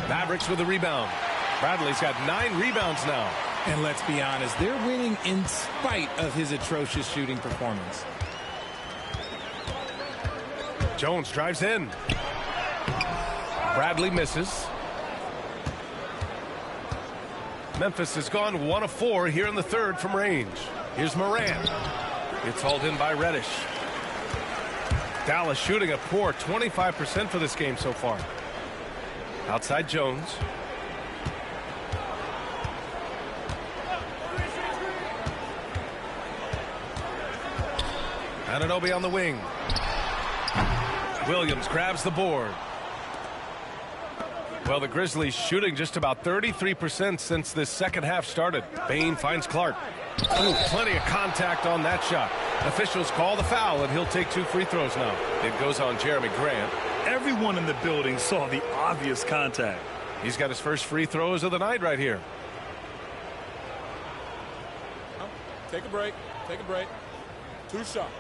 Mavericks with a rebound. Bradley's got 9 rebounds now. And let's be honest, they're winning in spite of his atrocious shooting performance. Jones drives in. Bradley misses. Memphis has gone 1 of 4 here in the third from range. Here's Morant. It's hauled in by Reddish. Dallas shooting a poor 25% for this game so far. Outside Jones. Anunoby on the wing. Williams grabs the board. Well, the Grizzlies shooting just about 33% since this second half started. Bane finds Clark. Ooh, plenty of contact on that shot. Officials call the foul, and he'll take 2 free throws now. It goes on Jeremy Grant. Everyone in the building saw the obvious contact. He's got his first free throws of the night right here. Take a break. Take a break. 2 shots.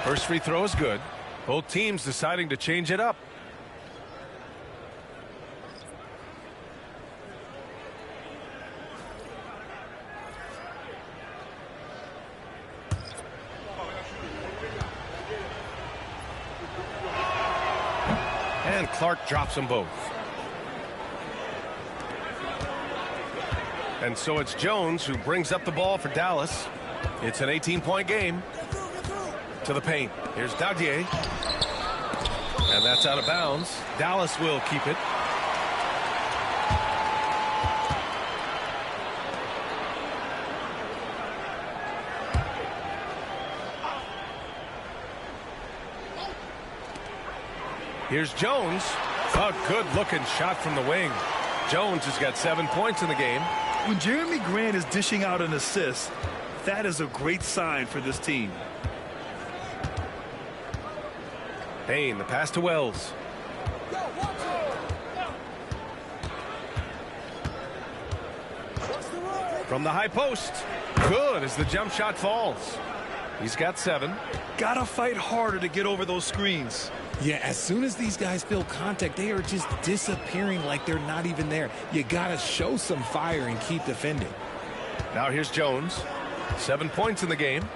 First free throw is good. Both teams deciding to change it up. And Clark drops them both. And so it's Jones who brings up the ball for Dallas. It's an 18-point game. To the paint. Here's Dadier. And that's out of bounds. Dallas will keep it. Here's Jones. A good-looking shot from the wing. Jones has got 7 points in the game. When Jeremy Grant is dishing out an assist, that is a great sign for this team. Bane, the pass to Wells. From the high post. Good as the jump shot falls. He's got 7. Gotta fight harder to get over those screens. Yeah, as soon as these guys feel contact, they are just disappearing like they're not even there. You gotta show some fire and keep defending. Now here's Jones. 7 points in the game.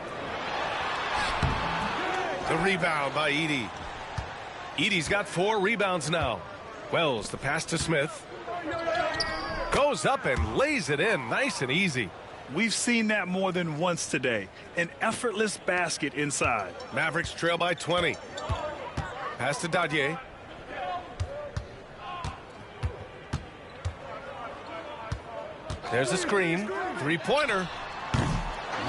The rebound by Edey. Edey's got 4 rebounds now. Wells, the pass to Smith. Goes up and lays it in nice and easy. We've seen that more than once today. An effortless basket inside. Mavericks trail by 20. Pass to Dadier. There's a screen. Three-pointer.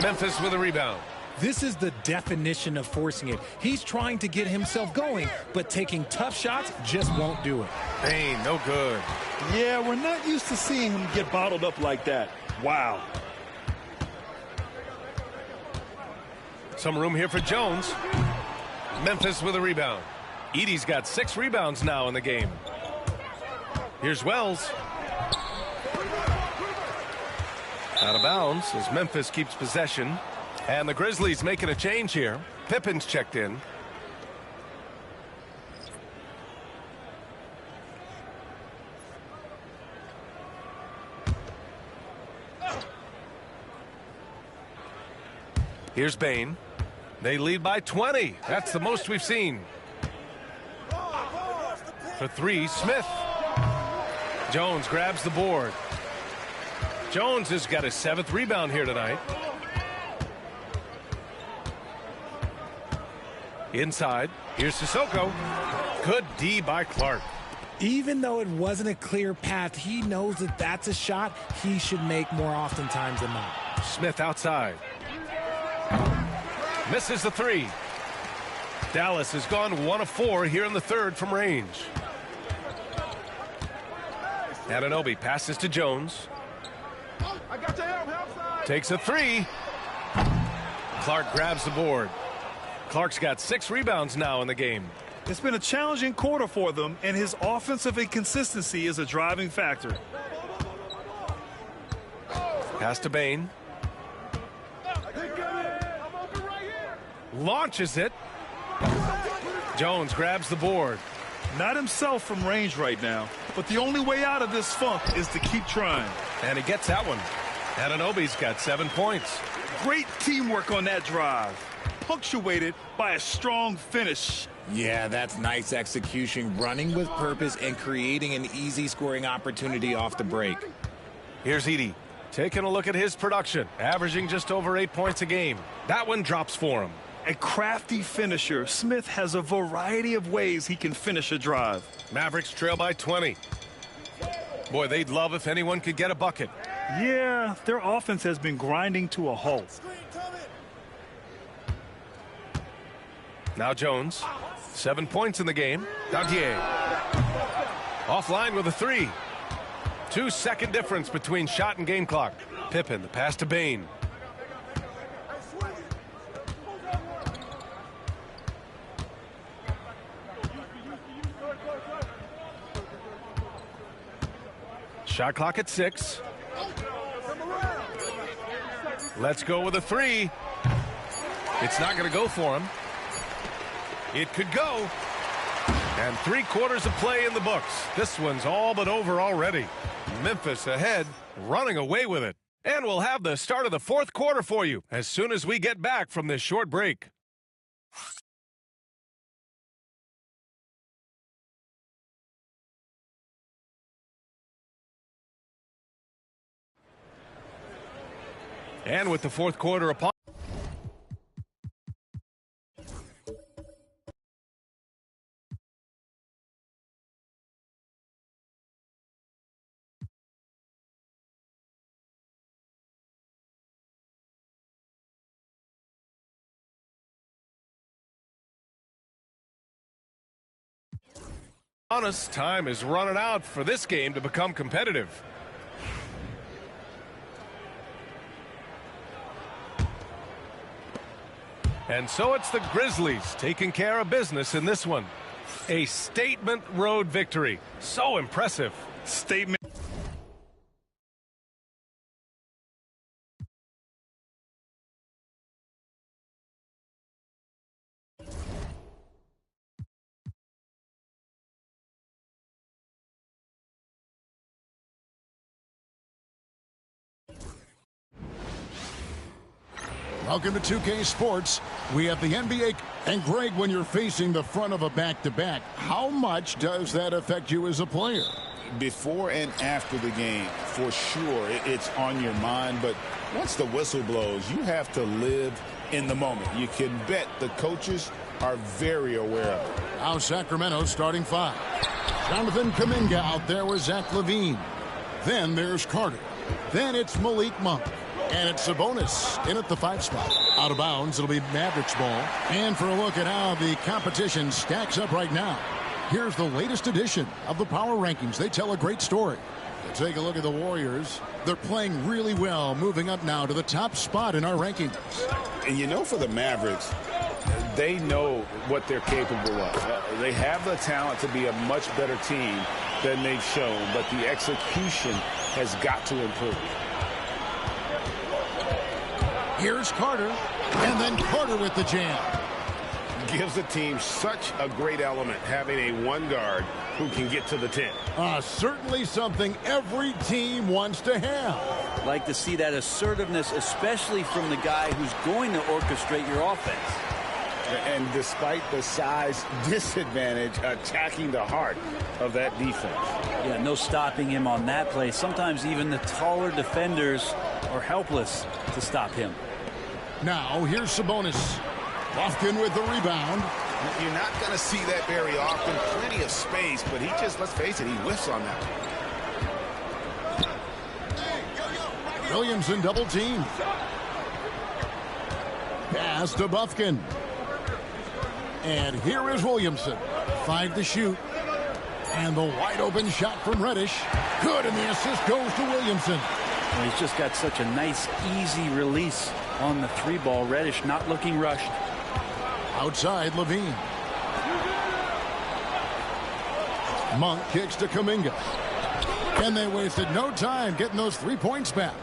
Memphis with a rebound. This is the definition of forcing it. He's trying to get himself going, but taking tough shots just won't do it. Bane, no good. Yeah, we're not used to seeing him get bottled up like that. Wow. Some room here for Jones. Memphis with a rebound. Edey's got 6 rebounds now in the game. Here's Wells. Out of bounds as Memphis keeps possession. And the Grizzlies making a change here. Pippen's checked in. Here's Bane. They lead by 20. That's the most we've seen. For 3, Smith. Jones grabs the board. Jones has got his 7th rebound here tonight. Inside. Here's Sissoko. Good D by Clark. Even though it wasn't a clear path, he knows that that's a shot he should make more oftentimes than not. Smith outside. Misses the 3. Dallas has gone 1 of 4 here in the 3rd from range. Anunoby passes to Jones. Takes a 3. Clark grabs the board. Clark's got 6 rebounds now in the game. It's been a challenging quarter for them, and his offensive inconsistency is a driving factor. Pass to Bane. Launches it. Jones grabs the board. Not himself from range right now, but the only way out of this funk is to keep trying. And he gets that one. Anunoby's got 7 points. Great teamwork on that drive, punctuated by a strong finish. Yeah, that's nice execution, running with purpose and creating an easy scoring opportunity off the break. Here's Edey. Taking a look at his production, averaging just over 8 points a game. That one drops for him. A crafty finisher, Smith has a variety of ways he can finish a drive. Mavericks trail by 20. Boy, they'd love if anyone could get a bucket. Yeah, their offense has been grinding to a halt. Now Jones. 7 points in the game. Dantier. Offline with a 3. 2-second difference between shot and game clock. Pippen, the pass to Bane. Shot clock at 6. Let's go with a 3. It's not going to go for him. It could go. And 3/4 of play in the books. This one's all but over already. Memphis ahead, running away with it. And we'll have the start of the 4th quarter for you as soon as we get back from this short break. And with the 4th quarter upon. Honest, time is running out for this game to become competitive. And so it's the Grizzlies taking care of business in this one. A statement road victory. So impressive. Statement. Welcome to 2K Sports. We have the NBA. And Greg, when you're facing the front of a back-to-back, how much does that affect you as a player? Before and after the game, for sure, it's on your mind. But once the whistle blows, you have to live in the moment. You can bet the coaches are very aware of it. Now Sacramento starting 5. Jonathan Kuminga out there with Zach LaVine. Then there's Carter. Then it's Malik Monk. And it's Sabonis in at the 5 spot. Out of bounds, it'll be Mavericks ball. And for a look at how the competition stacks up right now, here's the latest edition of the Power Rankings. They tell a great story. Take a look at the Warriors. They're playing really well, moving up now to the top spot in our rankings. And you know, for the Mavericks, they know what they're capable of. They have the talent to be a much better team than they've shown, but the execution has got to improve. Here's Carter, and then Carter with the jam. Gives the team such a great element, having a one guard who can get to the 10. Certainly something every team wants to have. Like to see that assertiveness, especially from the guy who's going to orchestrate your offense. And despite the size disadvantage, attacking the heart of that defense. Yeah, no stopping him on that play. Sometimes even the taller defenders are helpless to stop him. Now, here's Sabonis. Lofton with the rebound. You're not going to see that very often. Plenty of space, but he just, let's face it, he whiffs on that. Williamson double team. Pass to Bufkin. And here is Williamson. 5 to shoot. And the wide open shot from Reddish. Good, and the assist goes to Williamson. Well, he's just got such a nice, easy release on the 3-ball. Reddish not looking rushed. Outside, Levine. Monk kicks to Kuminga. And they wasted no time getting those 3 points back.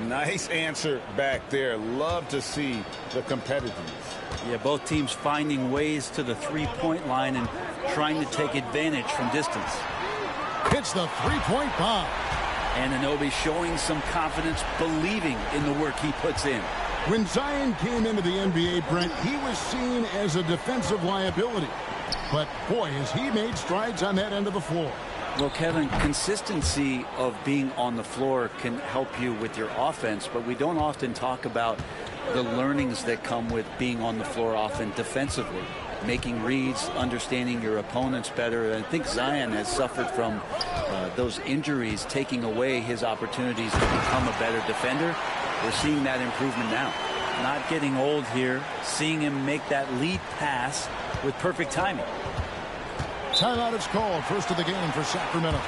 Nice answer back there. Love to see the competitiveness. Yeah, both teams finding ways to the 3-point line and trying to take advantage from distance. Hits the 3-point bomb. Anunoby showing some confidence, believing in the work he puts in. When Zion came into the NBA, Brent, he was seen as a defensive liability. But, boy, has he made strides on that end of the floor. Well, Kevin, consistency of being on the floor can help you with your offense, but we don't often talk about the learnings that come with being on the floor often defensively. Making reads, understanding your opponents better. And I think Zion has suffered from those injuries, taking away his opportunities to become a better defender. We're seeing that improvement now. Not getting old here, seeing him make that lead pass with perfect timing. Timeout is called. First of the game for Sacramento.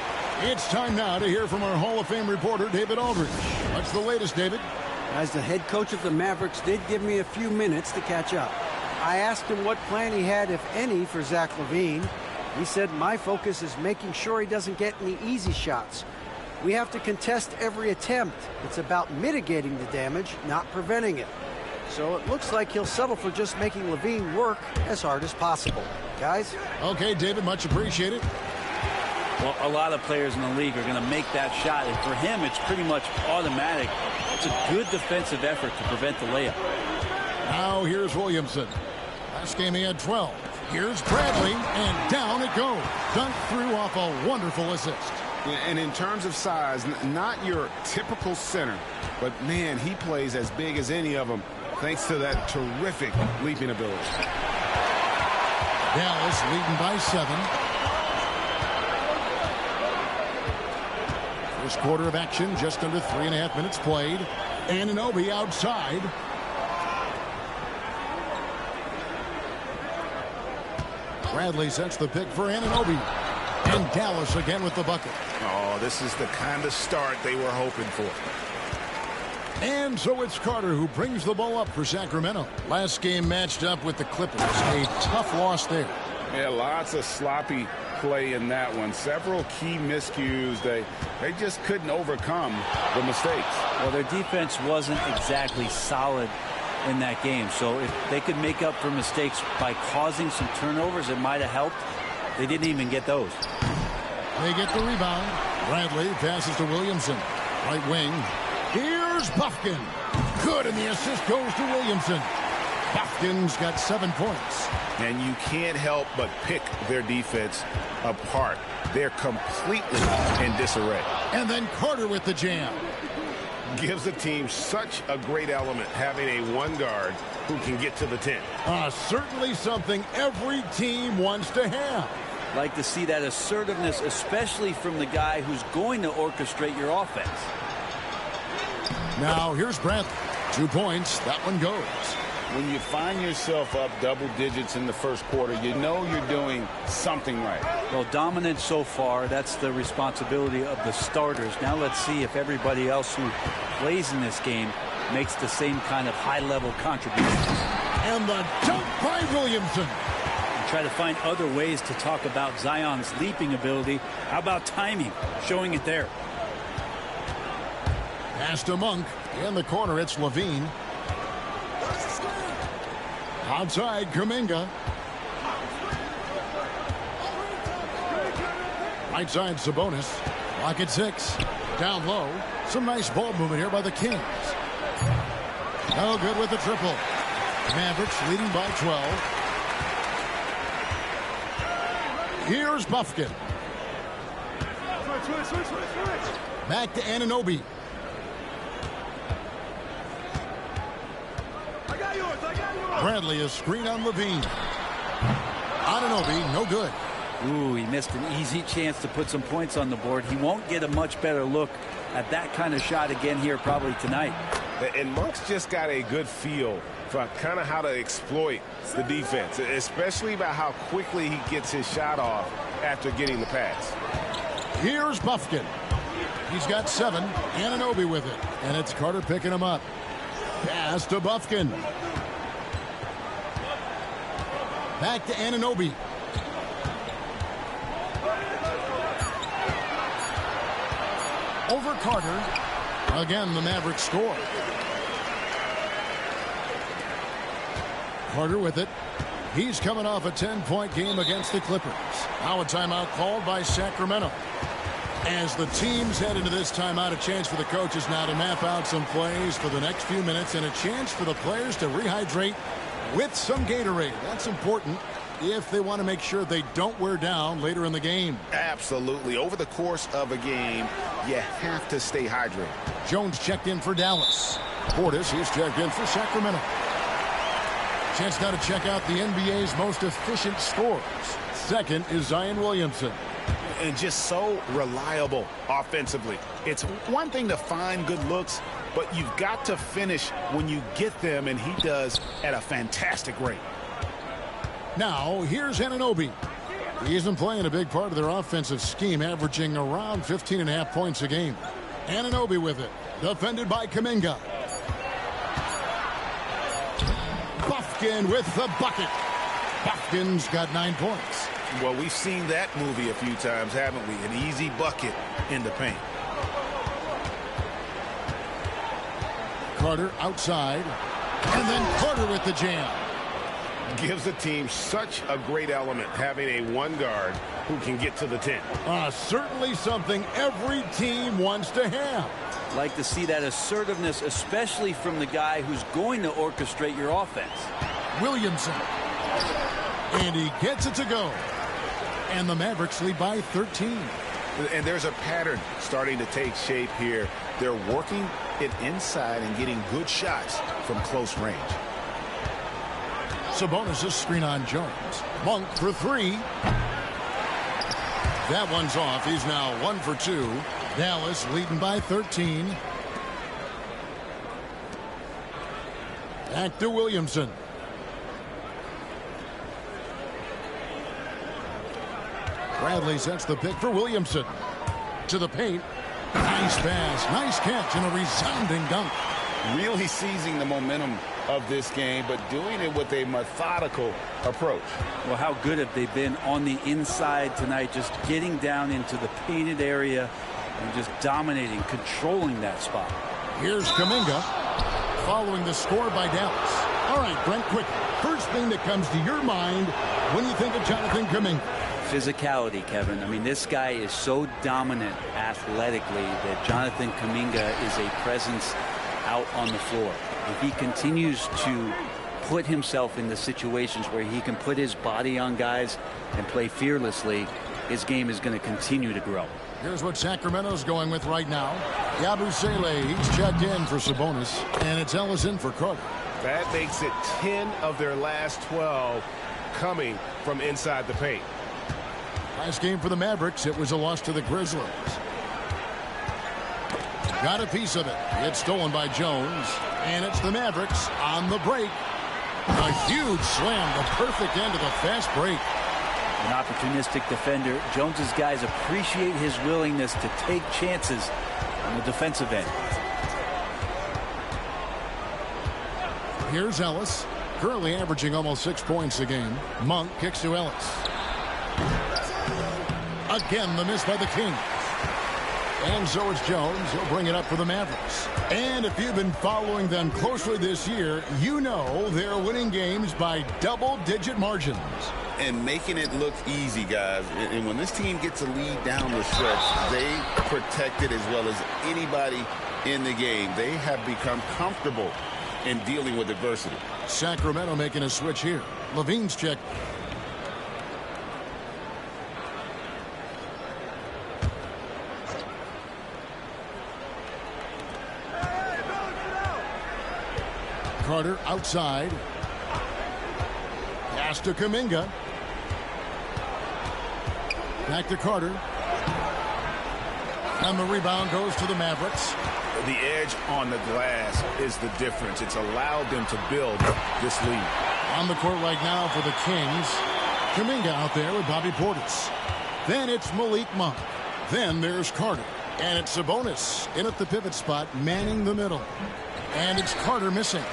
It's time now to hear from our Hall of Fame reporter, David Aldridge. What's the latest, David? As the head coach of the Mavericks did give me a few minutes to catch up. I asked him what plan he had, if any, for Zach LaVine. He said, my focus is making sure he doesn't get any easy shots. We have to contest every attempt. It's about mitigating the damage, not preventing it. So it looks like he'll settle for just making LaVine work as hard as possible. Guys? Okay, David, much appreciated. Well, a lot of players in the league are going to make that shot, and for him, it's pretty much automatic. It's a good defensive effort to prevent the layup. Now here's Williamson. Last game he had 12. Here's Bradley, and down it goes. Dunked through off a wonderful assist. And in terms of size, not your typical center, but, man, he plays as big as any of them thanks to that terrific leaping ability. Dallas leading by 7. First quarter of action, just under 3.5 minutes played. Anunoby outside. Bradley sets the pick for Anunoby. And Dallas again with the bucket. Oh, this is the kind of start they were hoping for. And so it's Carter who brings the ball up for Sacramento. Last game matched up with the Clippers. A tough loss there. Yeah, lots of sloppy play in that one. Several key miscues. They just couldn't overcome the mistakes. Well, their defense wasn't exactly solid in that game. So if they could make up for mistakes by causing some turnovers, it might have helped. They didn't even get those. They get the rebound. Bradley passes to Williamson. Right wing. Here's Bufkin. Good, and the assist goes to Williamson. Bufkin's got 7 points. And you can't help but pick their defense apart. They're completely in disarray. And then Carter with the jam. Gives the team such a great element, having a one guard who can get to the 10. Certainly something every team wants to have. Like to see that assertiveness, especially from the guy who's going to orchestrate your offense. Now here's Brantley. 2 points. That one goes. When you find yourself up double digits in the first quarter, you know you're doing something right. Well, dominant so far. That's the responsibility of the starters. Now let's see if everybody else who plays in this game makes the same kind of high-level contributions. And the dunk by Williamson. And try to find other ways to talk about Zion's leaping ability. How about timing? Showing it there. Pass to Monk. In the corner, it's Levine. Outside, Kuminga. Right side, Sabonis. Lock at 6. Down low. Some nice ball movement here by the Kings. No good with the triple. Mavericks leading by 12. Here's Buffkin. Back to Anunoby. Bradley, a screen on Levine. Anunoby, no good. Ooh, he missed an easy chance to put some points on the board. He won't get a much better look at that kind of shot again here probably tonight. And Monk's just got a good feel for kind of how to exploit the defense, especially about how quickly he gets his shot off after getting the pass. Here's Buffkin. He's got 7. Anunoby with it. And it's Carter picking him up. Pass to Buffkin. Back to Anunoby. Over Carter. Again, the Mavericks score. Carter with it. He's coming off a 10-point game against the Clippers. Now a timeout called by Sacramento. As the teams head into this timeout, a chance for the coaches now to map out some plays for the next few minutes and a chance for the players to rehydrate with some Gatorade. That's important if they want to make sure they don't wear down later in the game. Absolutely. Over the course of a game, you have to stay hydrated. Jones checked in for Dallas. Portis is checked in for Sacramento. Chance now to check out the NBA's most efficient scorers. Second is Zion Williamson. And just so reliable offensively. It's one thing to find good looks, but you've got to finish when you get them, and he does at a fantastic rate. Now, here's Anunoby. He's been playing a big part of their offensive scheme, averaging around 15.5 points a game. Anunoby with it. Defended by Kuminga. Buffkin with the bucket. Buffkin's got 9 points. Well, we've seen that movie a few times, haven't we? An easy bucket in the paint. Carter outside. And then Carter with the jam. Gives the team such a great element having a one guard who can get to the 10. Certainly something every team wants to have. Like to see that assertiveness, especially from the guy who's going to orchestrate your offense. Williamson. And he gets it to go. And the Mavericks lead by 13. And there's a pattern starting to take shape here. They're working it inside and getting good shots from close range. Sabonis' screen on Jones. Monk for 3. That one's off. He's now 1 for 2. Dallas leading by 13. Back to Williamson. Bradley sets the pick for Williamson. To the paint. Nice pass. Nice catch and a resounding dunk. Really seizing the momentum of this game, but doing it with a methodical approach. Well, how good have they been on the inside tonight, just getting down into the painted area and just dominating, controlling that spot. Here's Kuminga following the score by Dallas. All right, Brent, quick. First thing that comes to your mind when you think of Jonathan Kuminga. Physicality, Kevin. I mean, this guy is so dominant athletically that Jonathan Kuminga is a presence out on the floor. If he continues to put himself in the situations where he can put his body on guys and play fearlessly, his game is going to continue to grow. Here's what Sacramento's going with right now. Yabusele, he's checked in for Sabonis, and it's Ellison for Carter. That makes it 10 of their last 12 coming from inside the paint. Last game for the Mavericks, it was a loss to the Grizzlies. Got a piece of it. It's stolen by Jones. And it's the Mavericks on the break. A huge slam, the perfect end of the fast break. An opportunistic defender. Jones's guys appreciate his willingness to take chances on the defensive end. Here's Ellis, currently averaging almost 6 points a game. Monk kicks to Ellis. Again, the miss by the Kings. And so it's Jones. He'll bring it up for the Mavericks. And if you've been following them closely this year, you know they're winning games by double-digit margins. And making it look easy, guys. And when this team gets a lead down the stretch, they protect it as well as anybody in the game. They have become comfortable in dealing with adversity. Sacramento making a switch here. Levine's check. Carter outside. Pass to Kuminga. Back to Carter. And the rebound goes to the Mavericks. The edge on the glass is the difference. It's allowed them to build this lead. On the court right now for the Kings. Kuminga out there with Bobby Portis. Then it's Malik Monk. Then there's Carter. And it's Sabonis in at the pivot spot, manning the middle. And it's Carter missing.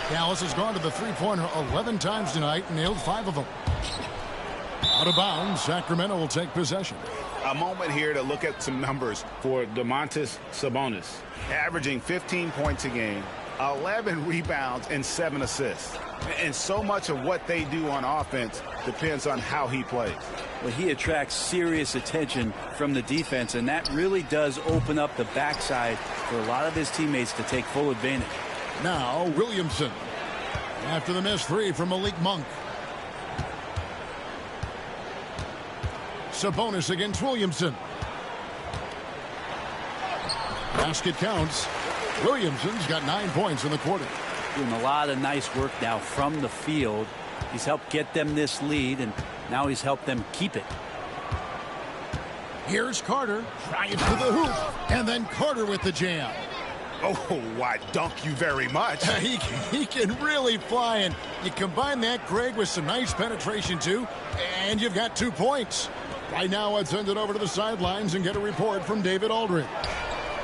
Dallas has gone to the three-pointer 11 times tonight and nailed 5 of them. Out of bounds, Sacramento will take possession. A moment here to look at some numbers for Domantas Sabonis. Averaging 15 points a game, 11 rebounds, and 7 assists. And so much of what they do on offense depends on how he plays. Well, he attracts serious attention from the defense, and that really does open up the backside for a lot of his teammates to take full advantage. Now Williamson after the missed 3 from Malik Monk. Sabonis against Williamson. Basket counts. Williamson's got 9 points in the quarter. Doing a lot of nice work now from the field. He's helped get them this lead, and now he's helped them keep it. Here's Carter. Drives to the hoop. And then Carter with the jam. Oh, why dunk you very much. He can really fly, and you combine that, Greg, with some nice penetration too, and you've got 2 points. Right now, I'd send it over to the sidelines and get a report from David Aldridge.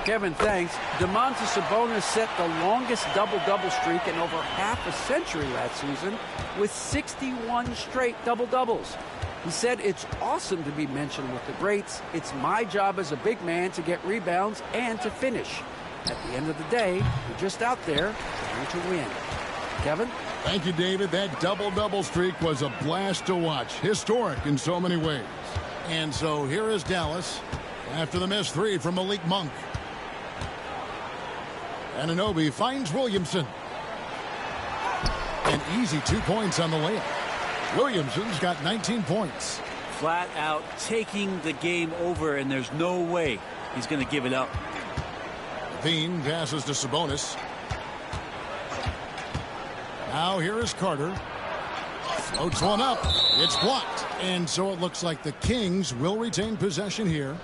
Kevin, thanks. Domantas Sabonis set the longest double-double streak in over half a century last season with 61 straight double-doubles. He said, "It's awesome to be mentioned with the greats. It's my job as a big man to get rebounds and to finish. At the end of the day, we're just out there trying to win." Kevin? Thank you, David. That double-double streak was a blast to watch. Historic in so many ways. And so here is Dallas after the missed 3 from Malik Monk. Anunoby finds Williamson. An easy 2 points on the layup. Williamson's got 19 points. Flat out taking the game over, and there's no way he's going to give it up. Levine passes to Sabonis. Now here is Carter. Floats one up. It's blocked. And so it looks like the Kings will retain possession here.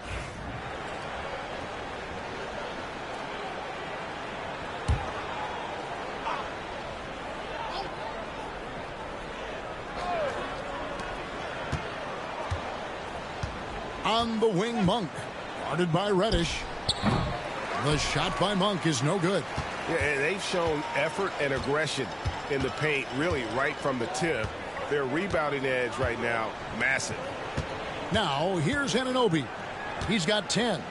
On the wing, Monk. Guarded by Reddish. The shot by Monk is no good. Yeah, they've shown effort and aggression in the paint, really right from the tip. Their rebounding edge right now, massive. Now, here's Anunoby. He's got 10.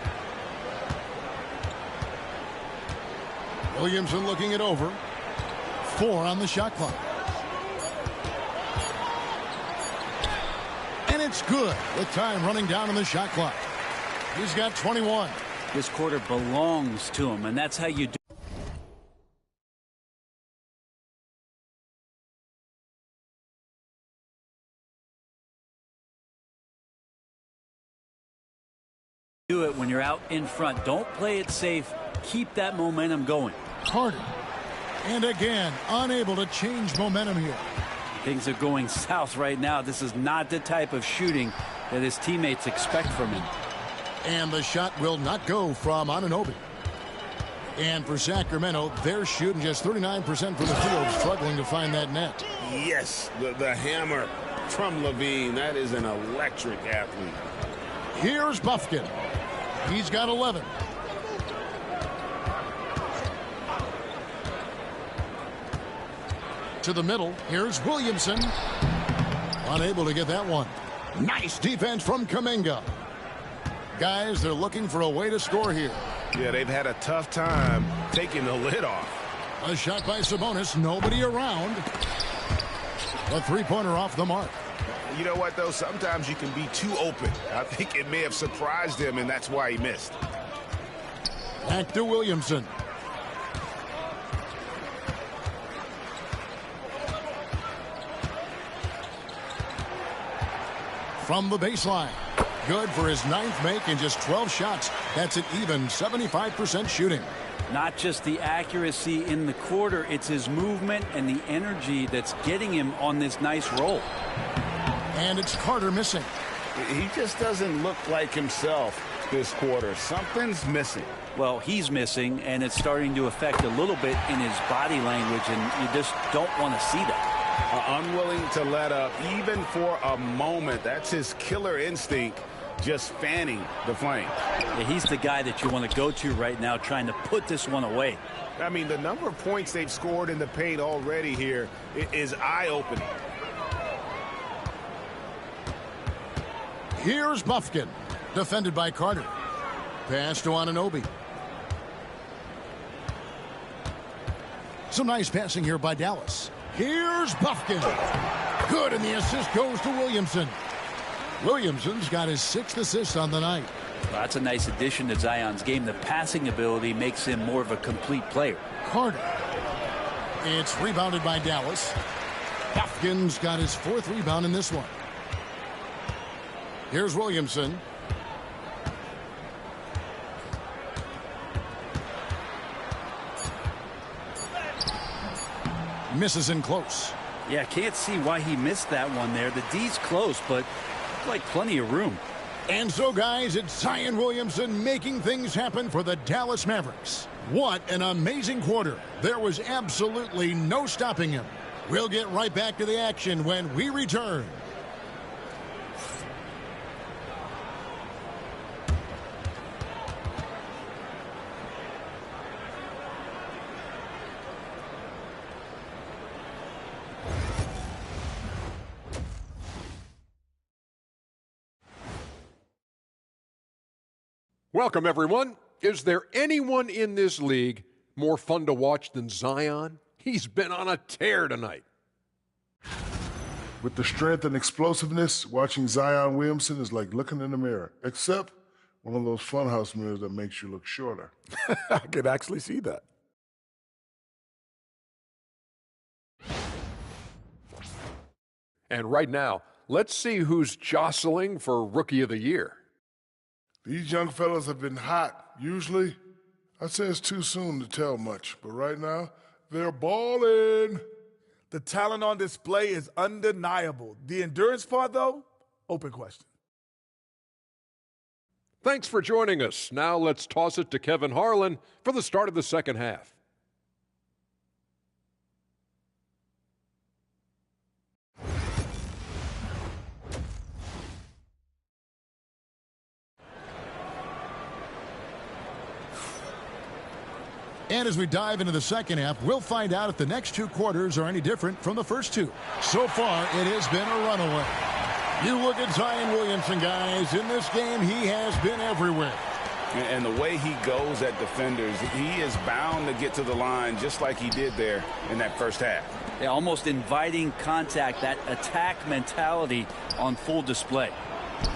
Williamson looking it over. 4 on the shot clock. And it's good with time running down on the shot clock. He's got 21. This quarter belongs to him, and that's how you do it when you're out in front. Don't play it safe. Keep that momentum going. Carter. And again, unable to change momentum here. Things are going south right now. This is not the type of shooting that his teammates expect from him. And the shot will not go from Anunoby. And for Sacramento, they're shooting just 39% from the field, struggling to find that net. Yes, the hammer from Levine. That is an electric athlete. Here's Bufkin. He's got 11. To the middle, here's Williamson. Unable to get that one. Nice defense from Kuminga. Guys, they're looking for a way to score here. Yeah, they've had a tough time taking the lid off. A shot by Sabonis, nobody around. A three-pointer off the mark. You know what, though? Sometimes you can be too open. I think it may have surprised him, and that's why he missed. Back to Williamson. From the baseline. Good for his 9th make in just 12 shots. That's an even 75% shooting. Not just the accuracy in the quarter, it's his movement and the energy that's getting him on this nice roll. And it's Carter missing. He just doesn't look like himself this quarter. Something's missing. Well, he's missing, and it's starting to affect a little bit in his body language, and you just don't want to see that. Unwilling to let up, even for a moment. That's his killer instinct, just fanning the flame. Yeah, he's the guy that you want to go to right now, trying to put this one away. I mean, the number of points they've scored in the paint already here is eye-opening. Here's Bufkin, defended by Carter. Pass to Anunoby. Some nice passing here by Dallas. Here's Bufkin. Good, and the assist goes to Williamson. Williamson's got his 6th assist on the night. Well, that's a nice addition to Zion's game. The passing ability makes him more of a complete player. Carter. It's rebounded by Dallas. Bufkin's got his 4th rebound in this one. Here's Williamson. Misses in close. Yeah, can't see why he missed that one there. The D's close, but like plenty of room. And so, guys, it's Zion Williamson making things happen for the Dallas Mavericks. What an amazing quarter. There was absolutely no stopping him. We'll get right back to the action when we return. Welcome, everyone. Is there anyone in this league more fun to watch than Zion? He's been on a tear tonight. With the strength and explosiveness, watching Zion Williamson is like looking in the mirror, except one of those funhouse mirrors that makes you look shorter. I could actually see that. And right now, let's see who's jostling for Rookie of the Year. These young fellas have been hot. Usually, I'd say it's too soon to tell much, but right now, they're balling. The talent on display is undeniable. The endurance part, though, open question. Thanks for joining us. Now let's toss it to Kevin Harlan for the start of the second half. And as we dive into the second half, we'll find out if the next 2 quarters are any different from the first 2. So far, it has been a runaway. You look at Zion Williamson, guys. In this game, he has been everywhere. And the way he goes at defenders, he is bound to get to the line just like he did there in that first half. Yeah, almost inviting contact, that attack mentality on full display.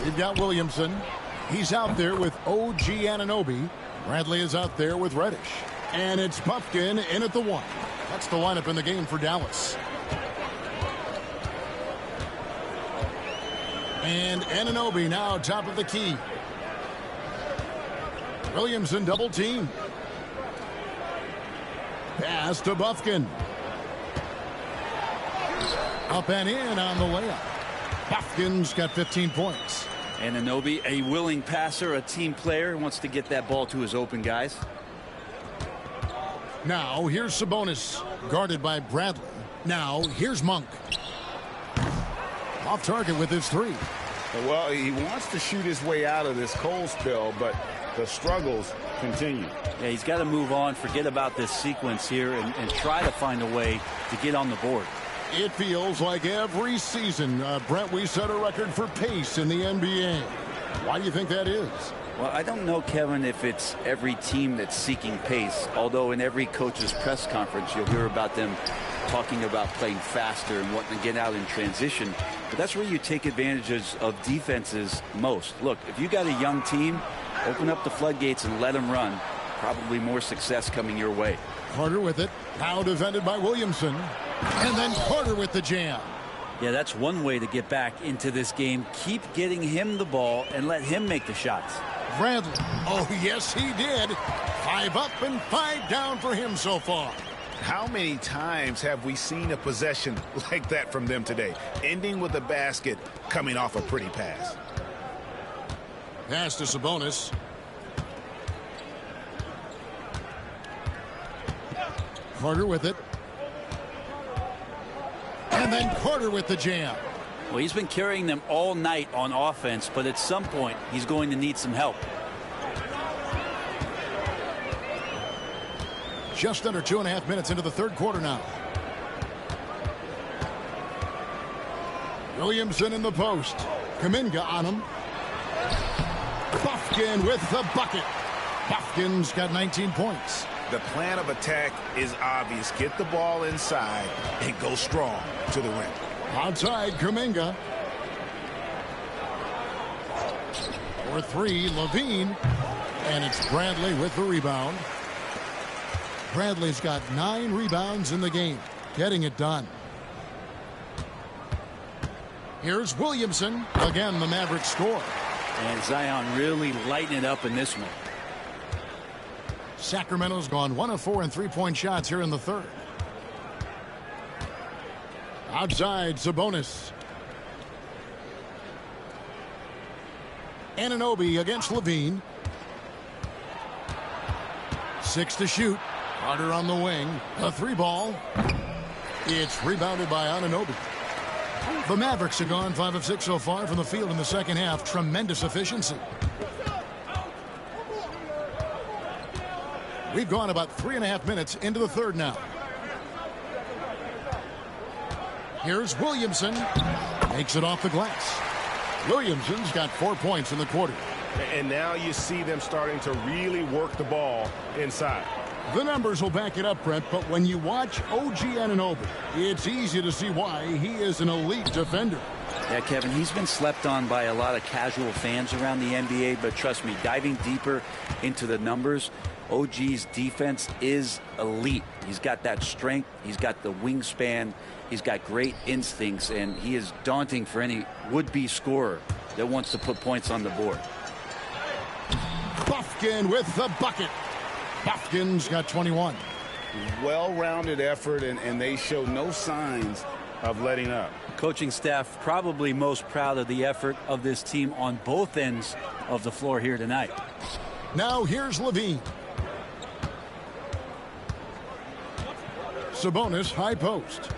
You've got Williamson. He's out there with OG Anunoby. Bradley is out there with Reddish. And it's Bufkin in at the 1. That's the lineup in the game for Dallas. And Anunoby now top of the key. Williamson double team. Pass to Bufkin. Up and in on the layup. Bufkin's got 15 points. And Anunoby, a willing passer, a team player, wants to get that ball to his open guys. Now here's Sabonis, guarded by Bradley. Now here's Monk. Off target with his three. Well, he wants to shoot his way out of this cold spell, but the struggles continue. Yeah, he's got to move on, forget about this sequence here, and try to find a way to get on the board. It feels like every season, Brent, we set a record for pace in the NBA. Why do you think that is? Well, I don't know, Kevin, if it's every team that's seeking pace, although in every coach's press conference you'll hear about them talking about playing faster and wanting to get out in transition. But that's where you take advantages of defenses most. Look, if you got a young team, open up the floodgates and let them run. Probably more success coming your way. Carter with it. Now defended by Williamson. And then Carter with the jam. Yeah, that's one way to get back into this game. Keep getting him the ball and let him make the shots. Bradley. Oh, yes, he did. 5 up and 5 down for him so far. How many times have we seen a possession like that from them today, ending with a basket coming off a pretty pass? Pass to Sabonis. Carter with it. And then Carter with the jam. Well, he's been carrying them all night on offense, but at some point he's going to need some help. Just under 2.5 minutes into the third quarter now. Williamson in the post. Kuminga on him. Bufkin with the bucket. Bufkin's got 19 points. The plan of attack is obvious. Get the ball inside and go strong to the rim. Outside, Kuminga. For 3, Levine. And it's Bradley with the rebound. Bradley's got 9 rebounds in the game, getting it done. Here's Williamson. Again, the Mavericks score. And Zion really lighting it up in this one. Sacramento's gone 1 of 4 in 3-point shots here in the third. Outside, Sabonis. Anunoby against Levine. 6 to shoot. Carter on the wing. A 3-ball. It's rebounded by Anunoby. The Mavericks have gone 5 of 6 so far from the field in the second half. Tremendous efficiency. We've gone about 3.5 minutes into the third now. Here's Williamson. Makes it off the glass. Williamson's got 4 points in the quarter. And now you see them starting to really work the ball inside. The numbers will back it up, Brent, but when you watch OG Anunoby, it's easy to see why he is an elite defender. Yeah, Kevin, he's been slept on by a lot of casual fans around the NBA, but trust me, diving deeper into the numbers, OG's defense is elite. He's got that strength, he's got the wingspan, he's got great instincts, and he is daunting for any would-be scorer that wants to put points on the board. Bufkin with the bucket. Bufkin's got 21. Well-rounded effort, and they show no signs of letting up. Coaching staff probably most proud of the effort of this team on both ends of the floor here tonight. Now here's Levine. Sabonis, high post.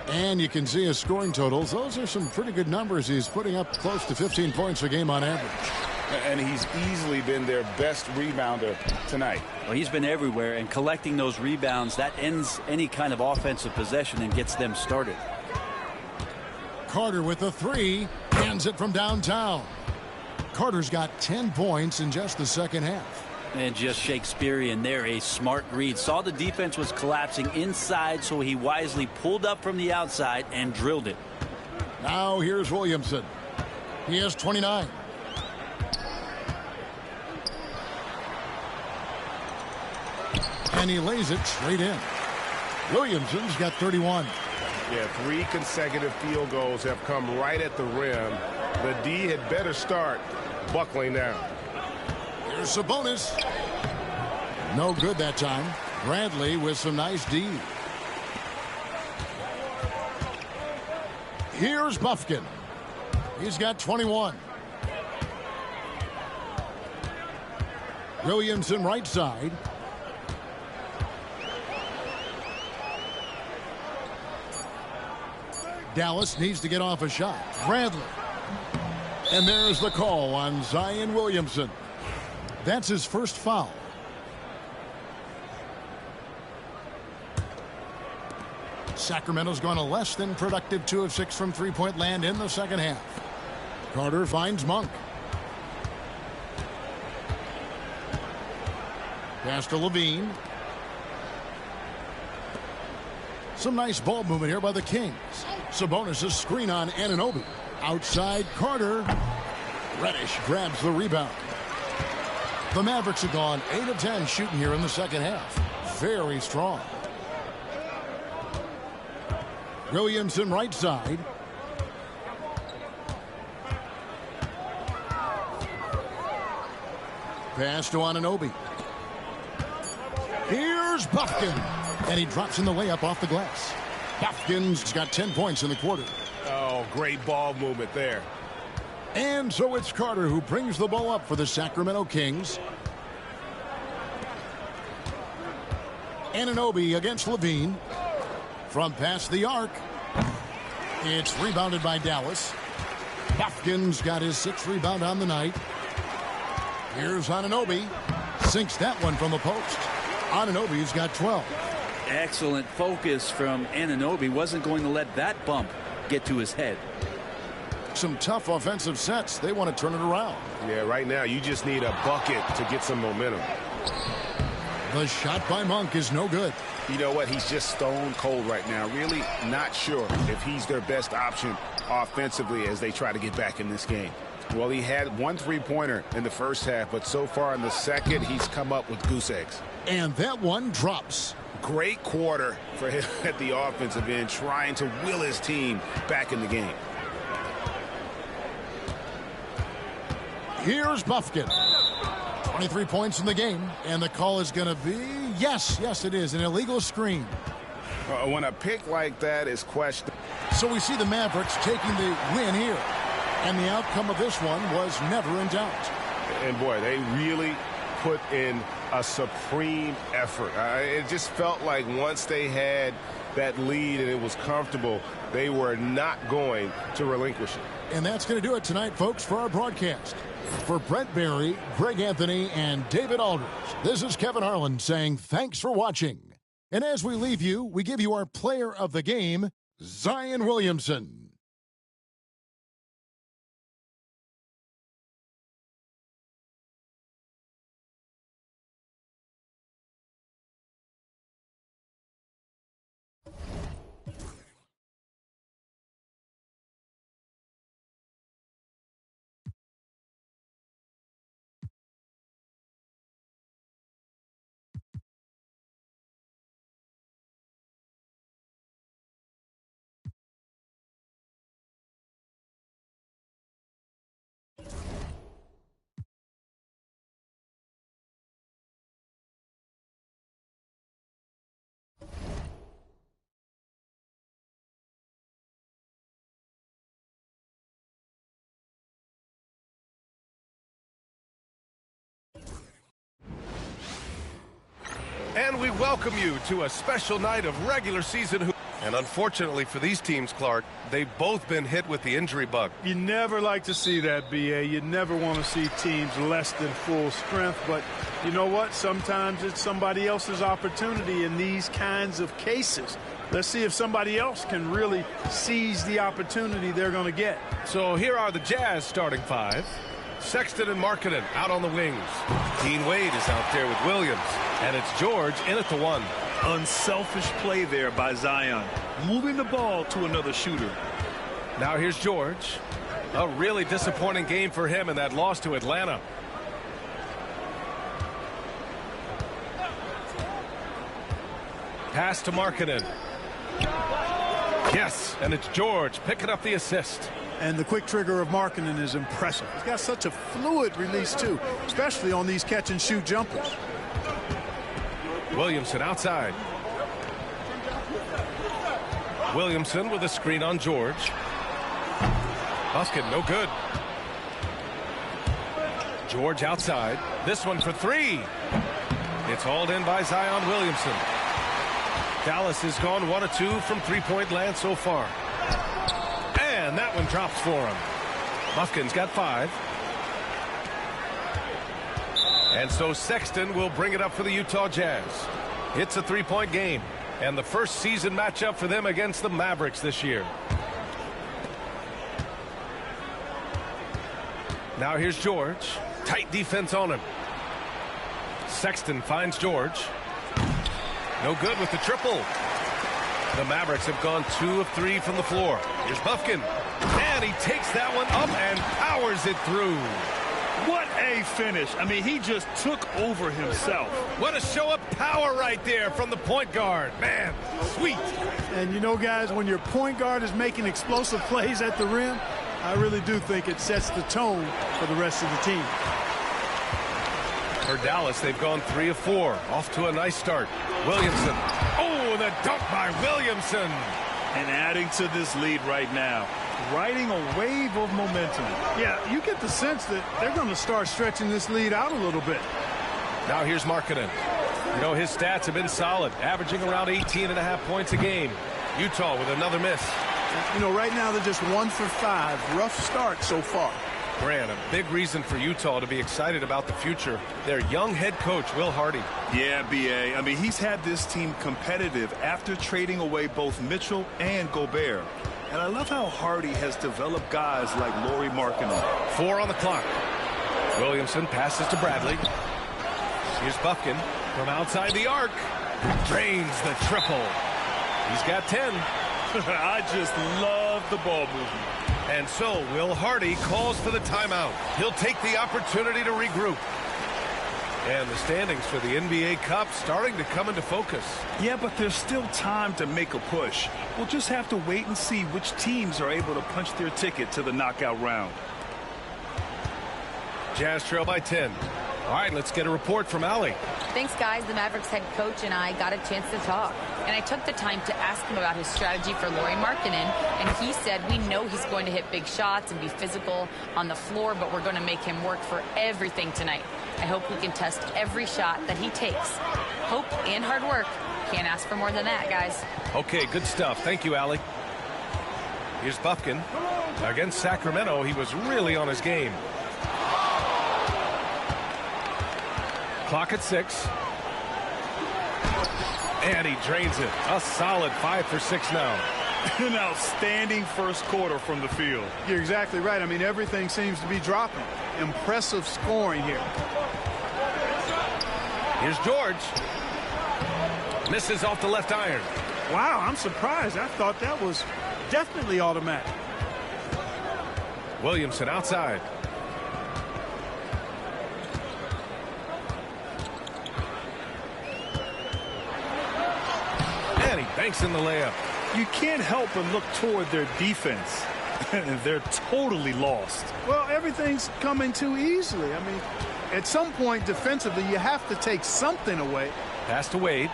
And you can see his scoring totals. Those are some pretty good numbers. He's putting up close to 15 points a game on average. And he's easily been their best rebounder tonight. Well, he's been everywhere, and collecting those rebounds, that ends any kind of offensive possession and gets them started. Carter with a 3. Hands it from downtown. Carter's got 10 points in just the second half. And just Shakespearean there, a smart read. Saw the defense was collapsing inside, so he wisely pulled up from the outside and drilled it. Now here's Williamson. He has 29. And he lays it straight in. Williamson's got 31. Yeah, 3 consecutive field goals have come right at the rim. The D had better start buckling down. Here's Sabonis. No good that time. Bradley with some nice D. Here's Bufkin. He's got 21. Williamson right side. Dallas needs to get off a shot. Bradley. And there's the call on Zion Williamson. That's his first foul. Sacramento's gone a less than productive 2 of 6 from three-point land in the second half. Carter finds Monk. Pass to Levine. Some nice ball movement here by the Kings. Sabonis' screen on Anunoby. Outside Carter. Reddish grabs the rebound. The Mavericks have gone 8 of 10 shooting here in the second half. Very strong. Williamson right side. Pass to Anunoby. Here's Buffkin. And he drops in the layup off the glass. Buffkin's got 10 points in the quarter. Oh, great ball movement there. And so it's Carter who brings the ball up for the Sacramento Kings. Anunoby against Levine. From past the arc. It's rebounded by Dallas. Buffkin's got his 6th rebound on the night. Here's Anunoby. Sinks that one from the post. Anunoby's got 12. Excellent focus from Anunoby. Wasn't going to let that bump get to his head. Some tough offensive sets. They want to turn it around. Yeah, right now you just need a bucket to get some momentum. The shot by Monk is no good. You know what? He's just stone cold right now. Really not sure if he's their best option offensively as they try to get back in this game. Well, he had 1 3-pointer in the first half, but so far in the second, he's come up with goose eggs. And that one drops. Great quarter for him at the offensive end, trying to will his team back in the game. Here's Buffkin. 23 points in the game, and the call is going to be, yes, it is, an illegal screen. When a pick like that is questioned. So we see the Mavericks taking the win here, and the outcome of this one was never in doubt. And boy, they really put in a supreme effort. It just felt like once they had that lead and it was comfortable, they were not going to relinquish it. And that's going to do it tonight, folks, for our broadcast. For Brent Barry, Greg Anthony, and David Aldridge, this is Kevin Harlan saying thanks for watching. And as we leave you, we give you our player of the game, Zion Williamson. And we welcome you to a special night of regular season hoops. And unfortunately for these teams, Clark, they've both been hit with the injury bug. You never like to see that, B.A. You never want to see teams less than full strength. But you know what? Sometimes it's somebody else's opportunity in these kinds of cases. Let's see if somebody else can really seize the opportunity they're going to get. So here are the Jazz starting 5. Sexton and Markkanen out on the wings. Dean Wade is out there with Williams. And it's George in at the 1. Unselfish play there by Zion. Moving the ball to another shooter. Now here's George. A really disappointing game for him in that loss to Atlanta. Pass to Markkanen. Yes, and it's George picking up the assist. And the quick trigger of Markkanen is impressive. He's got such a fluid release, too, especially on these catch-and-shoot jumpers. Williamson outside. Williamson with a screen on George. Buskin, no good. George outside. This one for three. It's hauled in by Zion Williamson. Dallas has gone 1 of 2 from three-point land so far. And that one drops for him. Bufkin's got 5. And so Sexton will bring it up for the Utah Jazz. It's a three-point game, and the first season matchup for them against the Mavericks this year. Now here's George. Tight defense on him. Sexton finds George. No good with the triple. The Mavericks have gone 2 of 3 from the floor. Here's Bufkin. And he takes that one up and powers it through. What a finish. I mean, he just took over himself. What a show of power right there from the point guard. Man, sweet. And you know, guys, when your point guard is making explosive plays at the rim, I really do think it sets the tone for the rest of the team. For Dallas, they've gone 3 of 4. Off to a nice start. Williamson. Oh, the dunk by Williamson. And adding to this lead right now. Riding a wave of momentum. Yeah, you get the sense that they're going to start stretching this lead out a little bit. Now here's Markkanen. You know, his stats have been solid, averaging around 18.5 points a game. Utah with another miss. You know, right now they're just 1 for 5. Rough start so far. Grant, a big reason for Utah to be excited about the future. Their young head coach, Will Hardy. Yeah, B.A. I mean, he's had this team competitive after trading away both Mitchell and Gobert. And I love how Hardy has developed guys like Lauri Markkanen. 4 on the clock. Williamson passes to Bradley. Here's Bufkin from outside the arc. Drains the triple. He's got 10. I just love the ball movement. And so Will Hardy calls for the timeout. He'll take the opportunity to regroup. And the standings for the NBA Cup starting to come into focus. Yeah, but there's still time to make a push. We'll just have to wait and see which teams are able to punch their ticket to the knockout round. Jazz trail by 10. All right, let's get a report from Allie. Thanks, guys. The Mavericks head coach and I got a chance to talk. And I took the time to ask him about his strategy for Lauri Markkanen. And he said, we know he's going to hit big shots and be physical on the floor, but we're going to make him work for everything tonight. I hope we can test every shot that he takes. Hope and hard work. Can't ask for more than that, guys. Okay, good stuff. Thank you, Allie. Here's Bufkin. Against Sacramento, he was really on his game. Clock at 6. And he drains it. A solid 5 for 6 now. An outstanding first quarter from the field. You're exactly right. I mean, everything seems to be dropping. Impressive scoring here. Here's George. Misses off the left iron. Wow, I'm surprised. I thought that was definitely automatic. Williamson outside. And he banks in the layup. You can't help but look toward their defense. They're totally lost. Well, everything's coming too easily. I mean, at some point defensively, you have to take something away. Pass to Wade.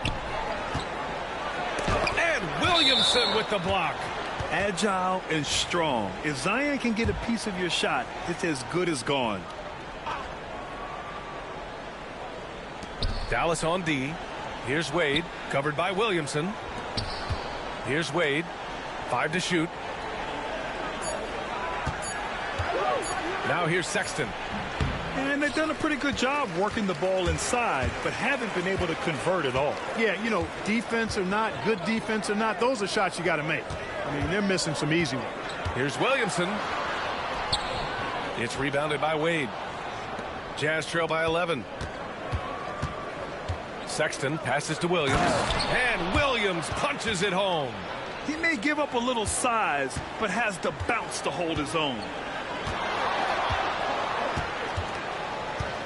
And Williamson with the block. Agile and strong. If Zion can get a piece of your shot, it's as good as gone. Dallas on D. Here's Wade, covered by Williamson. Here's Wade. 5 to shoot. Now here's Sexton. And they've done a pretty good job working the ball inside, but haven't been able to convert at all. Yeah, you know, defense or not, good defense or not, those are shots you got to make. I mean, they're missing some easy ones. Here's Williamson. It's rebounded by Wade. Jazz trail by 11. Sexton passes to Williams. And Williams punches it home. He may give up a little size, but has the bounce to hold his own.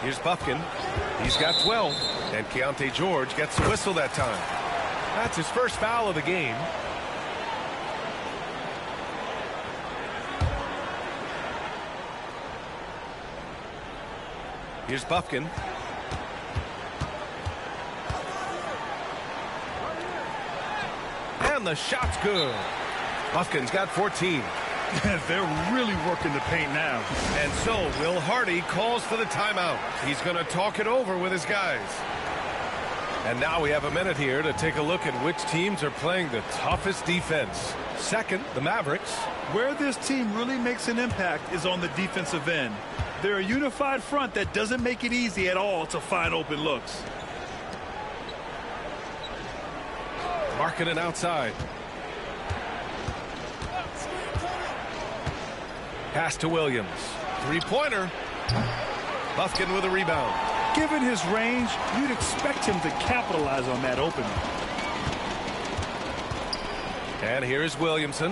Here's Bufkin. He's got 12. And Keontae George gets the whistle that time. That's his first foul of the game. Here's Bufkin. And the shot's good. Bufkin's got 14. They're really working the paint now. And so Will Hardy calls for the timeout. He's going to talk it over with his guys. And now we have a minute here to take a look at which teams are playing the toughest defense. Second, the Mavericks. Where this team really makes an impact is on the defensive end. They're a unified front that doesn't make it easy at all to find open looks. Markkanen outside. Pass to Williams. Three-pointer. Bufkin with a rebound. Given his range, you'd expect him to capitalize on that opening. And here's Williamson.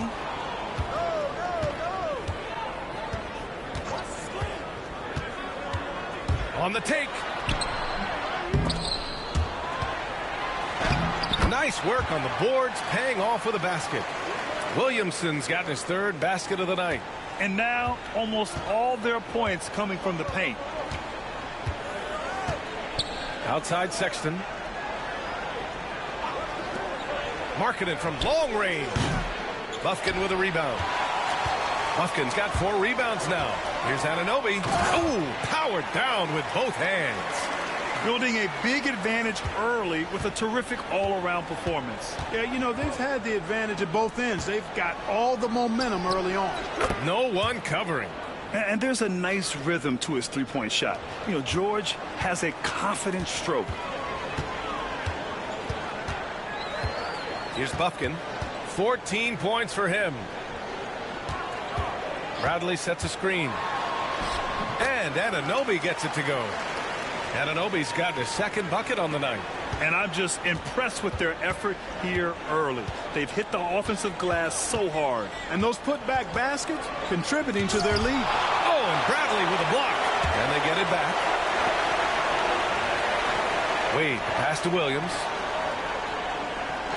On the take. Nice work on the boards, paying off with a basket. Williamson's got his third basket of the night. And now almost all their points coming from the paint. Outside Sexton. Markkanen from long range. Bufkin with a rebound. Bufkin's got 4 rebounds now. Here's Anunoby. Oh, powered down with both hands. Building a big advantage early with a terrific all-around performance. Yeah, you know, they've had the advantage at both ends. They've got all the momentum early on. No one covering. And there's a nice rhythm to his three-point shot. You know, George has a confident stroke. Here's Bufkin. 14 points for him. Bradley sets a screen. And Anunoby gets it to go. Anunoby's got his second bucket on the night. And I'm just impressed with their effort here early. They've hit the offensive glass so hard. And those putback baskets contributing to their lead. Oh, and Bradley with a block. And they get it back. Wade, pass to Williams.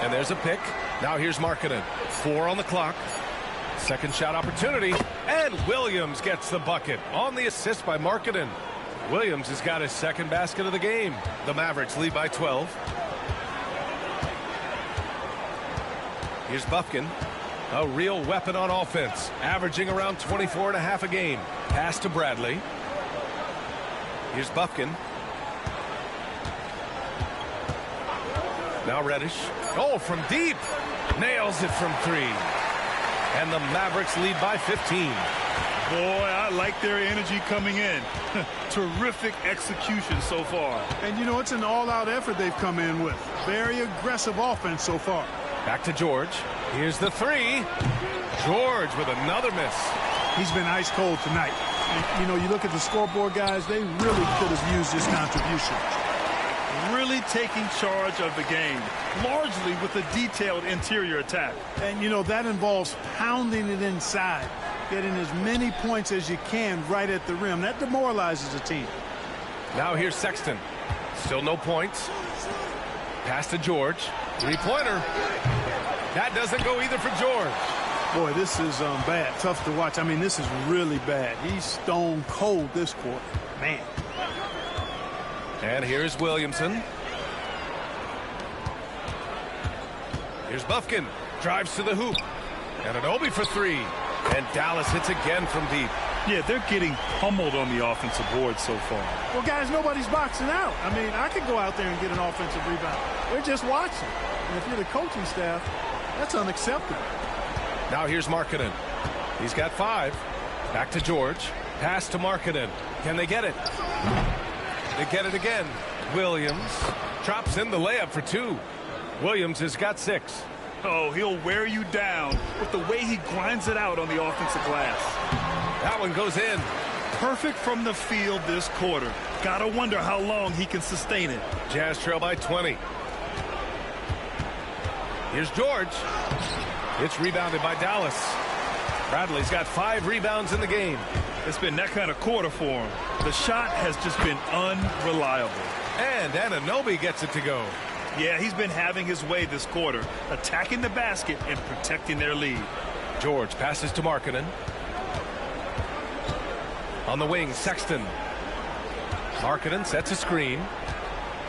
And there's a pick. Now here's Markkanen. 4 on the clock. Second shot opportunity. And Williams gets the bucket on the assist by Markkanen. Williams has got his second basket of the game. The Mavericks lead by 12. Here's Bufkin. A real weapon on offense. Averaging around 24.5 a game. Pass to Bradley. Here's Bufkin. Now Reddish. Oh, from deep. Nails it from 3. And the Mavericks lead by 15. Boy, I like their energy coming in. Terrific execution so far. And, you know, it's an all-out effort they've come in with. Very aggressive offense so far. Back to George. Here's the 3. George with another miss. He's been ice cold tonight. And, you know, you look at the scoreboard, guys, they really could have used his contribution. Really taking charge of the game, largely with a detailed interior attack. And, you know, that involves pounding it inside, getting as many points as you can right at the rim. That demoralizes a team. Now here's Sexton. Still no points. Pass to George. Three-pointer. That doesn't go either for George. Boy, this is bad. Tough to watch. I mean, this is really bad. He's stone cold this quarter. Man. And here's Williamson. Here's Bufkin. Drives to the hoop. And Anunoby for 3. And Dallas hits again from deep. Yeah, they're getting pummeled on the offensive board so far. Well, guys, nobody's boxing out. I mean, I could go out there and get an offensive rebound. They're just watching. And if you're the coaching staff, that's unacceptable. Now here's Markkanen. He's got 5. Back to George. Pass to Markkanen. Can they get it? They get it again. Williams drops in the layup for 2. Williams has got 6. Oh, he'll wear you down with the way he grinds it out on the offensive glass. That one goes in. Perfect from the field this quarter. Gotta wonder how long he can sustain it. Jazz trail by 20. Here's George. It's rebounded by Dallas. Bradley's got 5 rebounds in the game. It's been that kind of quarter for him. The shot has just been unreliable. And Anunoby gets it to go. Yeah, he's been having his way this quarter, attacking the basket and protecting their lead. George passes to Markkanen. On the wing, Sexton. Markkanen sets a screen.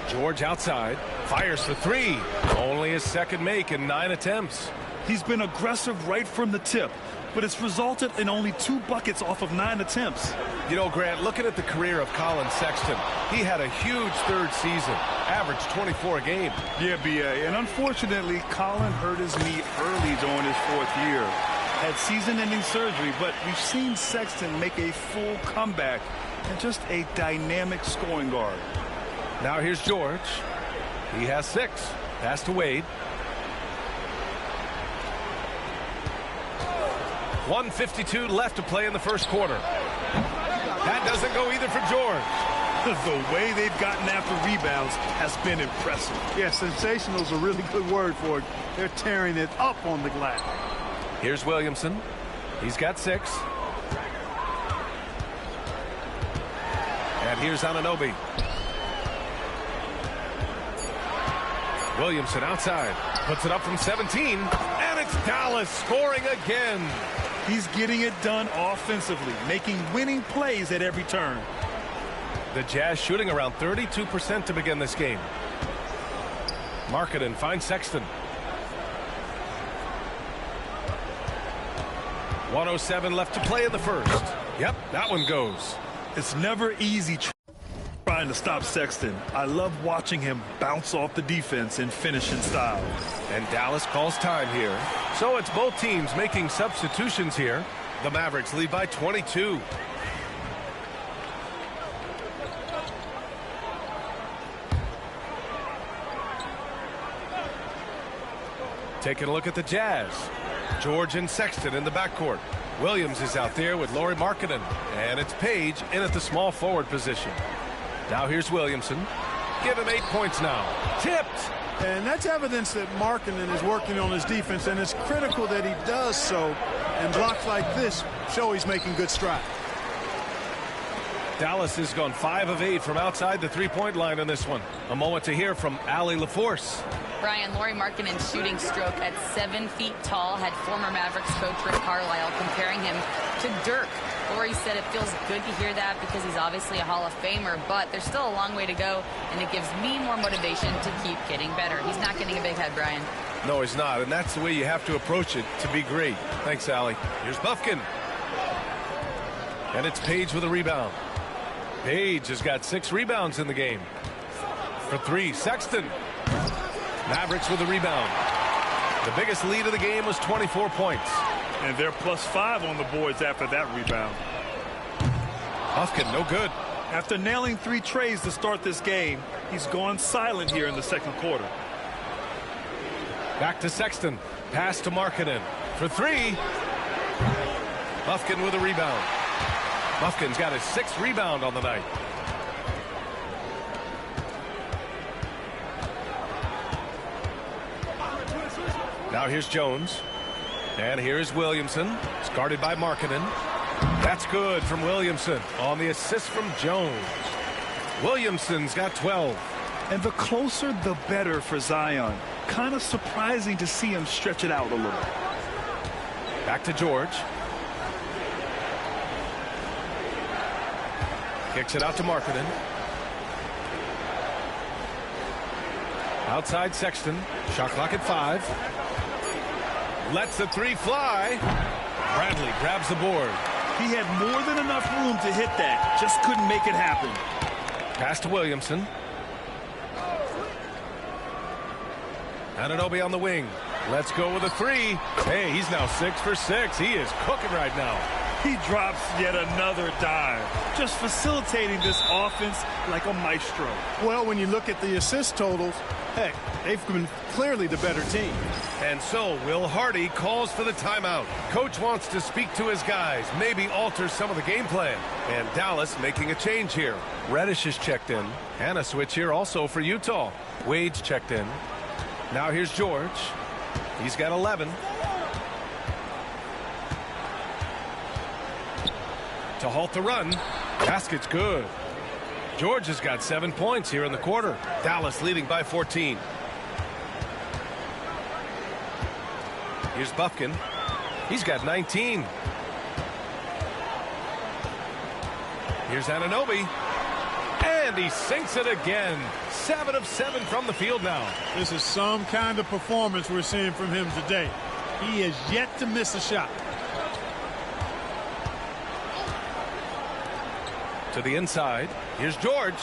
George outside. Fires for 3. Only his second make in 9 attempts. He's been aggressive right from the tip, but it's resulted in only 2 buckets off of 9 attempts. You know, Grant, looking at the career of Colin Sexton, he had a huge third season, averaged 24 a game. Yeah, B.A., and unfortunately, Colin hurt his knee early during his 4th year. Had season-ending surgery, but we've seen Sexton make a full comeback and just a dynamic scoring guard. Now here's George. He has 6. Pass to Wade. 1:52 left to play in the first quarter. That doesn't go either for George. The way they've gotten after rebounds has been impressive. Yeah, sensational is a really good word for it. They're tearing it up on the glass. Here's Williamson. He's got 6. And here's Anunoby. Williamson outside. Puts it up from 17. And it's Dallas scoring again. He's getting it done offensively, making winning plays at every turn. The Jazz shooting around 32% to begin this game. Markkanen finds Sexton. 1:07 left to play in the first. Yep, that one goes. It's never easy trying to stop Sexton. I love watching him bounce off the defense and finish in style. And Dallas calls time here. So it's both teams making substitutions here. The Mavericks lead by 22. Taking a look at the Jazz. George and Sexton in the backcourt. Williams is out there with Lauri Markkanen. And it's Page in at the small forward position. Now here's Williamson. Give him 8 points now. Tipped. And that's evidence that Markkanen is working on his defense, and it's critical that he does so. And blocks like this show he's making good strides. Dallas has gone 5 of 8 from outside the three-point line in this one. A moment to hear from Allie LaForce. Brian, Lauri Markkanen's shooting stroke at 7 feet tall had former Mavericks coach Rick Carlisle comparing him to Dirk. Lauri said it feels good to hear that because he's obviously a Hall of Famer, but there's still a long way to go, and it gives me more motivation to keep getting better. He's not getting a big head, Brian. No, he's not, and that's the way you have to approach it to be great. Thanks, Allie. Here's Bufkin. And it's Page with a rebound. Page has got 6 rebounds in the game. For 3, Sexton. Mavericks with a rebound. The biggest lead of the game was 24 points. And they're +5 on the boards after that rebound. Bufkin, no good. After nailing 3 trays to start this game, he's gone silent here in the second quarter. Back to Sexton. Pass to Markkanen. For 3. Bufkin with a rebound. Bufkin's got his 6th rebound on the night. Now here's Jones. And here's Williamson. It's guarded by Markkanen. That's good from Williamson on the assist from Jones. Williamson's got 12. And the closer, the better for Zion. Kind of surprising to see him stretch it out a little. Back to George. Kicks it out to Markkanen. Outside Sexton. Shot clock at 5. Lets the 3 fly. Bradley grabs the board. He had more than enough room to hit that. Just couldn't make it happen. Pass to Williamson. Anunoby on the wing. Let's go with a 3. Hey, he's now 6 for 6. He is cooking right now. He drops yet another dime. Just facilitating this offense like a maestro. Well, when you look at the assist totals, heck, they've been clearly the better team. And so Will Hardy calls for the timeout. Coach wants to speak to his guys, maybe alter some of the game plan. And Dallas making a change here. Reddish is checked in. And a switch here also for Utah. Wade's checked in. Now here's George. He's got 11. To halt the run. Basket's good. George has got 7 points here in the quarter. Dallas leading by 14. Here's Bufkin. He's got 19. Here's Anunoby. And he sinks it again. 7 of 7 from the field now. This is some kind of performance we're seeing from him today. He has yet to miss a shot. To the inside. Here's George.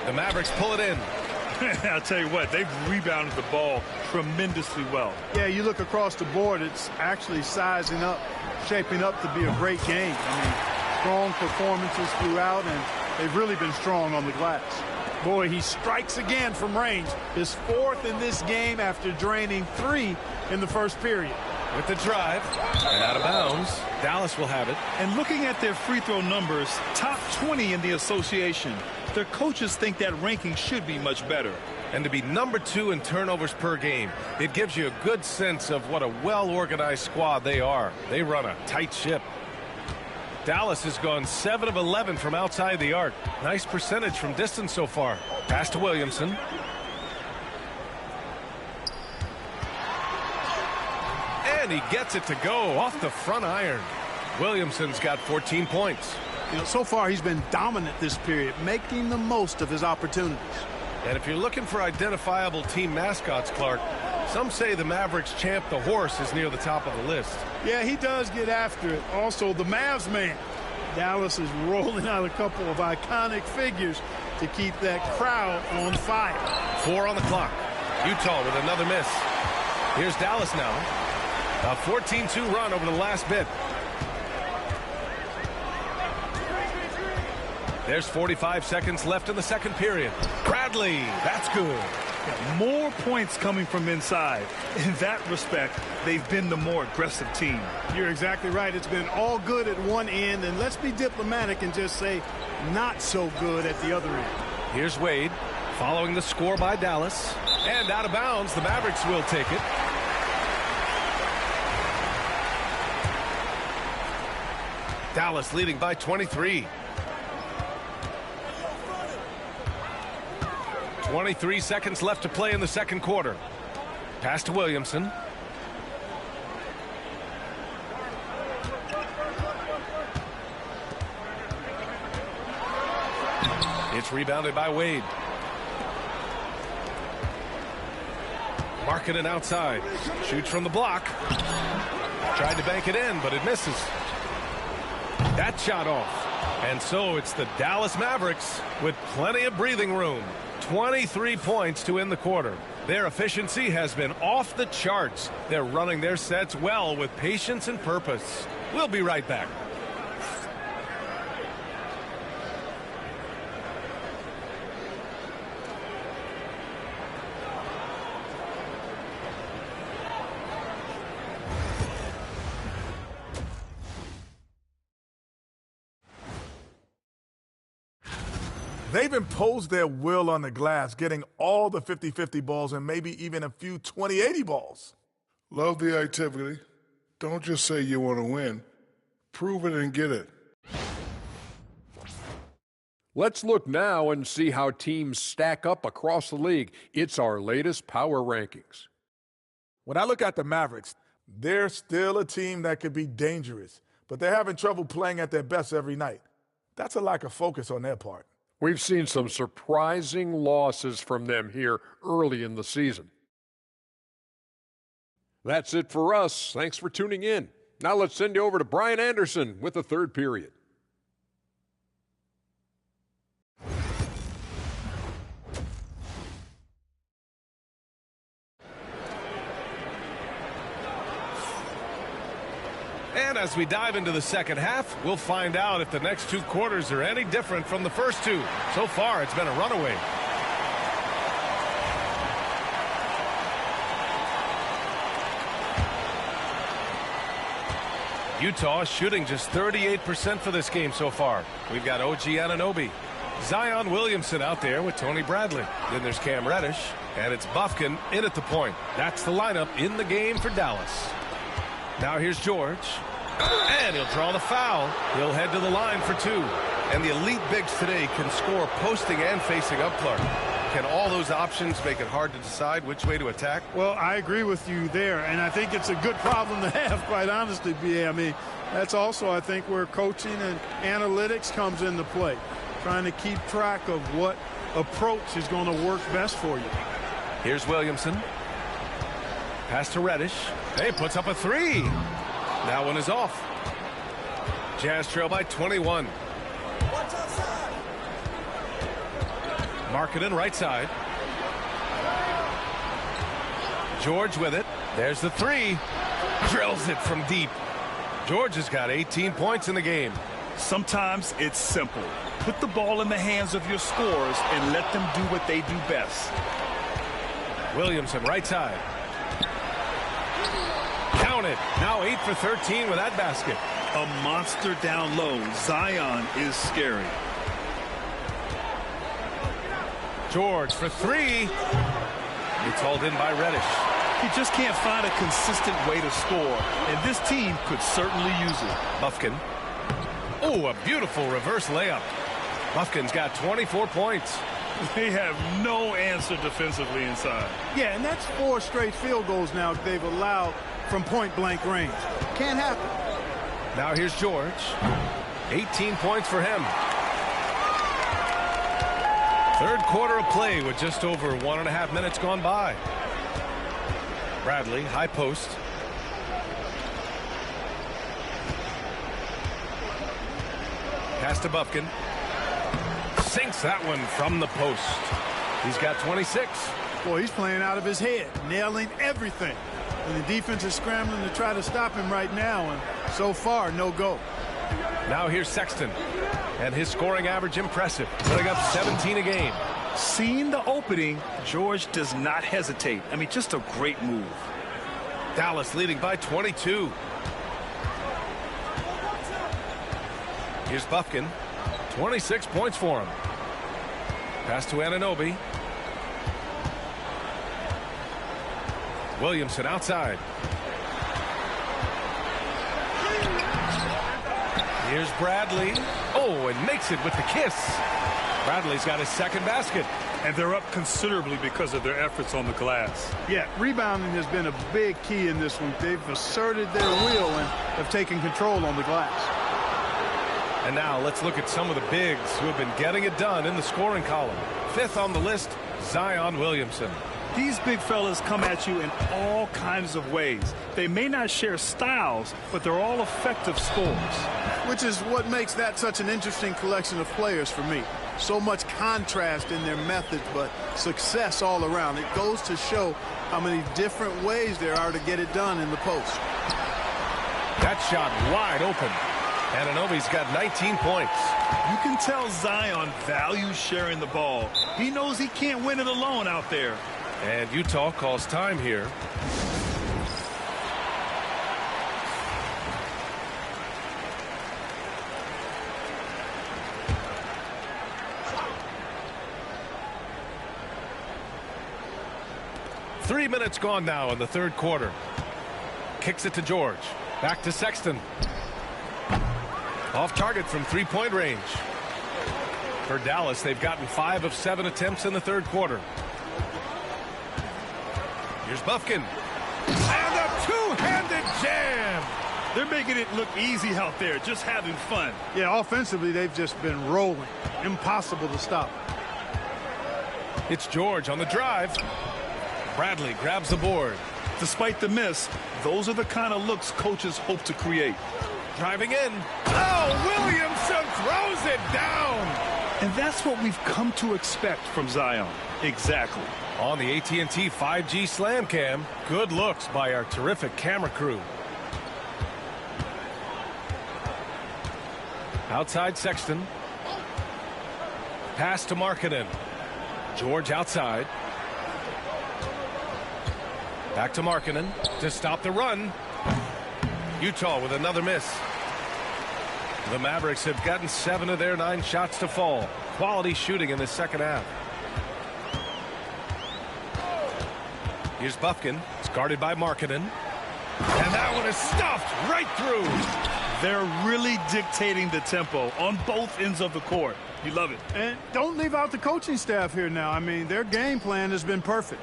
The Mavericks pull it in. I'll tell you what, they've rebounded the ball tremendously well. Yeah, you look across the board, it's actually sizing up, shaping up to be a great game. I mean, strong performances throughout, and they've really been strong on the glass. Boy, he strikes again from range. His fourth in this game after draining 3 in the first period. With the drive, and out of bounds, Dallas will have it. And looking at their free throw numbers, top 20 in the association. Their coaches think that ranking should be much better. And to be number 2 in turnovers per game, it gives you a good sense of what a well-organized squad they are. They run a tight ship. Dallas has gone 7 of 11 from outside the arc. Nice percentage from distance so far. Pass to Williamson. And he gets it to go off the front iron. Williamson's got 14 points. You know, so far he's been dominant this period, making the most of his opportunities. And if you're looking for identifiable team mascots, Clark, some say the Mavericks champ, the horse, is near the top of the list. Yeah, he does get after it. Also, the Mavs man. Dallas is rolling out a couple of iconic figures to keep that crowd on fire. 4 on the clock. Utah with another miss. Here's Dallas now. A 14-2 run over the last bit. There's 45 seconds left in the second period. Bradley, that's good. Yeah, more points coming from inside. In that respect, they've been the more aggressive team. You're exactly right. It's been all good at one end, and let's be diplomatic and just say not so good at the other end. Here's Wade following the score by Dallas. And out of bounds, the Mavericks will take it. Dallas leading by 23. 23 seconds left to play in the second quarter. Pass to Williamson. It's rebounded by Wade. Marking it outside. Shoots from the block. Tried to bank it in, but it misses. That shot off. And so it's the Dallas Mavericks with plenty of breathing room. 23 points to end the quarter. Their efficiency has been off the charts. They're running their sets well with patience and purpose. We'll be right back. They've imposed their will on the glass, getting all the 50-50 balls and maybe even a few 20-80 balls. Love the activity. Don't just say you want to win. Prove it and get it. Let's look now and see how teams stack up across the league. It's our latest power rankings. When I look at the Mavericks, they're still a team that could be dangerous, but they're having trouble playing at their best every night. That's a lack of focus on their part. We've seen some surprising losses from them here early in the season. That's it for us. Thanks for tuning in. Now let's send you over to Brian Anderson with the third period. And as we dive into the second half, we'll find out if the next 2 quarters are any different from the first 2. So far, it's been a runaway. Utah shooting just 38% for this game so far. We've got OG Anunoby. Zion Williamson out there with Tony Bradley. Then there's Cam Reddish, and it's Bufkin in at the point. That's the lineup in the game for Dallas. Now here's George. And he'll draw the foul. He'll head to the line for 2. And the elite bigs today can score posting and facing up, Clark. Can all those options make it hard to decide which way to attack? Well, I agree with you there, and I think it's a good problem to have, quite honestly, B.A. I mean, that's also, I think, where coaching and analytics comes into play, trying to keep track of what approach is going to work best for you. Here's Williamson. Pass to Reddish. Hey, puts up a three. That one is off. Jazz trail by 21. Markkanen right side. George with it. There's the three. Drills it from deep. George has got 18 points in the game. Sometimes it's simple. Put the ball in the hands of your scorers and let them do what they do best. Williamson right side. Count it. Now 8 for 13 with that basket. A monster down low. Zion is scary. George for three. It's hauled in by Reddish. He just can't find a consistent way to score, and this team could certainly use it. Bufkin. Oh, a beautiful reverse layup. Bufkin's got 24 points. They have no answer defensively inside. Yeah, and that's 4 straight field goals now they've allowed from point-blank range. Can't happen. Now here's George. 18 points for him. Third quarter of play with just over 1.5 minutes gone by. Bradley, high post. Pass to Bufkin. Sinks that one from the post. He's got 26. Boy, he's playing out of his head, nailing everything. And the defense is scrambling to try to stop him right now, and so far, no go. Now here's Sexton. And his scoring average impressive, putting up 17 a game. Seeing the opening, George does not hesitate. I mean, just a great move. Dallas leading by 22. Here's Bufkin. 26 points for him. Pass to Anunoby. Williamson outside. Here's Bradley. Oh, and makes it with the kiss. Bradley's got his second basket. And they're up considerably because of their efforts on the glass. Yeah, rebounding has been a big key in this one. They've asserted their will and have taken control on the glass. And now let's look at some of the bigs who have been getting it done in the scoring column. 5th on the list, Zion Williamson. These big fellas come at you in all kinds of ways. They may not share styles, but they're all effective scorers. Which is what makes that such an interesting collection of players for me. So much contrast in their methods, but success all around. It goes to show how many different ways there are to get it done in the post. That shot wide open. Anunoby's got 19 points. You can tell Zion values sharing the ball. He knows he can't win it alone out there. And Utah calls time here. Three minutes gone now in the third quarter. Kicks it to George. Back to Sexton. Off target from three-point range. For Dallas, they've gotten 5 of 7 attempts in the third quarter. Here's Bufkin. And a two-handed jam. They're making it look easy out there, just having fun. Yeah, offensively, they've just been rolling. Impossible to stop. It's George on the drive. Bradley grabs the board. Despite the miss, those are the kind of looks coaches hope to create. Driving in. Oh, Williamson throws it down. And that's what we've come to expect from Zion. Exactly. On the AT&T 5G Slam Cam, good looks by our terrific camera crew. Outside Sexton. Pass to Markkanen. George outside. Back to Markkanen to stop the run. Utah with another miss. The Mavericks have gotten 7 of their 9 shots to fall. Quality shooting in the second half. Here's Bufkin. It's guarded by Markkanen. And that one is stuffed right through. They're really dictating the tempo on both ends of the court. You love it. And don't leave out the coaching staff here now. I mean, their game plan has been perfect.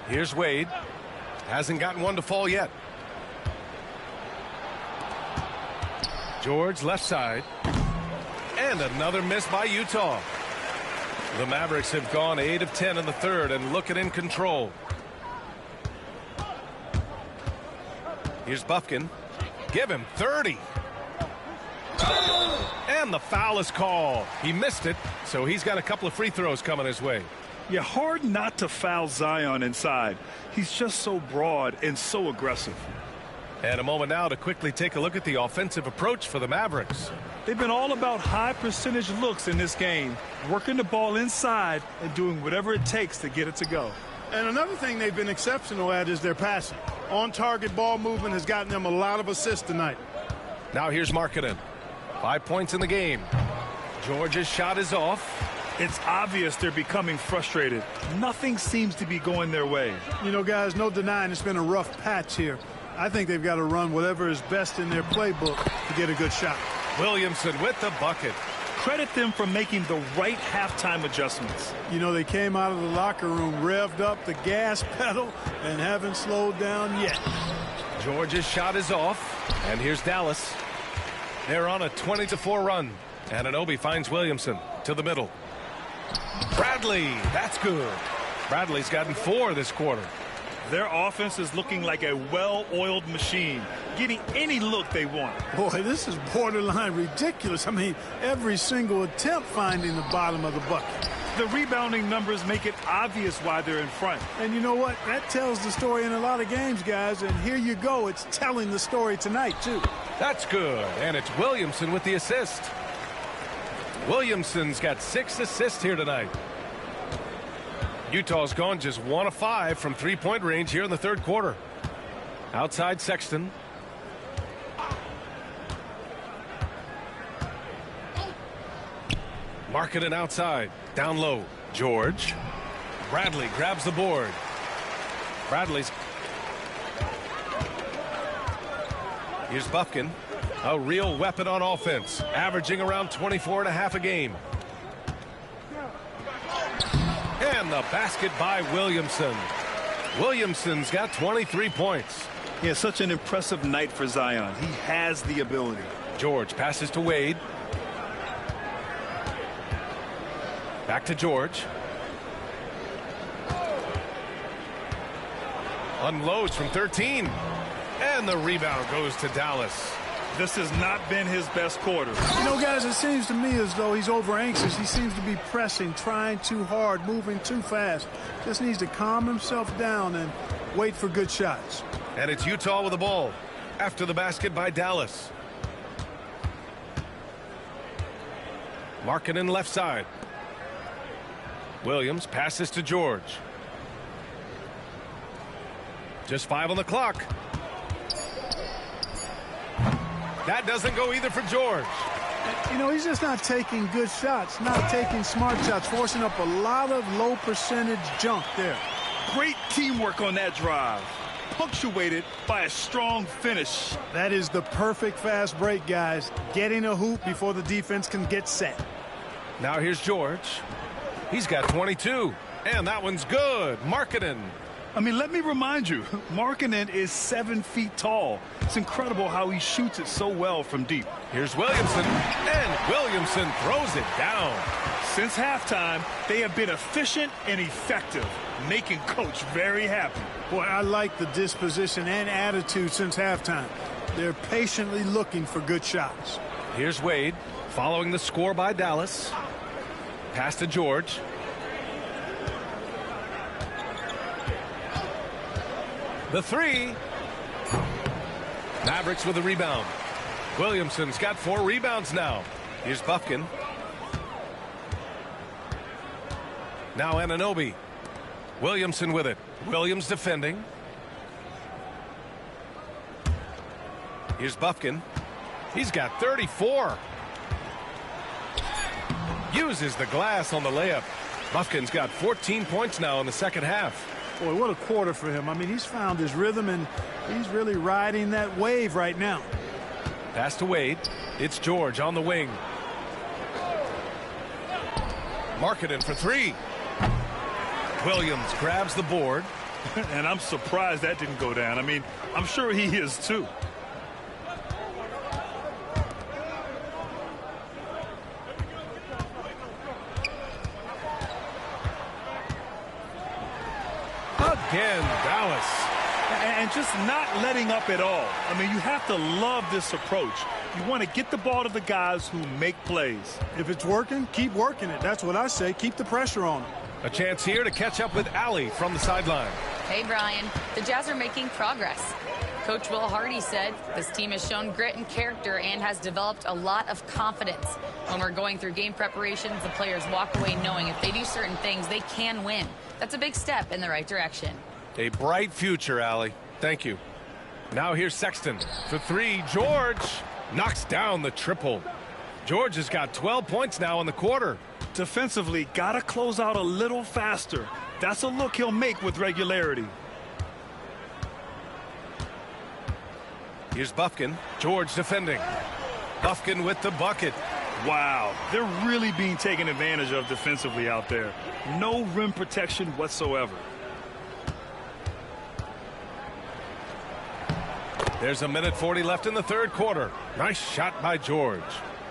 Here's Wade. Hasn't gotten one to fall yet. George left side. And another miss by Utah. The Mavericks have gone 8 of 10 in the third and looking in control. Here's Bufkin. Give him 30. And the foul is called. He missed it, so he's got a couple of free throws coming his way. Yeah, hard not to foul Zion inside. He's just so broad and so aggressive. And a moment now to quickly take a look at the offensive approach for the Mavericks. They've been all about high percentage looks in this game, working the ball inside and doing whatever it takes to get it to go. And another thing they've been exceptional at is their passing. On-target ball movement has gotten them a lot of assists tonight. Now here's Markkanen. 5 points in the game. George's shot is off. It's obvious they're becoming frustrated. Nothing seems to be going their way. You know, guys, no denying it's been a rough patch here. I think they've got to run whatever is best in their playbook to get a good shot. Williamson with the bucket. Credit them for making the right halftime adjustments. You know, they came out of the locker room, revved up the gas pedal, and haven't slowed down yet. George's shot is off, and here's Dallas. They're on a 20-4 run. Anunoby finds Williamson to the middle. Bradley, that's good. Bradley's gotten 4 this quarter. Their offense is looking like a well-oiled machine, getting any look they want. Boy, this is borderline ridiculous. I mean, every single attempt finding the bottom of the bucket. The rebounding numbers make it obvious why they're in front. And you know what? That tells the story in a lot of games, guys. And here you go. It's telling the story tonight, too. That's good. And it's Williamson with the assist. Williamson's got 6 assists here tonight. Utah's gone just 1 of 5 from three-point range here in the third quarter. Outside Sexton. Markkanen outside. Down low. George. Bradley grabs the board. Bradley's. Here's Bufkin. A real weapon on offense. Averaging around 24.5 a game. And the basket by Williamson. Williamson's got 23 points. Yeah, such an impressive night for Zion. He has the ability. George passes to Wade. Back to George. Unloads from 13. And the rebound goes to Dallas. This has not been his best quarter. You know, guys, it seems to me as though he's over anxious. He seems to be pressing, trying too hard, moving too fast. Just needs to calm himself down and wait for good shots. And it's Utah with the ball after the basket by Dallas. Markkanen left side. Williams passes to George. Just 5 on the clock. That doesn't go either for George. You know, he's just not taking good shots, not taking smart shots, forcing up a lot of low percentage junk there. Great teamwork on that drive, punctuated by a strong finish. That is the perfect fast break, guys. Getting a hoop before the defense can get set. Now here's George. He's got 22, and that one's good. Markkanen. I mean, let me remind you, Markkanen is 7 feet tall. It's incredible how he shoots it so well from deep. Here's Williamson, and Williamson throws it down. Since halftime, they have been efficient and effective, making Coach very happy. Boy, I like the disposition and attitude since halftime. They're patiently looking for good shots. Here's Wade, following the score by Dallas. Pass to George. The 3. Mavericks with a rebound. Williamson's got 4 rebounds now. Here's Bufkin. Now Anunoby. Williamson with it. Williams defending. Here's Bufkin. He's got 34. Uses the glass on the layup. Bufkin's got 14 points now in the second half. Boy, what a quarter for him. I mean, he's found his rhythm, and he's really riding that wave right now. Pass to Wade. It's George on the wing. Markkanen for 3. Williams grabs the board. And I'm surprised that didn't go down. I mean, I'm sure he is too. Again, Dallas. And just not letting up at all. I mean, you have to love this approach. You want to get the ball to the guys who make plays. If it's working, keep working it. That's what I say. Keep the pressure on them. A chance here to catch up with Allie from the sideline. Hey, Brian. The Jazz are making progress. Coach Will Hardy said this team has shown grit and character and has developed a lot of confidence. When we're going through game preparations, the players walk away knowing if they do certain things, they can win. That's a big step in the right direction. A bright future, Allie. Thank you. Now here's Sexton for three. George knocks down the triple. George has got 12 points now in the quarter. Defensively, got to close out a little faster. That's a look he'll make with regularity. Here's Bufkin. George defending. Bufkin with the bucket. Wow, they're really being taken advantage of defensively out there. No rim protection whatsoever. There's a minute 40 left in the third quarter. Nice shot by George.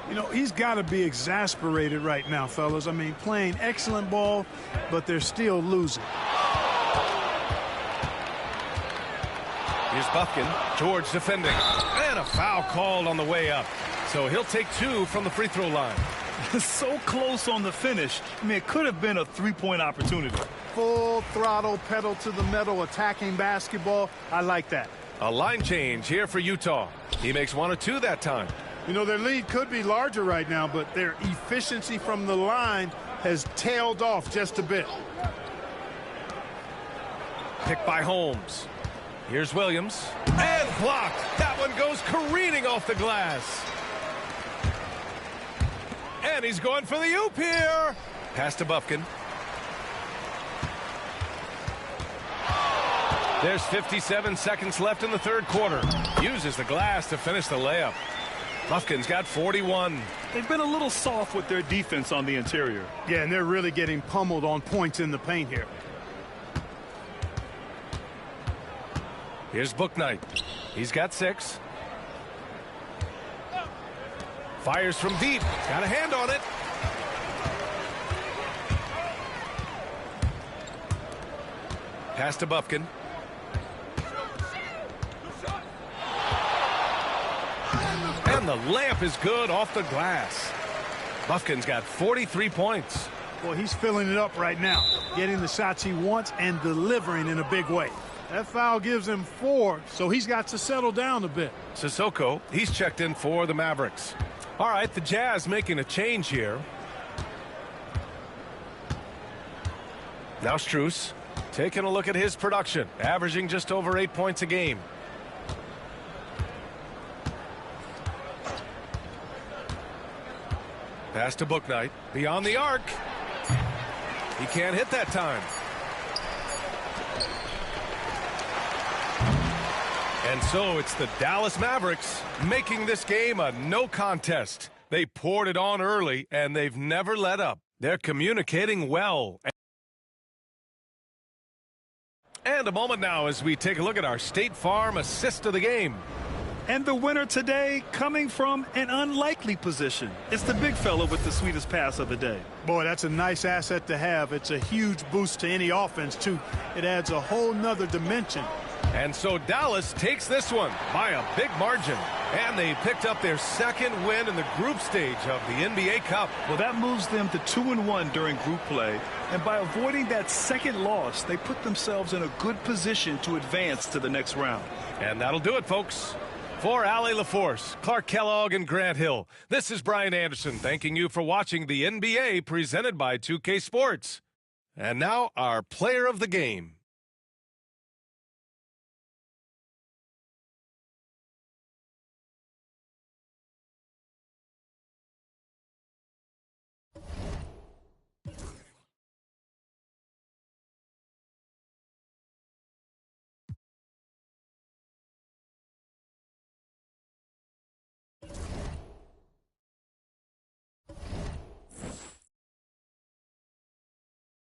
You know, he's got to be exasperated right now, fellas. I mean, playing excellent ball, but they're still losing. Here's Bufkin. George defending. And a foul called on the way up. So he'll take two from the free throw line. So close on the finish. I mean, it could have been a three-point opportunity. Full throttle, pedal to the metal, attacking basketball. I like that. A line change here for Utah. He makes one or two that time. You know, their lead could be larger right now, but their efficiency from the line has tailed off just a bit. Picked by Holmes. Here's Williams. And blocked. That one goes careening off the glass. And he's going for the oop here. Pass to Bufkin. There's 57 seconds left in the third quarter. Uses the glass to finish the layup. Bufkin's got 41. They've been a little soft with their defense on the interior. Yeah, and they're really getting pummeled on points in the paint here. Here's Bouknight. He's got 6. Fires from deep. Got a hand on it. Pass to Bufkin. And the layup is good off the glass. Bufkin's got 43 points. Well, he's filling it up right now, getting the shots he wants and delivering in a big way. That foul gives him 4, so he's got to settle down a bit. Sissoko, he's checked in for the Mavericks. All right, the Jazz making a change here. Now Strus taking a look at his production, averaging just over 8 points a game. Pass to Bouknight, beyond the arc. He can't hit that time. And so it's the Dallas Mavericks making this game a no contest. They poured it on early, and they've never let up. They're communicating well. And a moment now as we take a look at our State Farm assist of the game. And the winner today coming from an unlikely position. It's the big fella with the sweetest pass of the day. Boy, that's a nice asset to have. It's a huge boost to any offense, too. It adds a whole nother dimension. And so Dallas takes this one by a big margin. And they picked up their second win in the group stage of the NBA Cup. Well, that moves them to 2-1 during group play. And by avoiding that second loss, they put themselves in a good position to advance to the next round. And that'll do it, folks. For Allie LaForce, Clark Kellogg, and Grant Hill, this is Brian Anderson thanking you for watching the NBA presented by 2K Sports. And now our player of the game.